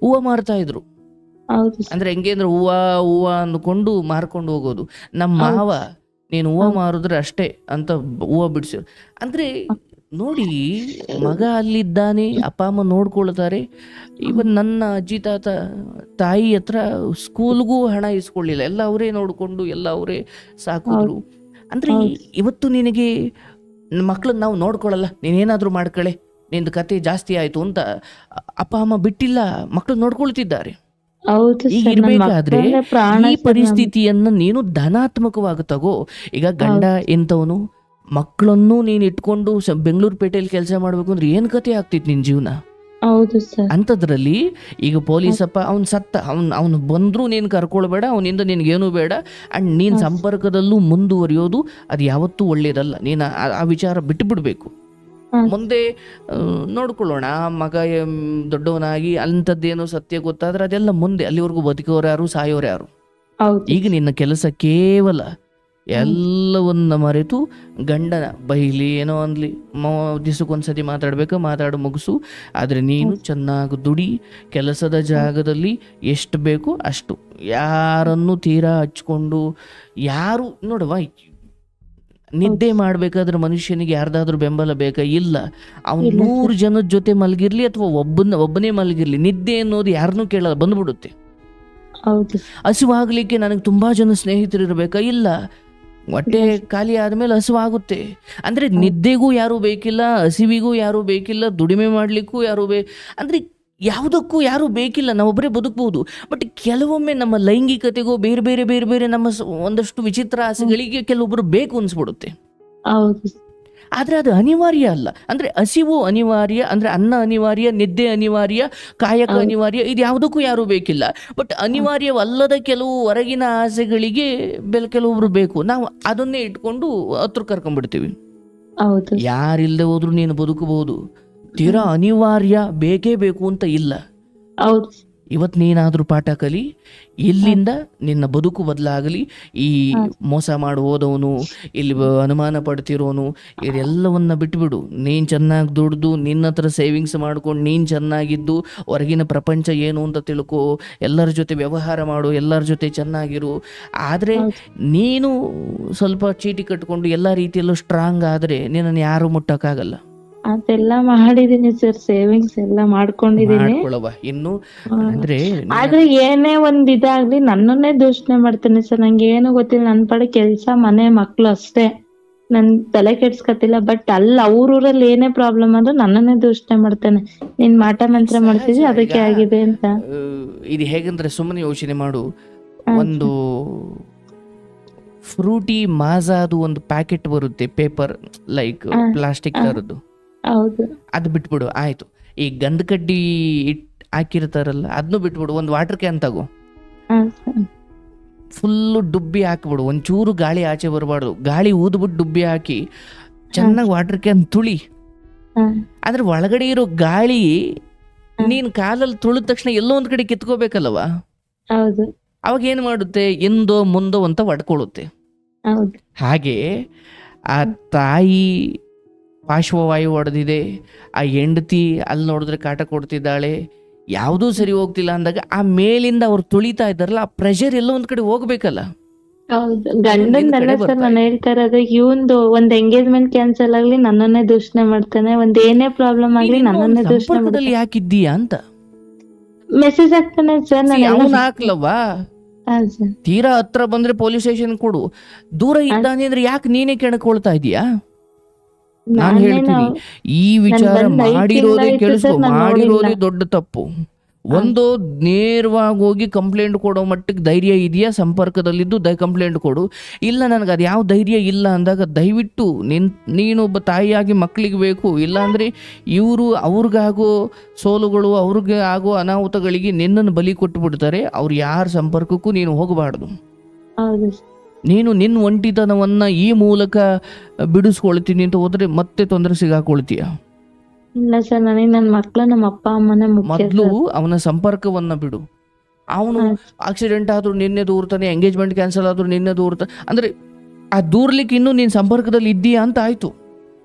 ಹೂವ ಮಾರ್ತಾ ಇದ್ರು. ಅಂದ್ರೆ ಹೆಂಗೆ ಅಂದ್ರೆ ಹೂವ ಅಂದ್ಕೊಂಡು ಮಾರ್ಕೊಂಡು ಹೋಗೋದು. ನಮ್ಮ ಮಾವ ನೀನು ಹೂವ ಮಾರಿದ್ರೆ ಅಷ್ಟೇ ಅಂತ ಹೂವ ಬಿಡಿಸಿದ್ರು. ಅಂದ್ರೆ ನೋಡಿ, ಮಗ ಅಲ್ಲಿದ್ದಾನೆ, ಅಪ್ಪ ಅಮ್ಮ ನೋಡ್ಕೊಳ್ತಾರೆ. ಇವನ್ ನನ್ನ ಅಜ್ಜಿ ತಾತ ತಾಯಿ ಹತ್ರ ಸ್ಕೂಲ್ಗೂ ಹಣ ಇಸ್ಕೊಳ್ಳಿಲ್ಲ, ಎಲ್ಲ ಅವರೇ ನೋಡ್ಕೊಂಡು ಎಲ್ಲ ಅವರೇ ಸಾಕಿದ್ರು. ಅಂದ್ರೆ ಇವತ್ತು ನಿನಗೆ ಮಕ್ಳನ್ನ ನಾವು ನೋಡ್ಕೊಳ್ಳಲ್ಲ, ನೀನೇನಾದ್ರೂ ಮಾಡ್ಕೊಳ್ಳೆ, ನಿಂದು ಕತೆ ಜಾಸ್ತಿ ಆಯ್ತು ಅಂತ ಅಪ್ಪ ಅಮ್ಮ ಬಿಟ್ಟಿಲ್ಲ, ಮಕ್ಳು ನೋಡ್ಕೊಳ್ತಿದ್ದಾರೆ. ಈಗ ಇರ್ಬೇಕಾದ್ರೆ ಈ ಪರಿಸ್ಥಿತಿಯನ್ನ ನೀನು ಧನಾತ್ಮಕವಾಗಿ ತಗೋ. ಈಗ ಗಂಡ ಎಂತವನು, ಮಕ್ಕಳನ್ನು ನೀನ್ ಇಟ್ಕೊಂಡು ಬೆಂಗಳೂರು ಪೇಟೆಯಲ್ಲಿ ಕೆಲಸ ಮಾಡ್ಬೇಕು ಅಂದ್ರೆ ಏನ್ ಕತೆ ಆಗ್ತಿತ್ತು ನಿನ್ ಜೀವನ? ಅಂತದ್ರಲ್ಲಿ ಈಗ ಪೊಲೀಸಪ್ಪ ಅವ್ನ್ ಸತ್ತ, ಅವ್ನು ಬಂದ್ರು ನೀನ್ ಕರ್ಕೊಳ್ಬೇಡ, ಅವನಿಂದ ನಿನ್ಗೇನು ಬೇಡ, ಅಂಡ್ ನೀನ್ ಸಂಪರ್ಕದಲ್ಲೂ ಮುಂದುವರಿಯೋದು ಅದು ಯಾವತ್ತೂ ಒಳ್ಳೇದಲ್ಲ. ನೀನ್ ಆ ವಿಚಾರ ಬಿಟ್ಟು ಬಿಡ್ಬೇಕು. ಮುಂದೆ ನೋಡ್ಕೊಳ್ಳೋಣ, ಮಗ ದೊಡ್ಡವನಾಗಿ ಅಂಥದ್ದೇನೋ ಸತ್ಯ ಗೊತ್ತಾದ್ರೆ ಅದೆಲ್ಲ ಮುಂದೆ, ಅಲ್ಲಿವರೆಗೂ ಬದುಕೋರು ಯಾರು, ಸಾಯೋರು ಯಾರು? ಈಗ ನಿನ್ನ ಕೆಲಸ ಕೇವಲ ಎಲ್ಲವನ್ನ ಮರೆತು ಗಂಡನ ಬೈಲಿ ಏನೋ ಅನ್ಲಿ, ದಿವಸಕ್ಕೊಂದ್ಸತಿ ಮಾತಾಡು ಮುಗಿಸು. ಆದ್ರೆ ನೀನು ಚೆನ್ನಾಗಿ ದುಡಿ, ಕೆಲಸದ ಜಾಗದಲ್ಲಿ ಎಷ್ಟು ಬೇಕೋ ಅಷ್ಟು, ಯಾರನ್ನು ತೀರಾ ಹಚ್ಕೊಂಡು ಯಾರು ನೋಡುವ. ನಿದ್ದೆ ಮಾಡ್ಬೇಕಾದ್ರೆ ಮನುಷ್ಯನಿಗೆ ಯಾರ್ದಾದ್ರೂ ಬೆಂಬಲ ಬೇಕಾ? ಇಲ್ಲ. ಅವ್ನು 100 ಜನದ ಜೊತೆ ಮಲಗಿರ್ಲಿ ಅಥವಾ ಒಬ್ಬನೇ ಮಲಗಿರ್ಲಿ, ನಿದ್ದೆ ಅನ್ನೋದು ಯಾರನ್ನೂ ಕೇಳಲ್ಲ, ಬಂದ್ಬಿಡುತ್ತೆ. ಹಸುವಾಗ್ಲಿಕ್ಕೆ ನನಗೆ ತುಂಬಾ ಜನ ಸ್ನೇಹಿತರು ಇರ್ಬೇಕಾ? ಇಲ್ಲ. ಹೊಟ್ಟೆ ಖಾಲಿ ಆದ್ಮೇಲೆ ಹಸುವಾಗುತ್ತೆ. ಅಂದ್ರೆ ನಿದ್ದೆಗೂ ಯಾರು ಬೇಕಿಲ್ಲ, ಹಸಿವಿಗೂ ಯಾರು ಬೇಕಿಲ್ಲ, ದುಡಿಮೆ ಮಾಡ್ಲಿಕ್ಕೂ ಯಾರು ಅಂದ್ರೆ ಯಾವುದಕ್ಕೂ ಯಾರು ಬೇಕಿಲ್ಲ, ನಾವೊಬ್ಬರೇ ಬದುಕಬಹುದು. ಬಟ್ ಕೆಲವೊಮ್ಮೆ ನಮ್ಮ ಲೈಂಗಿಕತೆಗೂ ಬೇರೆ ಬೇರೆ ಬೇರೆ ಬೇರೆ ನಮ್ಮ ಒಂದಷ್ಟು ವಿಚಿತ್ರ ಆಸೆಗಳಿಗೆ ಕೆಲವೊಬ್ಬರು ಬೇಕು ಅನ್ಸ್ಬಿಡುತ್ತೆ. ಆದ್ರೆ ಅದು ಅನಿವಾರ್ಯ ಅಲ್ಲ. ಅಂದ್ರೆ ಹಸಿವು ಅನಿವಾರ್ಯ, ಅಂದ್ರೆ ಅನ್ನ ಅನಿವಾರ್ಯ, ನಿದ್ದೆ ಅನಿವಾರ್ಯ, ಕಾಯಕ ಅನಿವಾರ್ಯ, ಇದು ಯಾವುದಕ್ಕೂ ಯಾರು ಬೇಕಿಲ್ಲ. ಬಟ್ ಅನಿವಾರ್ಯವಲ್ಲದ ಕೆಲವು ಹೊರಗಿನ ಆಸೆಗಳಿಗೆ ಕೆಲವೊಬ್ರು ಬೇಕು. ನಾವು ಅದನ್ನೇ ಇಟ್ಕೊಂಡು ಹತ್ರ ಕರ್ಕೊಂಡ್ಬಿಡ್ತೀವಿ. ಯಾರಿಲ್ಲದೆ ಹೋದ್ರು ನೀನು ಬದುಕಬಹುದು, ತೀರಾ ಅನಿವಾರ್ಯ ಬೇಕೇ ಬೇಕು ಅಂತ ಇಲ್ಲ. ಇವತ್ತು ನೀನಾದ್ರೂ ಪಾಠ ಕಲಿ, ಇಲ್ಲಿಂದ ನಿನ್ನ ಬದುಕು ಬದಲಾಗಲಿ. ಈ ಮೋಸ ಮಾಡಿ ಹೋದವನು, ಇಲ್ಲಿ ಅನುಮಾನ ಪಡ್ತಿರೋನು, ಇದೆಲ್ಲವನ್ನ ಬಿಟ್ಬಿಡು. ನೀನ್ ಚೆನ್ನಾಗಿ ದುಡ್ದು ನಿನ್ನ ಹತ್ರ ಸೇವಿಂಗ್ಸ್ ಮಾಡ್ಕೊಂಡು ನೀನ್ ಚೆನ್ನಾಗಿದ್ದು ಹೊರಗಿನ ಪ್ರಪಂಚ ಏನು ಅಂತ ತಿಳ್ಕೊ, ಎಲ್ಲರ ಜೊತೆ ವ್ಯವಹಾರ ಮಾಡು, ಎಲ್ಲರ ಜೊತೆ ಚೆನ್ನಾಗಿರು. ಆದ್ರೆ ನೀನು ಸ್ವಲ್ಪ ಚೀಟಿ ಕಟ್ಕೊಂಡು ಎಲ್ಲ ರೀತಿಯಲ್ಲೂ ಸ್ಟ್ರಾಂಗ್ ಆದ್ರೆ ನಿನ್ನನ್ನು ಯಾರು ಮುಟ್ಟಕ್ಕಾಗಲ್ಲ. ಅದೆಲ್ಲ ಮಾಡಿದೀನಿ ಸರ್, ಸೇವಿಂಗ್ಸ್ ಎಲ್ಲ ಮಾಡ್ಕೊಂಡಿದೀನಿ. ಇನ್ನು ಅಂದ್ರೆ ಆದ್ರೆ ಏನೇ ಒಂದ್ ಇದಾಗ್ಲಿ ನನ್ನನ್ನೇ ದೂಷಣೆ ಮಾಡ್ತಾನೆ ಸರ್. ನಂಗೆ ಏನು ಗೊತ್ತಿಲ್ಲ, ನನ್ ಪಡೆ ಕೆಲ್ಸ, ಮನೆ, ಮಕ್ಳು ಅಷ್ಟೇ, ನನ್ ತಲೆ ಕೆಡ್ಸ್ಕತಿಲ್ಲ. ಬಟ್ ಅಲ್ಲಿ ಅವ್ರೂರಲ್ಲಿ ಏನೇ ಪ್ರಾಬ್ಲಮ್ ಆದ್ರೂ ನನ್ನನ್ನೇ ದೂಷಣೆ ಮಾಡ್ತಾನೆ. ನೀನ್ ಮಾಟ ಮಂತ್ರ ಮಾಡ್ತಿದ್ದಿ ಅದಕ್ಕೆ ಆಗಿದೆ ಅಂತ. ಇದು ಹೇಗಂದ್ರೆ ಸುಮ್ಮನೆ ಯೋಚನೆ ಮಾಡು. ಒಂದು ಫ್ರೂಟಿ ಮಾಜಾದು ಒಂದು ಪ್ಯಾಕೆಟ್ ಬರುತ್ತೆ, ಪೇಪರ್ ಲೈಕ್ ಪ್ಲಾಸ್ಟಿಕ್ ತರದ್ದು, ಅದು ಬಿಟ್ಬಿಡು ಆಯ್ತು. ಈ ಗಂಧ ಕಡ್ಡಿ ಹಾಕಿರ್ತಾರಲ್ಲ ಅದನ್ನು ಬಿಟ್ಬಿಡು. ಒಂದು ವಾಟರ್ ಕ್ಯಾನ್ ತಗೋ, ಫುಲ್ಲು ಡುಬ್ಬಿ ಹಾಕ್ಬಿಡು, ಒಂಚೂರು ಗಾಳಿ ಆಚೆ ಬರಬಾರ್ದು. ಗಾಳಿ ಊದ್ಬಿಟ್ಟು ಡುಬ್ಬಿ ಹಾಕಿ ಚೆನ್ನಾಗಿ ವಾಟರ್ ಕ್ಯಾನ್ ತುಳಿ. ಆದ್ರೆ ಒಳಗಡೆ ಇರೋ ಗಾಳಿ ನೀನ್ ಕಾಲಲ್ಲಿ ತುಳಿದ ತಕ್ಷಣ ಎಲ್ಲೋ ಒಂದ್ ಕಡೆ ಕಿತ್ಕೋಬೇಕಲ್ವ? ಅವಾಗ ಏನ್ ಮಾಡುತ್ತೆ, ಎಂದೋ ಮುಂದೋ ಅಂತ ಒಡ್ಕೊಳ್ಳುತ್ತೆ. ಹಾಗೆ ಆ ತಾಯಿ ಪಾರ್ಶ್ವವಾಯು ಹೊಡೆದಿದೆ, ಆ ಹೆಂಡತಿ ಅಲ್ಲಿ ನೋಡಿದ್ರೆ ಕಾಟ ಕೊಡ್ತಿದ್ದಾಳೆ, ಯಾವುದೂ ಸರಿ ಹೋಗ್ತಿಲ್ಲ ಅಂದಾಗ ಆ ಮೇಲಿಂದ ಅವ್ರು ತುಳಿತಾ ಇದ್ದಾರಲ್ಲ, ಆ ಪ್ರೆಷರ್ ಎಲ್ಲ ಒಂದ್ ಕಡೆ ಹೋಗ್ಬೇಕಲ್ಲ. ಗಂಡಂದಲ್ಲ ಸರ್ ನಾನು ಹೇಳ್ತಾ ಇರೋದು. ಇವಂದು ಒಂದ್ ಎಂಗೇಜ್ಮೆಂಟ್ ಕ್ಯಾನ್ಸಲ್ ಆಗ್ಲಿ ನನ್ನನ್ನೇ ದೂಷಣೆ ಮಾಡ್ತಾನೆ, ಒಂದ್ ಏನೇ ಪ್ರಾಬ್ಲಮ್ ಆಗ್ಲಿ ನನ್ನನ್ನೇ ದೂಷಣೆ ಮಾಡ್ತಾನೆ. ಯಾಕಿದ್ದೀಯಾ ಅಂತ ಮೆಸೇಜ್ ಹಾಕ್ತಾನೆ ಸರ್ ನಾನೆಲ್ಲ ಅವನು ಹಾಕ್ಲವ್ವಾ? ಹಾ ಸರ್. ತೀರಾ ಹತ್ರ ಬಂದ್ರೆ ಪೊಲೀಸ್ ಸ್ಟೇಷನ್ ಕೊಡು. ದೂರ ಇದ್ದಾನೆ ಅಂದ್ರೆ ಯಾಕೆ ನೀನೇ ಕೆಣಕೊಳ್ತಾ ಇದೀಯಾ? ನಾನು ಹೇಳ್ತೀನಿ, ಈ ವಿಚಾರ ಬಂದ್ 5 ಮಾಡಿರೋದೇ ತಿಂಗ್ಳಾಯ್ತು ಕೇಳಿಸ್ಕೊ, ಸರ್, ನಾನ್ ಮಾಡಿರೋದೇ ನೋಡಿಲ್ಲ. ದೊಡ್ಡ ತಪ್ಪು. ಒಂದು ನೇರವಾಗಿ ಹೋಗಿ ಕಂಪ್ಲೇಂಟ್ ಕೊಡೋ ಮಟ್ಟಕ್ಕೆ ಧೈರ್ಯ ಇದೆಯಾ? ಸಂಪರ್ಕದಲ್ಲಿದ್ದು ಕಂಪ್ಲೇಂಟ್ ಕೊಡು. ಇಲ್ಲ ನನಗೆ ಅದು ಯಾವ ಧೈರ್ಯ ಇಲ್ಲ ಅಂದಾಗ ದಯವಿಟ್ಟು ನೀನೊಬ್ಬ ತಾಯಿಯಾಗಿ ಮಕ್ಕಳಿಗೆ ಬೇಕು. ಇಲ್ಲಾಂದರೆ ಇವರು ಅವ್ರಿಗಾಗೋ ಸೋಲುಗಳು, ಅವ್ರಿಗೆ ಆಗೋ ಅನಾಹುತಗಳಿಗೆ ನಿನ್ನನ್ನು ಬಲಿ ಕೊಟ್ಟು ಬಿಡ್ತಾರೆ. ಅವ್ರು ಯಾರ ಸಂಪರ್ಕಕ್ಕೂ ನೀನು ಹೋಗಬಾರ್ದು. ಹೌದು ಸರ್. ನೀನು ನಿನ್ನ ಒಂಟಿತನವನ್ನು ಈ ಮೂಲಕ ಬಿಡಿಸ್ಕೊಳ್ತೀನಿ ಅಂತ ಹೋದರೆ ಮತ್ತೆ ತೊಂದರೆ ಸಿಗಾಕೊಳ್ತೀಯ. ಇಲ್ಲ ಸರ್, ನನಗೆ ನನ್ನ ಮಕ್ಳು ನಮ್ಮ ಅಪ್ಪ ಅಮ್ಮನೇ ಮುಖ್ಯ ಮೊದಲು ಸರ್. ಅವನ ಸಂಪರ್ಕವನ್ನು ಬಿಡು. ಅವನು ಹಾ. ಆಕ್ಸಿಡೆಂಟ್ ಆದರೂ ನಿನ್ನೆ ದೂರ್ತಾನೆ, ಎಂಗೇಜ್ಮೆಂಟ್ ಕ್ಯಾನ್ಸಲ್ ಆದರೂ ನಿನ್ನೆ ದೂರ್ತಾನೆ. ಅಂದರೆ ಆ ದೂರ್ಲಿಕ್ಕೆ ಇನ್ನೂ ನೀನು ಸಂಪರ್ಕದಲ್ಲಿ ಇದ್ದೀಯಾ ಅಂತ ಆಯ್ತು.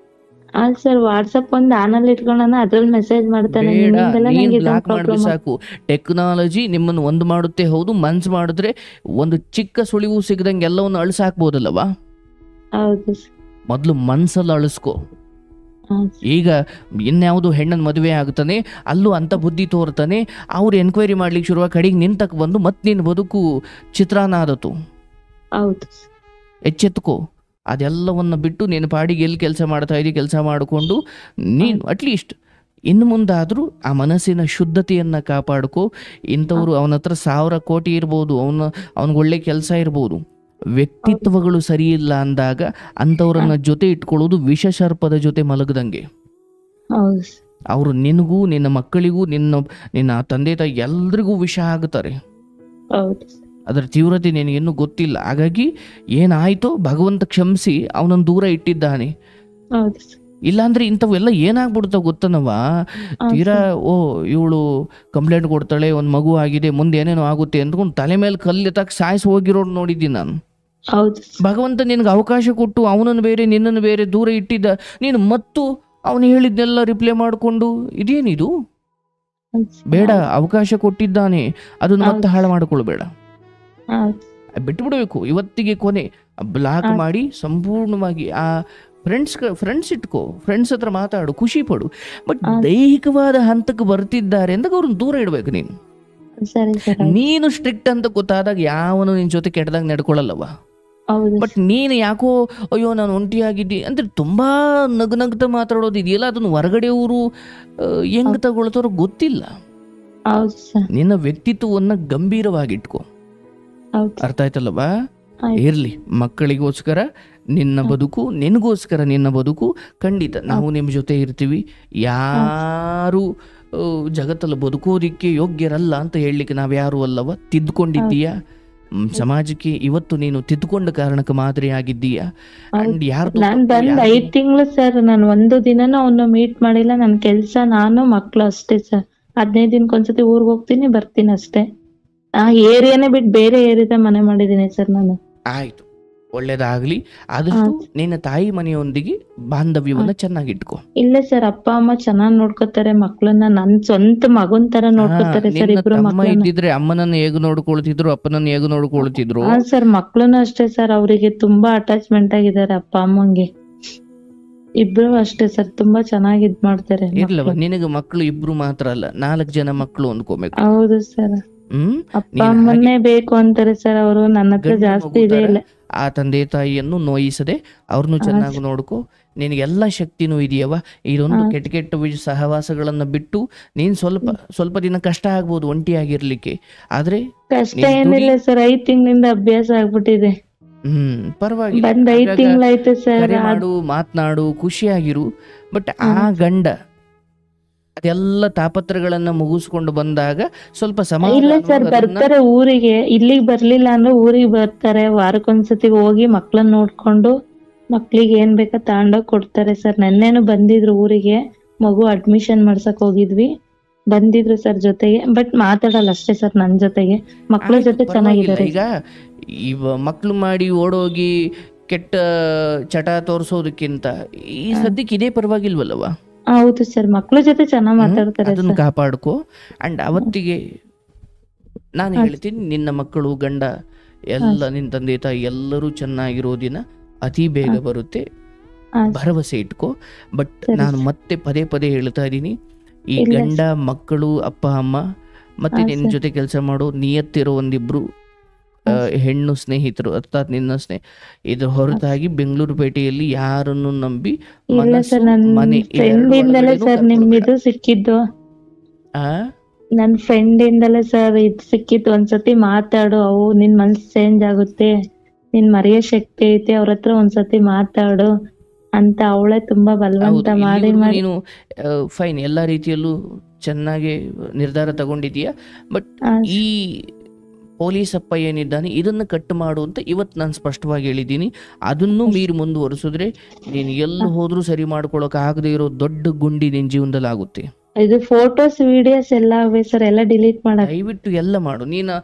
ಅಲ್ಲ ಸರ್, ವಾಟ್ಸಪ್ ಒಂದು ಆನಲ್ಲಿ ಇಟ್ಕೊಳ್ಳೋಣ, ಅದ್ರಲ್ಲಿ ಮೆಸೇಜ್ ಮಾಡ್ತಾನೆ. ಬೇಡ, ನಿಮ್ಮಿಂದೆಲ್ಲ ನೀನು ನಂಗೆ ಇದೊಂದು ಬ್ಲಾಕ್ ಮಾಡಿದ್ರೆ ಪ್ರಾಬ್ಲಮ್. ಸಾಕು. ಟೆಕ್ನಾಲಜಿ ನಿಮ್ಮನ್ನು ಒಂದು ಮಾಡುತ್ತೆ, ಹೌದು. ಮನ್ಸು ಮಾಡಿದ್ರೆ ಒಂದು ಚಿಕ್ಕ ಸುಳಿವು ಸಿಗದಂಗೆ ಎಲ್ಲವನ್ನು ಅಳಿಸಾಕ್ಬೋದಲ್ಲವಾ? ಹೌದು ಸರ್. ಮೊದಲು ಮನ್ಸಲ್ಲಿ ಅಳಿಸ್ಕೊ. ಹಾ ಸರ್. ಈಗ ಇನ್ಯಾವುದು ಹೆಣ್ಣನ್ನು ಮದುವೆ ಆಗ್ತಾನೆ, ಅಲ್ಲೂ ಅಂಥ ಬುದ್ಧಿ ತೋರ್ತಾನೆ, ಅವ್ರು ಎನ್ಕ್ವೈರಿ ಮಾಡ್ಲಿಕ್ಕೆ ಶುರುವಾಗಿ ಕಡೆಗೆ ನಿಂತಕ್ಕೆ ಬಂದು ಮತ್ತೆ ನಿನ್ನ ಬದುಕು ಚಿತ್ರಾನ್ನ ಆದತು. ಹೌದು ಸರ್. ಎಚ್ಚೆತ್ಕೋ. ಅದೆಲ್ಲವನ್ನು ಬಿಟ್ಟು ನೀನು ಪಾಡಿಗೆ ಎಲ್ಲಿ ಕೆಲಸ ಮಾಡ್ತಾ ಇದ್ದೀವಿ ಕೆಲಸ ಮಾಡಿಕೊಂಡು ನೀನು ಅಟ್ಲೀಸ್ಟ್ ಇನ್ನು ಮುಂದಾದರೂ ಆ ಮನಸ್ಸಿನ ಶುದ್ಧತೆಯನ್ನು ಕಾಪಾಡ್ಕೋ. ಇಂಥವ್ರು ಅವನ ಹತ್ರ 1000 ಕೋಟಿ ಇರ್ಬೋದು, ಅವ್ನಿಗೆ ಒಳ್ಳೆ ಕೆಲಸ ಇರ್ಬೋದು, ವ್ಯಕ್ತಿತ್ವಗಳು ಸರಿ ಇಲ್ಲ ಅಂದಾಗ ಅಂಥವ್ರನ್ನ ಜೊತೆ ಇಟ್ಕೊಳ್ಳೋದು ವಿಷಸರ್ಪದ ಜೊತೆ ಮಲಗದಂಗೆ. ಹೌದು ಸರ್. ಅವರು ನಿನಗೂ ನಿನ್ನ ಮಕ್ಕಳಿಗೂ ನಿನ್ನ ತಂದೆ ತಾಯಿ ಎಲ್ರಿಗೂ ವಿಷ ಆಗುತ್ತಾರೆ. ಹೌದು ಸರ್. ಅದರ ತೀವ್ರತೆ ನಿನಗಿನ್ನೂ ಗೊತ್ತಿಲ್ಲ. ಹಾಗಾಗಿ ಏನಾಯ್ತೋ ಭಗವಂತ ಕ್ಷಮಿಸಿ ಅವನನ್ನು ದೂರ ಇಟ್ಟಿದ್ದಾನೆ. ಹೌದು ಸರ್. ಇಲ್ಲಾಂದ್ರೆ ಇಂಥವೆಲ್ಲ ಏನಾಗ್ಬಿಡ್ತಾವ ಗೊತ್ತನವ? ತೀರಾ ಇವಳು ಕಂಪ್ಲೇಂಟ್ ಕೊಡ್ತಾಳೆ, ಒಂದು ಮಗು ಆಗಿದೆ, ಮುಂದೆ ಏನೇನೋ ಆಗುತ್ತೆ ಅಂದ್ಕೊಂಡು ತಲೆ ಮೇಲೆ ಕಲ್ಲೆತ್ತಾಕ ಸಾಯಿಸಿ ಹೋಗಿರೋರು ನೋಡಿದ್ದೀನಿ ನಾನು. ಹೌದು ಸರ್. ಭಗವಂತ ನಿನಗೆ ಅವಕಾಶ ಕೊಟ್ಟು ಅವನನ್ನು ಬೇರೆ ನಿನ್ನನ್ನು ಬೇರೆ ದೂರ ಇಟ್ಟಿದ್ದ. ನೀನು ಮತ್ತು ಅವನು ಹೇಳಿದ್ನೆಲ್ಲ ರಿಪ್ಲೈ ಮಾಡಿಕೊಂಡು ಇದೇನಿದು? ಹೌದು ಸರ್. ಬೇಡ, ಅವಕಾಶ ಕೊಟ್ಟಿದ್ದಾನೆ, ಅದನ್ನು ಮತ್ತೆ ಹಾಳು ಮಾಡಿಕೊಳ್ಬೇಡ. ಹೌದು. ಬಿಟ್ಬಿಡ್ಬೇಕು. ಇವತ್ತಿಗೆ ಕೊನೆ. ಬ್ಲಾಕ್ ಮಾಡಿ ಸಂಪೂರ್ಣವಾಗಿ ಆ ಫ್ರೆಂಡ್ಸ್ ಇಟ್ಕೋ, ಫ್ರೆಂಡ್ಸ್ ಹತ್ರ ಮಾತಾಡು, ಖುಷಿ ಪಡು. ಬಟ್ ದೈಹಿಕವಾದ ಹಂತಕ್ಕೆ ಬರ್ತಿದ್ದಾರೆ ಅಂದಾಗ ಅವ್ರನ್ನ ದೂರ ಇಡಬೇಕು ನೀನು. ಸರಿ ಸರ್. ನೀನು ಸ್ಟ್ರಿಕ್ಟ್ ಅಂತ ಗೊತ್ತಾದಾಗ ಯಾವನು ನಿನ್ನ ಜೊತೆ ಕೆಟ್ಟದಾಗ ನಡ್ಕೊಳ್ಳಲ್ಲವ. ಹೌದು ಬಟ್ ನೀನು ಯಾಕೋ ಅಯ್ಯೋ ನಾನು ಒಂಟಿಯಾಗಿದ್ದಿ ಅಂದರೆ ತುಂಬಾ ನಗ್ನಗ್ತಾ ಮಾತಾಡೋದು ಇದೆಯಲ್ಲ, ಅದನ್ನು ಹೊರಗಡೆ ಊರು ಹೆಂಗ್ ತಗೊಳ್ತಾರೋ ಗೊತ್ತಿಲ್ಲ. ಹೌದು ಸರ್. ನಿನ್ನ ವ್ಯಕ್ತಿತ್ವವನ್ನು ಗಂಭೀರವಾಗಿಟ್ಕೋ. ಹೌದು. ಅರ್ಥ ಆಯ್ತಲ್ಲವಾ? ಇರ್ಲಿ, ಮಕ್ಕಳಿಗೋಸ್ಕರ ನಿನ್ನ ಬದುಕು, ನಿನಗೋಸ್ಕರ ನಿನ್ನ ಬದುಕು. ಖಂಡಿತ ನಾವು ನಿಮ್ಮ ಜೊತೆ ಇರ್ತೀವಿ. ಯಾರು ಜಗತ್ತಲ್ಲಿ ಬದುಕೋದಿಕ್ಕೆ ಯೋಗ್ಯರಲ್ಲ ಅಂತ ಹೇಳಲಿಕ್ಕೆ ನಾವ್ಯಾರು ಅಲ್ಲವ. ತಿದ್ದುಕೊಂಡಿದ್ದೀಯಾ ಸಮಾಜಕ್ಕೆ. ಇವತ್ತು ನೀನು ತಿದ್ದುಕೊಂಡ ಕಾರಣಕ್ಕೆ ಮಾದರಿ ಆಗಿದ್ದೀಯಾ. ಅಂಡ್ ನಾನ್ ಬಂದ್ 5 ತಿಂಗಳು ಸರ್, ನಾನು ಒಂದು ದಿನನೂ ಅವನ್ನ ಮೀಟ್ ಮಾಡಿಲ್ಲ. ನನ್ ಕೆಲ್ಸ, ನಾನು ಮಕ್ಳು ಅಷ್ಟೇ ಸರ್. 15 ದಿನಕ್ಕೊಂದ್ಸತಿ ಊರ್ಗ್ ಹೋಗ್ತೀನಿ, ಬರ್ತೀನಿ ಅಷ್ಟೇ. ಆ ಏರಿಯಾನೇ ಬಿಟ್ಟು ಬೇರೆ ಏರಿಯಾದ ಮನೆ ಮಾಡಿದೀನಿ ಸರ್ ನಾನು. ಆಯ್ತು, ಒಳ್ಳೇದಾಗ್ಲಿ. ಆದಷ್ಟು ನಿನ್ನ ತಾಯಿ ಮನೆಯೊಂದಿಗೆ ಬಾಂಧವ್ಯವನ್ನ ಚೆನ್ನಾಗಿಟ್ಕೋ. ಇಲ್ಲ ಸರ್, ಅಪ್ಪ ಅಮ್ಮ ಚೆನ್ನಾಗ್ ನೋಡ್ಕೋತಾರೆ ಮಕ್ಳನ್ನ. ನನ್ ಸ್ವಂತ ಮಗನ್ ತರ ನೋಡ್ಕೋತಾರೆ ಸರ್. ಇಬ್ರು ಅಮ್ಮ ಮಕ್ಳನ್ನ. ಇದ್ದಿದ್ರೆ ಅಮ್ಮನನ್ನು ಹೇಗೆ ನೋಡ್ಕೊಳ್ತಿದ್ರು, ಅಪ್ಪನನ್ನು ಹೇಗೆ ನೋಡ್ಕೊಳ್ತಿದ್ರು. ಹಾ ಸರ್, ಮಕ್ಳುನು ಅಷ್ಟೇ ಸರ್. ಅವರಿಗೆ ತುಂಬಾ ಅಟ್ಯಾಚ್ಮೆಂಟ್ ಆಗಿದ್ದಾರೆ ಅಪ್ಪ ಅಮ್ಮಂಗೆ. ಇಬ್ರು ಅಷ್ಟೇ ಸರ್, ತುಂಬಾ ಚೆನ್ನಾಗಿ ಇದ್ ಮಾಡ್ತಾರೆ. ಇರ್ಲವ, ನಿನಗೆ ಮಕ್ಕಳು ಇಬ್ರು ಮಾತ್ರ ಅಲ್ಲ, 4 ಜನ ಮಕ್ಕಳು ಅಂದ್ಕೋಬೇಕು. ಹೌದು ಸರ್. ಅಪ್ಪ ಅಮ್ಮನ್ನೇ ಬೇಕು ಅಂತಾರೆ ಸರ್ ಅವರು. ನನ್ನ ಹತ್ರ ಜಾಸ್ತಿ ಇದೆ ಇಲ್ಲ. ಆ ತಂದೆ ತಾಯಿಯನ್ನು ನೋಯಿಸದೆ ಅವ್ರನ್ನು ಚೆನ್ನಾಗಿ ನೋಡ್ಕೋ. ನಿನಗೆಲ್ಲ ಶಕ್ತಿನೂ ಇದೆಯವ. ಇದೊಂದು ಕೆಟ್ಟ ಸಹವಾಸಗಳನ್ನ ಬಿಟ್ಟು ನೀನ್ ಸ್ವಲ್ಪ ದಿನ ಕಷ್ಟ ಆಗ್ಬೋದು ಒಂಟಿಯಾಗಿರ್ಲಿಕ್ಕೆ. ಆದ್ರೆ ಕಷ್ಟ ಏನಿಲ್ಲ ಸರ್, 5 ತಿಂಗಳಿಂದ ಅಭ್ಯಾಸ ಆಗ್ಬಿಟ್ಟಿದೆ. ಪರವಾಗಿಲ್ಲ. ಬಂದ್ 5 ತಿಂಗಳಾಯ್ತು ಸರ್. ಮಾಡು, ಮಾತನಾಡು, ಖುಷಿಯಾಗಿರು. ಬಟ್ ಆ ಗಂಡ ಅದೆಲ್ಲ ತಾಪತ್ರಗಳನ್ನ ಮುಗಿಸ್ಕೊಂಡು ಬಂದಾಗ ಸ್ವಲ್ಪ ಸಮಾಧಾನ. ಇಲ್ಲ ಸರ್, ಬರ್ತಾರೆ ಊರಿಗೆ. ಇಲ್ಲಿಗೆ ಬರ್ಲಿಲ್ಲ ಅಂದ್ರೆ ಊರಿಗೆ ಬರ್ತಾರೆ. ವಾರಕ್ಕೊಂದ್ಸತಿ ಹೋಗಿ ಮಕ್ಳನ್ನ ನೋಡ್ಕೊಂಡು ಮಕ್ಳಿಗೆ ಏನ್ ಬೇಕಾ ತಗೊಂಡೋಗ್ ಕೊಡ್ತಾರೆ ಸರ್. ನೆನ್ನೆನು ಬಂದಿದ್ರು ಊರಿಗೆ. ಮಗು ಅಡ್ಮಿಷನ್ ಮಾಡ್ಸಕ್ ಹೋಗಿದ್ವಿ, ಬಂದಿದ್ರು ಸರ್ ಜೊತೆಗೆ. ಬಟ್ ಮಾತಾಡಲ್ಲ ಅಷ್ಟೇ ಸರ್ ನನ್ ಜೊತೆಗೆ. ಮಕ್ಳ ಜೊತೆ ಚೆನ್ನಾಗಿದ್ದಾರೆ. ಈಗ ಮಕ್ಳು ಮಾಡಿ ಓಡೋಗಿ ಕೆಟ್ಟ ಚಟ ತೋರಿಸೋದಕ್ಕಿಂತ ಈ ಸದ್ಯಕ್ಕೆ ಇದೇ ಪರವಾಗಿಲ್ವಲ್ಲವ? ಹೌದು ಸರ್, ಮಕ್ಳ ಜೊತೆ ಚೆನ್ನಾಗ್ ಮಾತಾಡ್ತಾರೆ. ಅದನ್ನ ಕಾಪಾಡ್ಕೋ. ಅಂಡ್ ಅವತ್ತಿಗೆ ನಾನು ಹೇಳ್ತೀನಿ, ನಿನ್ನ ಮಕ್ಕಳು, ಗಂಡ ಎಲ್ಲ, ನಿನ್ನ ತಂದೆ ತಾಯಿ ಎಲ್ಲರೂ ಚೆನ್ನಾಗಿರೋ ದಿನ ಅತಿ ಬೇಗ ಬರುತ್ತೆ. ಭರವಸೆ ಇಟ್ಕೋ. ಬಟ್ ನಾನು ಮತ್ತೆ ಪದೇ ಹೇಳ್ತಾ ಇದ್ದೀನಿ, ಈ ಗಂಡ, ಮಕ್ಕಳು, ಅಪ್ಪ ಅಮ್ಮ ಮತ್ತು ಹಾ, ನಿನ್ನ ಸರ್. ಜೊತೆ ಕೆಲಸ ಮಾಡೋ ನಿಯತ್ತಿರೋ ಒಂದಿಬ್ಬರು ಹೆಣ್ಣು ಸ್ನೇಹಿತರು ಅರ್ಥಾತ್ ನಿನ್ನ ಇದ್ರ ಹೊರತಾಗಿ ಬೆಂಗಳೂರು ಪೇಟೆಯಲ್ಲಿ ಯಾರನ್ನು ನಂಬಿ ಇಲ್ಲ ಮನಸ್ಸು ಸರ್, ನನ್ ಮನೆ ಫ್ರೆಂಡ್ ಇಂದಲೇ ಇವೆರಡು ಸರ್ ನಿಮ್ ಇದು ಸಿಕ್ಕಿದ್ದು. ಆ ನನ್ ಫ್ರೆಂಡ್ ಇಂದಲೇ ಸರ್ ಇದು ಸಿಕ್ಕಿತ್ತು. ಒಂದ್ಸತಿ ಮಾತಾಡು, ಅವು ನಿನ್ ಮನ್ಸ್ ಚೇಂಜ್ ಆಗುತ್ತೆ, ನಿನ್ ಮರೆಯೋ ಶಕ್ತಿ ಐತೆ, ಅವ್ರ ಹತ್ರ ಒಂದ್ಸತಿ ಮಾತಾಡು ಅಂತ ಅವಳೇ ತುಂಬಾ ಬಲವಂತ ಹೌದು, ಮಾಡಿ ಇಲ್ಲಿವರೆಗೂ ಮಾಡಿ ನೀನು ಫೈನ್ ಎಲ್ಲ ರೀತಿಯಲ್ಲೂ ಚೆನ್ನಾಗಿ ನಿರ್ಧಾರ ತಗೊಂಡಿದೀಯ. ಬಟ್ ಆ, ಈ ಪೊಲೀಸ್ ಅಪ್ಪ ಏನಿದ್ದಾನೆ ಇದನ್ನು ಕಟ್ ಮಾಡು ಅಂತ ಇವತ್ತು ನಾನು ಸ್ಪಷ್ಟವಾಗಿ ಹೇಳಿದ್ದೀನಿ. ಅದನ್ನು ಮೀರಿ ಮುಂದುವರಿಸಿದ್ರೆ ನೀನು ಎಲ್ಲಿ ಹೋದ್ರೂ ಸರಿ ಮಾಡ್ಕೊಳಕ್ ಆಗದೆ ಇರೋ ದೊಡ್ಡ ಗುಂಡಿ ನಿನ್ನ ಜೀವನದಲ್ಲಿ ಆಗುತ್ತೆ. ಇದು ಫೋಟೋಸ್ ವಿಡಿಯೋಸ್ ಎಲ್ಲ ಅವೆ ಸರ್, ಎಲ್ಲ ಡಿಲೀಟ್ ಮಾಡಕ್. ದಯವಿಟ್ಟು ಎಲ್ಲ ಮಾಡು. ನೀನು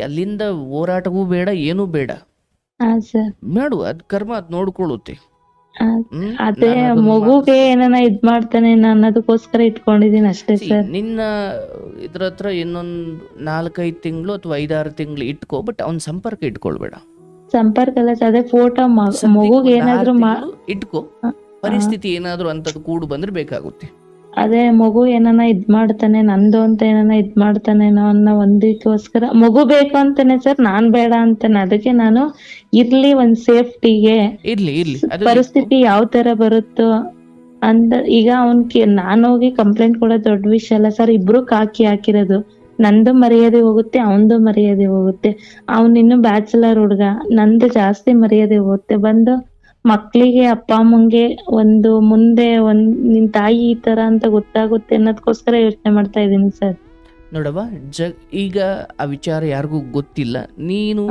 ಅಲ್ಲಿಂದ ಹೋರಾಟವೂ ಬೇಡ, ಏನೂ ಬೇಡ, ಹಾ ಸರ್. ಮಾಡು. ಅದು ಕರ್ಮ ಅದು ನೋಡ್ಕೊಳ್ಳುತ್ತೆ. ಅದೇ ನಾನು ಅದನ್ನ ಮಗುಗೆ ಏನಾನ ಇದ್ ಮಾಡ್ತಾನೆ ಅನ್ನೋದಕ್ಕೋಸ್ಕರ ಇಟ್ಕೊಂಡಿದೀನಿ ಅಷ್ಟೇ ಸರ್. ನಿನ್ನ ಇದ್ರ ಹತ್ರ ಇನ್ನೊಂದು 4-5 ತಿಂಗಳು ಅಥವಾ 5-6 ತಿಂಗಳು ಇಟ್ಕೋ, ಬಟ್ ಅವ್ನ ಸಂಪರ್ಕ ಇಟ್ಕೊಳ್ಬೇಡ. ಸಂಪರ್ಕ ಅಲ್ಲ ಸರ್, ಅದೇ ಫೋಟೋ ಮಗುಗೆ ಏನಾದ್ರು ಇಟ್ಕೋ. ಪರಿಸ್ಥಿತಿ ಏನಾದ್ರು ಅಂತದ್ದು ಕೂಡು ಬಂದ್ರೆ ಬೇಕಾಗುತ್ತೆ. ಅದೇ ಮಗು ಏನಾನ ಇದ್ ಮಾಡ್ತಾನೆ, ನಂದು ಅಂತ ಏನಾನ ಇದ್ ಮಾಡ್ತಾನೇನೋ ಅನ್ನೋ ಒಂದಕ್ಕೋಸ್ಕರ. ಮಗು ಬೇಕು ಅಂತಾನೆ ಸರ್, ನಾನ್ ಬೇಡ ಅಂತಾನೆ. ಅದಕ್ಕೆ ನಾನು ಇರ್ಲಿ ಒಂದ್ ಸೇಫ್ಟಿಗೆ, ಇರ್ಲಿ ಪರಿಸ್ಥಿತಿ ಯಾವ ತರ ಬರುತ್ತೋ ಅಂತ. ಈಗ ನಾನ್ ಹೋಗಿ ಕಂಪ್ಲೇಂಟ್ ಕೊಡೋದು ದೊಡ್ಡ ವಿಷಯ ಅಲ್ಲ ಸರ್. ಇಬ್ರು ಕಾಕಿ ಹಾಕಿರೋದು, ನಂದು ಮರ್ಯಾದೆ ಹೋಗುತ್ತೆ, ಅವಂದು ಮರ್ಯಾದೆ ಹೋಗುತ್ತೆ. ಇನ್ನು ಬ್ಯಾಚುಲರ್ ಹುಡ್ಗ, ನಂದು ಜಾಸ್ತಿ ಮರ್ಯಾದೆ ಹೋಗುತ್ತೆ. ಬಂದು ಮಕ್ಳಿಗೆ ಅಪ್ಪ ಅಮ್ಮಂಗೆ ಒಂದು ಮುಂದೆ ನಿನ್ ತಾಯಿ ಈ ತರ ಅಂತ ಗೊತ್ತಾಗುತ್ತೆ ಅನ್ನೋದಕ್ಕೋಸ್ಕರ ಯೋಚನೆ ಮಾಡ್ತಾ ಇದೀನಿ ಸರ್. ನೋಡವ್ವ, ಈಗ ಆ ವಿಚಾರ ಯಾರಿಗೂ ಗೊತ್ತಿಲ್ಲ. ನೀನು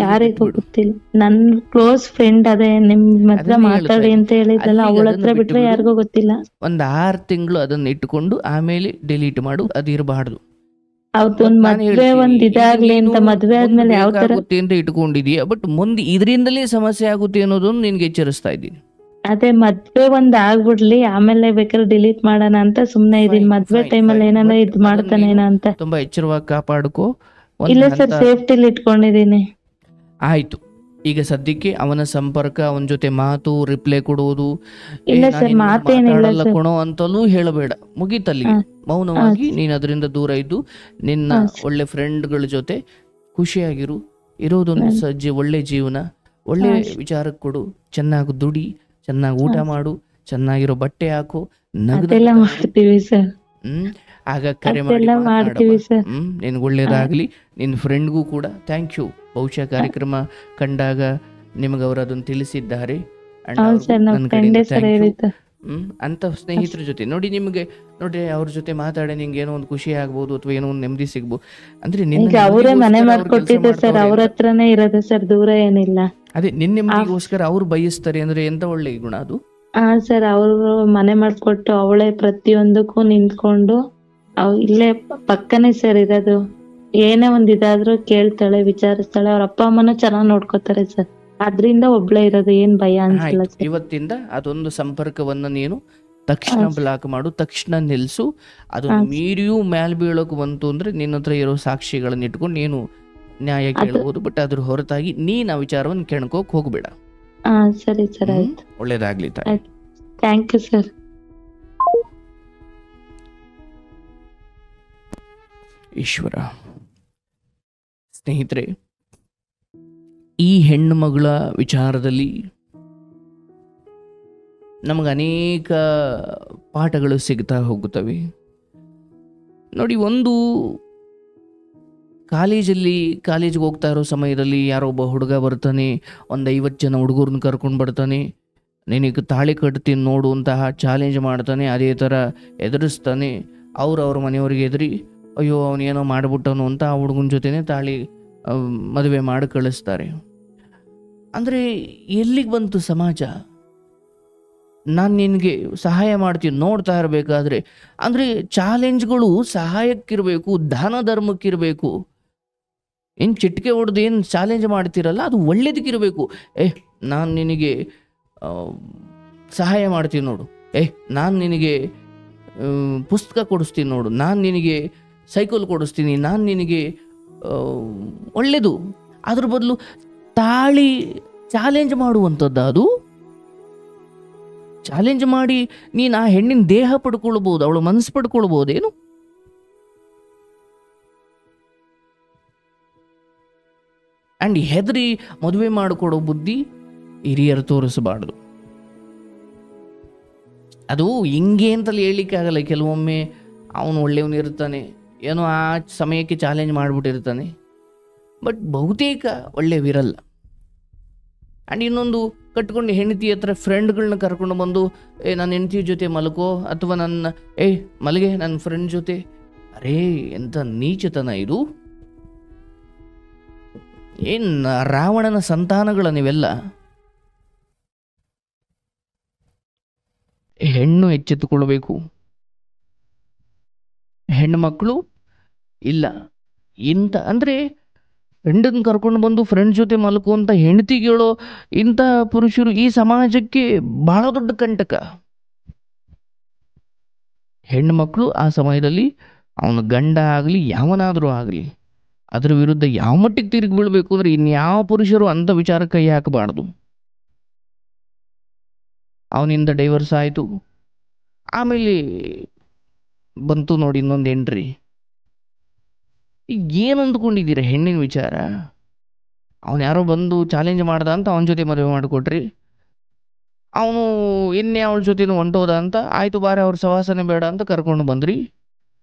ಯಾರಿಗೂ ಗೊತ್ತಿಲ್ಲ. ನನ್ ಕ್ಲೋಸ್ ಫ್ರೆಂಡ್ ಅದೇ ನಿಮ್ ಹತ್ರ ಮಾತಾಡಿ ಅಂತ ಹೇಳಿದ್ರಲ್ಲ, ಅವಳ ಹತ್ರ ಬಿಟ್ರೆ ಯಾರಿಗೂ ಗೊತ್ತಿಲ್ಲ. ಒಂದ್ 6 ತಿಂಗಳು ಅದನ್ನ ಇಟ್ಟುಕೊಂಡು ಆಮೇಲೆ ಡಿಲೀಟ್ ಮಾಡು. ಅದು ಇರಬಾರ್ದು. ಹೌದು, ಮದ್ವೆ ಒಂದ್ ಇದಾಗ್ಲಿ ಅಂತ. ಮದ್ವೆ ಆದ್ಮೇಲೆ ಯಾವ ತರ ಅಂತ ಇಟ್ಕೊಂಡಿದೀಯ, ಬಟ್ ಮುಂದೆ ಇದರಿಂದಲೇ ಸಮಸ್ಯೆ ಆಗುತ್ತೆ ಅನ್ನೋದನ್ನು ನಿನ್ಗೆ ಎಚ್ಚರಿಸ್ತಾ ಇದ್ದೀನಿ. ಅದೇ ಮದ್ವೆ ಒಂದ್ ಆಗ್ಬಿಡ್ಲಿ, ಆಮೇಲೆ ಬೇಕಾದ್ರೆ ಡಿಲೀಟ್ ಮಾಡೋಣ ಅಂತ ಸುಮ್ನೆ ಇದೀನಿ. ಮದ್ವೆ ಟೈಮಲ್ಲಿ ಏನಾನ ಇದ್ ಮಾಡ್ತಾನೇನ ಅಂತ. ತುಂಬಾ ಎಚ್ಚರವಾಗಿ ಕಾಪಾಡ್ಕೋ. ಇಲ್ಲ ಸರ್, ಸೇಫ್ಟಿಲಿ ಇಟ್ಕೊಂಡಿದೀನಿ. ಆಯ್ತು, ಈಗ ಸದ್ಯಕ್ಕೆ ಅವನ ಸಂಪರ್ಕ, ಅವನ ಜೊತೆ ಮಾತು, ರಿಪ್ಲೈ ಕೊಡುವುದು, ಇಲ್ಲ ಸರ್, ಮಾತೇನಿಲ್ಲ ಸರ್. ಕೊಡೋ ಅಂತಲೂ ಹೇಳಬೇಡ. ಮುಗೀತಲ್ಲಿಗೆ ಮೌನವಾಗಿ ನೀನ್ ಅದರಿಂದ ದೂರ ಇದ್ದು ನಿನ್ನ ಒಳ್ಳೆ ಫ್ರೆಂಡ್ಗಳ ಜೊತೆ ಖುಷಿಯಾಗಿರು. ಇರೋದೊಂದು ಒಳ್ಳೆ ಜೀವನ, ಒಳ್ಳೆ ವಿಚಾರಕ್ಕೆ ಕೊಡು. ಚೆನ್ನಾಗಿ ದುಡಿ, ಚೆನ್ನಾಗಿ ಊಟ ಮಾಡು, ಚೆನ್ನಾಗಿರೋ ಬಟ್ಟೆ ಹಾಕು, ಅದೆಲ್ಲ ಮಾಡ್ತೀವಿ ಸರ್. ಆಗ ಕರೆ ಮಾಡಿ ನಿನ್ಗೆ ಒಳ್ಳೇದಾಗ್ಲಿ. ನಿನ್ನ ಫ್ರೆಂಡ್ಗೂ ಕೂಡ ಥ್ಯಾಂಕ್ ಯು. ಬಹುಶಃ ಕಾರ್ಯಕ್ರಮ ಕಂಡಾಗ ನಿಮಗೆ ಅವರು ಅದನ್ನು ತಿಳಿಸಿದ್ದಾರೆ. ಅಂತ ಸ್ನೇಹಿತರ ಜೊತೆ ನೋಡಿ ಅವ್ರ ಜೊತೆ ಮಾತಾಡಿ ನಿಂಗೆ ಏನೋ ಒಂದು ಖುಷಿ ಆಗ್ಬೋದು ಅಥವಾ ಏನೋ ಒಂದು ನೆಮ್ಮದಿ ಸಿಗ್ಬೋದು. ಅಂದ್ರೆ ಅವರೇ ಮನೆ ಮಾಡ್ಕೊಟ್ಟಿದ್ದೆ ಸರ್, ಅವ್ರ ಹತ್ರನೇ ಇರೋದು ಸರ್, ದೂರ ಏನಿಲ್ಲ. ಅದೇ ನಿನ್ನ ನೆಮ್ಮದಿಗೋಸ್ಕರ ಅವ್ರು ಬಯಸ್ತಾರೆ ಅಂದ್ರೆ ಎಂತ ಒಳ್ಳೆ ಗುಣ ಅದು. ಹಾ ಸರ್, ಅವ್ರು ಮನೆ ಮಾಡ್ಕೊಟ್ಟು ಅವಳೇ ಪ್ರತಿಯೊಂದಕ್ಕೂ ನಿಂತ್ಕೊಂಡು, ಇಲ್ಲೇ ಪಕ್ಕನೇ ಸರ್ ಇರೋದು. ಏನೇ ಒಂದ್ ಇದಾದ್ರೂ ಕೇಳ್ತಾಳೆ, ವಿಚಾರಿಸ್ತಾಳೆ. ಅವ್ರ ಅಪ್ಪ ಅಮ್ಮನ ಚೆನ್ನಾಗ್ ನೋಡ್ಕೋತಾರೆ ಸರ್. ಅದ್ರಿಂದ ಒಬ್ಳೆ ಇರೋದು, ಏನ್ ಭಯ ಅನ್ಸಲ್ಲ ಸರ್. ಇವತ್ತಿಂದ ಅದೊಂದು ಸಂಪರ್ಕವನ್ನ ನೀನು ತಕ್ಷಣ ಬ್ಲಾಕ್ ಮಾಡು, ತಕ್ಷಣ ನಿಲ್ಸು. ಅದನ್ನು ಮೀರಿಯೂ ಮ್ಯಾಲ್ ಬೀಳೋಕ್ ಬಂತು ಅಂದ್ರೆ ನಿನ್ನ ಹತ್ರ ಇರೋ ಸಾಕ್ಷಿಗಳನ್ನ ಇಟ್ಕೊಂಡು ನೀನು ನ್ಯಾಯ ಕೇಳಬಹುದು. ಬಟ್ ಅದ್ರ ಹೊರತಾಗಿ ನೀನ್ ಆ ವಿಚಾರವನ್ನು ಕೆಣ್ಕೋಕ್ ಹೋಗ್ಬೇಡ. ಸರಿ ಸರ್, ಆಯ್ತು. ಒಳ್ಳೇದಾಗ್ಲಿ. Thank you sir. ಈಶ್ವರ. ಸ್ನೇಹಿತರೆ, ಈ ಹೆಣ್ಣು ಮಗಳ ವಿಚಾರದಲ್ಲಿ ನಮಗೆ ಅನೇಕ ಪಾಠಗಳು ಸಿಗ್ತಾ ಹೋಗುತ್ತವೆ. ನೋಡಿ, ಒಂದು ಕಾಲೇಜಿಗೆ ಹೋಗ್ತಾ ಇರೋ ಸಮಯದಲ್ಲಿ ಯಾರೋ ಒಬ್ಬ ಹುಡುಗ ಬರ್ತಾನೆ, ಒಂದು 50 ಜನ ಹುಡುಗರನ್ನ ಕರ್ಕೊಂಡು ಬರ್ತಾನೆ. ನಿನಗೆ ತಾಳಿ ಕಟ್ತೀನಿ ನೋಡು ಅಂತಹ ಚಾಲೆಂಜ್ ಮಾಡ್ತಾನೆ. ಅದೇ ಥರ ಎದುರಿಸ್ತಾನೆ. ಅವ್ರ ಮನೆಯವ್ರಿಗೆ ಎದುರಿ ಅಯ್ಯೋ ಅವನೇನೋ ಮಾಡಿಬಿಟ್ಟನು ಅಂತ ಆ ಹುಡುಗನ ಜೊತೆನೇ ಮದುವೆ ಮಾಡಿ ಕಳಿಸ್ತಾರೆ. ಅಂದರೆ ಎಲ್ಲಿಗೆ ಬಂತು ಸಮಾಜ? ನಾನು ನಿನಗೆ ಸಹಾಯ ಮಾಡ್ತೀನಿ ನೋಡ್ತಾ ಇರಬೇಕಾದ್ರೆ. ಅಂದರೆ ಚಾಲೆಂಜ್ಗಳು ಸಹಾಯಕ್ಕಿರಬೇಕು, ದಾನ ಧರ್ಮಕ್ಕಿರಬೇಕು. ಏನು ಚಿಟಿಕೆ ಹೊಡೆದು ಏನು ಚಾಲೆಂಜ್ ಮಾಡ್ತಿರಲ್ಲ, ಅದು ಒಳ್ಳೇದಕ್ಕಿರಬೇಕು. ನಾನು ನಿನಗೆ ಸಹಾಯ ಮಾಡ್ತೀನಿ ನೋಡು, ನಾನು ನಿನಗೆ ಪುಸ್ತಕ ಕೊಡಿಸ್ತೀನಿ ನೋಡು, ನಾನು ನಿನಗೆ ಸೈಕಲ್ ಕೊಡಿಸ್ತೀನಿ, ನಾನು ನಿನಗೆ ಒಳ್ಳೆಯದು. ಅದ್ರ ಬದಲು ತಾಳಿ ಚಾಲೆಂಜ್ ಮಾಡುವಂಥದ್ದು. ಅದು ಚಾಲೆಂಜ್ ಮಾಡಿ ನೀನು ಆ ಹೆಣ್ಣಿನ ದೇಹ ಪಡ್ಕೊಳ್ಬೋದು, ಅವಳು ಮನಸ್ಸು ಪಡ್ಕೊಳ್ಬೋದೇನು? ಆ್ಯಂಡ್ ಹೆದರಿ ಮದುವೆ ಮಾಡಿಕೊಡೋ ಬುದ್ಧಿ ಹಿರಿಯರು ತೋರಿಸಬಾರ್ದು. ಅದು ಹಿಂಗೆ ಅಂತಲೇ ಹೇಳಲಿಕ್ಕಾಗಲ್ಲ. ಕೆಲವೊಮ್ಮೆ ಅವನು ಒಳ್ಳೆಯವನಿರ್ತಾನೆ, ಏನೋ ಆ ಸಮಯಕ್ಕೆ ಚಾಲೆಂಜ್ ಮಾಡಿಬಿಟ್ಟಿರ್ತಾನೆ, ಬಟ್ ಬಹುತೇಕ ಒಳ್ಳೆಯವಿರಲ್ಲ. ಆ್ಯಂಡ್ ಇನ್ನೊಂದು, ಕಟ್ಕೊಂಡು ಹೆಂಡತಿ ಹತ್ರ ಫ್ರೆಂಡ್ಗಳನ್ನ ಕರ್ಕೊಂಡು ಬಂದು ನನ್ನ ಹೆಂಡತಿ ಜೊತೆ ಮಲ್ಕೋ, ಅಥವಾ ಮಲಗೆ ನನ್ನ ಫ್ರೆಂಡ್ ಜೊತೆ. ಅರೇ ಎಂಥ ನೀಚತನ ಇದು! ಏನು ರಾವಣನ ಸಂತಾನಗಳ ನೀವೆಲ್ಲ. ಹೆಣ್ಣು ಎಚ್ಚೆತ್ತುಕೊಳ್ಬೇಕು. ಹೆಣ್ಣು ಮಕ್ಕಳು ಇಲ್ಲ, ಇಂಥ ಅಂದರೆ ಹೆಂಡನ್ ಕರ್ಕೊಂಡು ಬಂದು ಫ್ರೆಂಡ್ ಜೊತೆ ಮಲ್ಕುವಂಥ ಹೆಂಡತಿಗಳು ಇಂಥ ಪುರುಷರು ಈ ಸಮಾಜಕ್ಕೆ ಬಹಳ ದೊಡ್ಡ ಕಂಟಕ. ಹೆಣ್ಣು ಮಕ್ಕಳು ಆ ಸಮಯದಲ್ಲಿ ಅವನ ಗಂಡ ಆಗಲಿ ಯಾವನಾದರೂ ಆಗಲಿ ಅದರ ವಿರುದ್ಧ ಯಾವ ಮಟ್ಟಿಗೆ ತಿರುಗಿ ಬೀಳಬೇಕು ಅಂದರೆ ಇನ್ಯಾವ ಪುರುಷರು ಅಂಥ ವಿಚಾರ ಕೈ ಹಾಕಬಾರ್ದು. ಅವನಿಂದ ಡೈವರ್ಸ್ ಆಯಿತು, ಆಮೇಲೆ ಬಂತು ನೋಡಿ ಇನ್ನೊಂದು ಎಂಟ್ರಿ. ಈಗ ಏನು ಅಂದ್ಕೊಂಡಿದ್ದೀರ ಹೆಣ್ಣಿನ ವಿಚಾರ? ಅವನು ಯಾರೋ ಬಂದು ಚಾಲೆಂಜ್ ಮಾಡ್ದ ಅಂತ ಅವನ ಜೊತೆ ಮದುವೆ ಮಾಡಿಕೊಟ್ರಿ, ಅವನು ಇನ್ನೇ ಅವಳ ಜೊತೆನೂ ಹೊಂಟೋದ ಅಂತ ಆಯಿತು ಬಾರೆ ಅವ್ರ ಸವಾಸನೆ ಬೇಡ ಅಂತ ಕರ್ಕೊಂಡು ಬಂದ್ರಿ.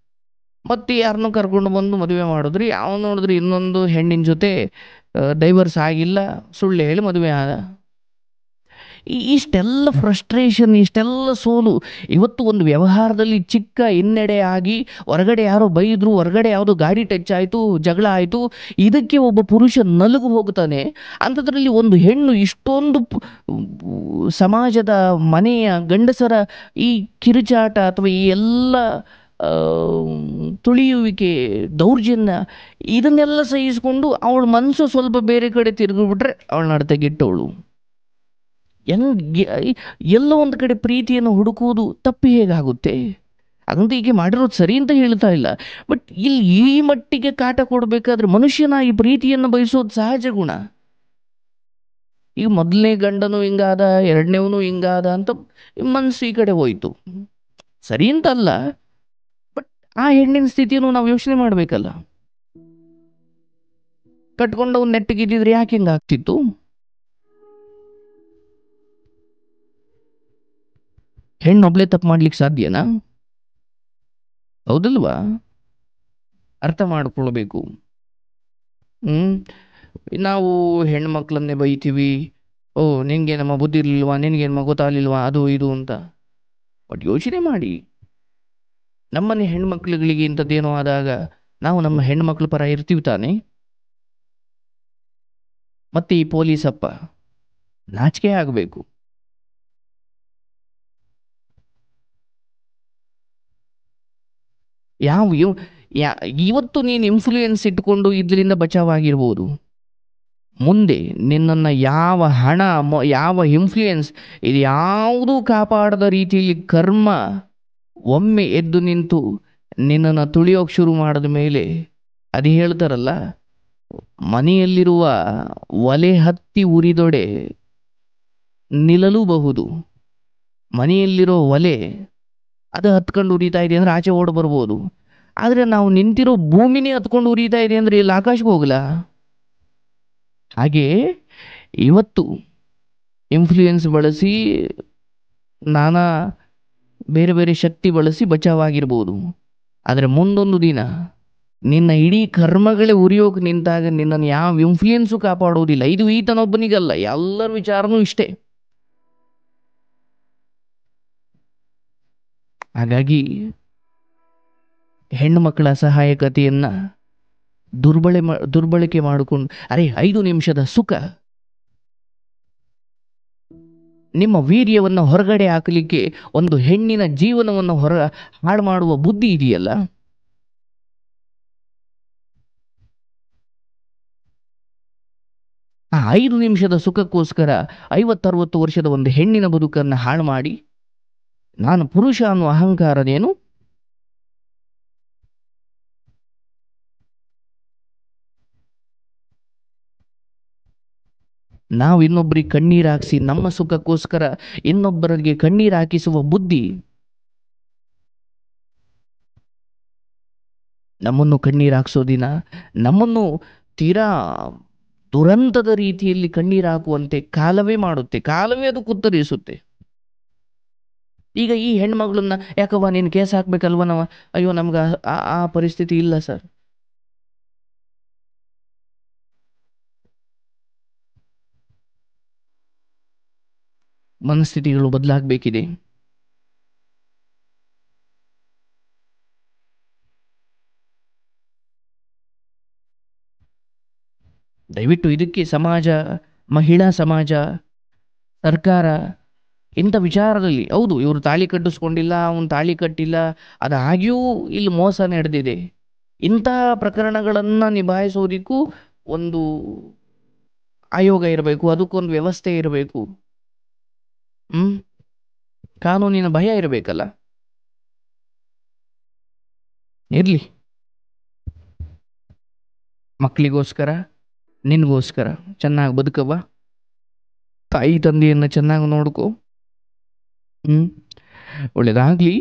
ಮತ್ತೆ ಯಾರನ್ನೂ ಕರ್ಕೊಂಡು ಬಂದು ಮದುವೆ ಮಾಡಿದ್ರಿ. ಅವನು ನೋಡಿದ್ರಿ ಇನ್ನೊಂದು ಹೆಣ್ಣಿನ ಜೊತೆ ಡೈವರ್ಸ್ ಆಗಿಲ್ಲ, ಸುಳ್ಳು ಹೇಳಿ ಮದುವೆ ಆದ. ಇಷ್ಟೆಲ್ಲ ಫ್ರಸ್ಟ್ರೇಷನ್, ಇಷ್ಟೆಲ್ಲ ಸೋಲು. ಇವತ್ತು ಒಂದು ವ್ಯವಹಾರದಲ್ಲಿ ಚಿಕ್ಕ ಹಿನ್ನಡೆ ಆಗಿ ಹೊರಗಡೆ ಯಾರೋ ಬೈದರು, ಹೊರಗಡೆ ಯಾವುದೋ ಗಾಡಿ ಟಚ್ ಆಯಿತು, ಜಗಳ ಆಯಿತು, ಇದಕ್ಕೆ ಒಬ್ಬ ಪುರುಷ ನಲುಗು ಹೋಗ್ತಾನೆ. ಅಂಥದ್ರಲ್ಲಿ ಒಂದು ಹೆಣ್ಣು ಇಷ್ಟೊಂದು ಸಮಾಜದ ಮನೆಯ ಗಂಡಸರ ಈ ಕಿರುಚಾಟ ಅಥವಾ ಈ ಎಲ್ಲ ತುಳಿಯುವಿಕೆ, ದೌರ್ಜನ್ಯ, ಇದನ್ನೆಲ್ಲ ಸಹಿಸಿಕೊಂಡು ಅವಳ ಮನಸ್ಸು ಸ್ವಲ್ಪ ಬೇರೆ ಕಡೆ ತಿರುಗಿಬಿಟ್ರೆ ಅವಳ ನಡತೆಗೆಟ್ಟವಳು. ಎಲ್ಲೋ ಒಂದು ಕಡೆ ಪ್ರೀತಿಯನ್ನು ಹುಡುಕುವುದು ತಪ್ಪು ಹೇಗಾಗುತ್ತೆ? ಅದಂತ ಹೀಗೆ ಮಾಡಿರೋದು ಸರಿ ಅಂತ ಹೇಳ್ತಾ ಇಲ್ಲ, ಬಟ್ ಇಲ್ಲಿ ಈ ಮಟ್ಟಿಗೆ ಕಾಟ ಕೊಡಬೇಕಾದ್ರೆ ಮನುಷ್ಯನ ಈ ಪ್ರೀತಿಯನ್ನು ಬಯಸೋದು ಸಹಜ ಗುಣ. ಈಗ ಮೊದಲನೇ ಗಂಡನು ಹಿಂಗಾದ, ಎರಡನೇವನು ಹಿಂಗಾದ ಅಂತ ಮನಸ್ಸು ಈ ಕಡೆ ಹೋಯ್ತು, ಸರಿ ಅಂತಲ್ಲ, ಬಟ್ ಆ ಹೆಣ್ಣಿನ ಸ್ಥಿತಿಯನ್ನು ನಾವು ಯೋಚನೆ ಮಾಡಬೇಕಲ್ಲ. ಕಟ್ಕೊಂಡವ್ ನೆಟ್ಟಗಿದ್ದಿದ್ರೆ ಯಾಕೆ ಹಿಂಗಾಗ್ತಿತ್ತು? ಹೆಣ್ಣೊಬ್ಳೆ ತಪ್ಪು ಮಾಡ್ಲಿಕ್ಕೆ ಸಾಧ್ಯನಾ? ಹೌದಲ್ವಾ? ಅರ್ಥ ಮಾಡ್ಕೊಳ್ಬೇಕು. ನಾವು ಹೆಣ್ಮಕ್ಳನ್ನೇ ಬೈತೀವಿ, ಓ ನಿನಗೆ ನಮ್ಮ ಬುದ್ಧಿ ಇರಲಿಲ್ವಾ, ನಿನಗೆ ನಮ್ಮ ಗೊತ್ತಾಗಲಿಲ್ವಾ, ಅದು ಇದು ಅಂತ. ಬಟ್ ಯೋಚನೆ ಮಾಡಿ, ನಮ್ಮನೆ ಹೆಣ್ಮಕ್ಳುಗಳಿಗೆ ಇಂಥದ್ದೇನೋ ಆದಾಗ ನಾವು ನಮ್ಮ ಹೆಣ್ಮಕ್ಳ ಪರ ಇರ್ತೀವಿ ತಾನೆ? ಮತ್ತೆ ಈ ಪೊಲೀಸಪ್ಪ ನಾಚಿಕೆ ಆಗಬೇಕು. ಇವತ್ತು ನೀನು ಇನ್ಫ್ಲೂಯೆನ್ಸ್ ಇಟ್ಕೊಂಡು ಇದರಿಂದ ಬಚಾವಾಗಿರ್ಬೋದು, ಮುಂದೆ ನಿನ್ನನ್ನು ಯಾವ ಹಣ, ಯಾವ ಇನ್ಫ್ಲೂಯೆನ್ಸ್, ಇದು ಯಾವುದೂ ಕಾಪಾಡದ ರೀತಿಯಲ್ಲಿ ಕರ್ಮ ಒಮ್ಮೆ ಎದ್ದು ನಿಂತು ನಿನ್ನನ್ನು ತುಳಿಯೋಕೆ ಶುರು ಮಾಡಿದ ಮೇಲೆ, ಅದು ಹೇಳ್ತಾರಲ್ಲ, ಮನೆಯಲ್ಲಿರುವ ಒಲೆ ಹತ್ತಿ ಉರಿದೊಡೆ ನಿಲ್ಲಲೂಬಹುದು. ಮನೆಯಲ್ಲಿರೋ ಒಲೆ ಅದು ಹತ್ಕೊಂಡು ಉರಿತಾ ಇದೆ ಅಂದರೆ ಆಚೆ ಓಡ್ ಬರ್ಬೋದು, ಆದರೆ ನಾವು ನಿಂತಿರೋ ಭೂಮಿನೇ ಹತ್ಕೊಂಡು ಉರಿತಾ ಇದೆ ಅಂದರೆ ಇಲ್ಲಿ ಆಕಾಶಕ್ಕೆ ಹೋಗಲ್ಲ. ಹಾಗೆ ಇವತ್ತು ಇನ್ಫ್ಲೂಯೆನ್ಸ್ ಬಳಸಿ, ನಾನಾ ಬೇರೆ ಬೇರೆ ಶಕ್ತಿ ಬಳಸಿ ಬಚಾವಾಗಿರ್ಬೋದು, ಆದರೆ ಮುಂದೊಂದು ದಿನ ನಿನ್ನ ಇಡೀ ಕರ್ಮಗಳೇ ಉರಿಯೋಕೆ ನಿಂತಾಗ ನಿನ್ನನ್ನು ಯಾವ ಇನ್ಫ್ಲೂಯೆನ್ಸು ಕಾಪಾಡೋದಿಲ್ಲ. ಇದು ಈತನೊಬ್ಬನಿಗಲ್ಲ, ಎಲ್ಲರ ವಿಚಾರನೂ ಇಷ್ಟೇ. ಹಾಗಾಗಿ ಹೆಣ್ಣು ಮಕ್ಕಳ ಅಸಹಾಯಕತೆಯನ್ನು ದುರ್ಬಳಕೆ ಮಾಡಿಕೊಂಡು, ಅರೆ 5 ನಿಮಿಷದ ಸುಖ, ನಿಮ್ಮ ವೀರ್ಯವನ್ನು ಹೊರಗಡೆ ಹಾಕಲಿಕ್ಕೆ ಒಂದು ಹೆಣ್ಣಿನ ಜೀವನವನ್ನು ಹಾಳು ಮಾಡುವ ಬುದ್ಧಿ ಇದೆಯಲ್ಲ, ಆ 5 ನಿಮಿಷದ ಸುಖಕ್ಕೋಸ್ಕರ 50-60 ವರ್ಷದ ಒಂದು ಹೆಣ್ಣಿನ ಬದುಕನ್ನು ಹಾಳು ಮಾಡಿ ನಾನು ಪುರುಷ ಅನ್ನುವ ಅಹಂಕಾರನೇನು? ನಾವು ಇನ್ನೊಬ್ಬರಿಗೆ ಕಣ್ಣೀರು ಹಾಕಿಸಿ ನಮ್ಮ ಸುಖಕ್ಕೋಸ್ಕರ ಇನ್ನೊಬ್ಬರಿಗೆ ಕಣ್ಣೀರು ಹಾಕಿಸುವ ಬುದ್ಧಿ ನಮ್ಮನ್ನು ಕಣ್ಣೀರು ಹಾಕಿಸೋ ದಿನ, ನಮ್ಮನ್ನು ತೀರಾ ದುರಂತದ ರೀತಿಯಲ್ಲಿ ಕಣ್ಣೀರು ಹಾಕುವಂತೆ ಕಾಲವೇ ಮಾಡುತ್ತೆ, ಕಾಲವೇ ಅದು ಉತ್ತರಿಸುತ್ತೆ. ಈಗ ಈ ಹೆಣ್ಮಗಳನ್ನ ಯಾಕವ್ವ ನೀನು ಕೇಸ್ ಹಾಕ್ಬೇಕಲ್ವನವ, ಅಯ್ಯೋ ನಮ್ಗೆ ಆ ಪರಿಸ್ಥಿತಿ ಇಲ್ಲ ಸರ್. ಮನಸ್ಥಿತಿಗಳು ಬದಲಾಗಬೇಕಿದೆ. ದಯವಿಟ್ಟು ಇದಕ್ಕೆ ಸಮಾಜ, ಮಹಿಳಾ ಸಮಾಜ, ಸರ್ಕಾರ ಇಂಥ ವಿಚಾರದಲ್ಲಿ, ಹೌದು ಇವರು ತಾಳಿ ಕಟ್ಟಿಸ್ಕೊಂಡಿಲ್ಲ, ಅವನು ತಾಳಿ ಕಟ್ಟಿಲ್ಲ, ಅದಾಗಿಯೂ ಇಲ್ಲಿ ಮೋಸ ನಡೆದಿದೆ. ಇಂಥ ಪ್ರಕರಣಗಳನ್ನು ನಿಭಾಯಿಸೋದಕ್ಕೂ ಒಂದು ಆಯೋಗ ಇರಬೇಕು, ಅದಕ್ಕೊಂದು ವ್ಯವಸ್ಥೆ ಇರಬೇಕು. ಕಾನೂನಿನ ಭಯ ಇರಬೇಕಲ್ಲ. ಇರಲಿ, ಮಕ್ಕಳಿಗೋಸ್ಕರ, ನಿನಗೋಸ್ಕರ ಚೆನ್ನಾಗಿ ಬದುಕವ್ವ, ತಾಯಿ ತಂದೆಯನ್ನು ಚೆನ್ನಾಗಿ ನೋಡ್ಕೊ. ಒಳ್ಳೇದಾಗಲಿ.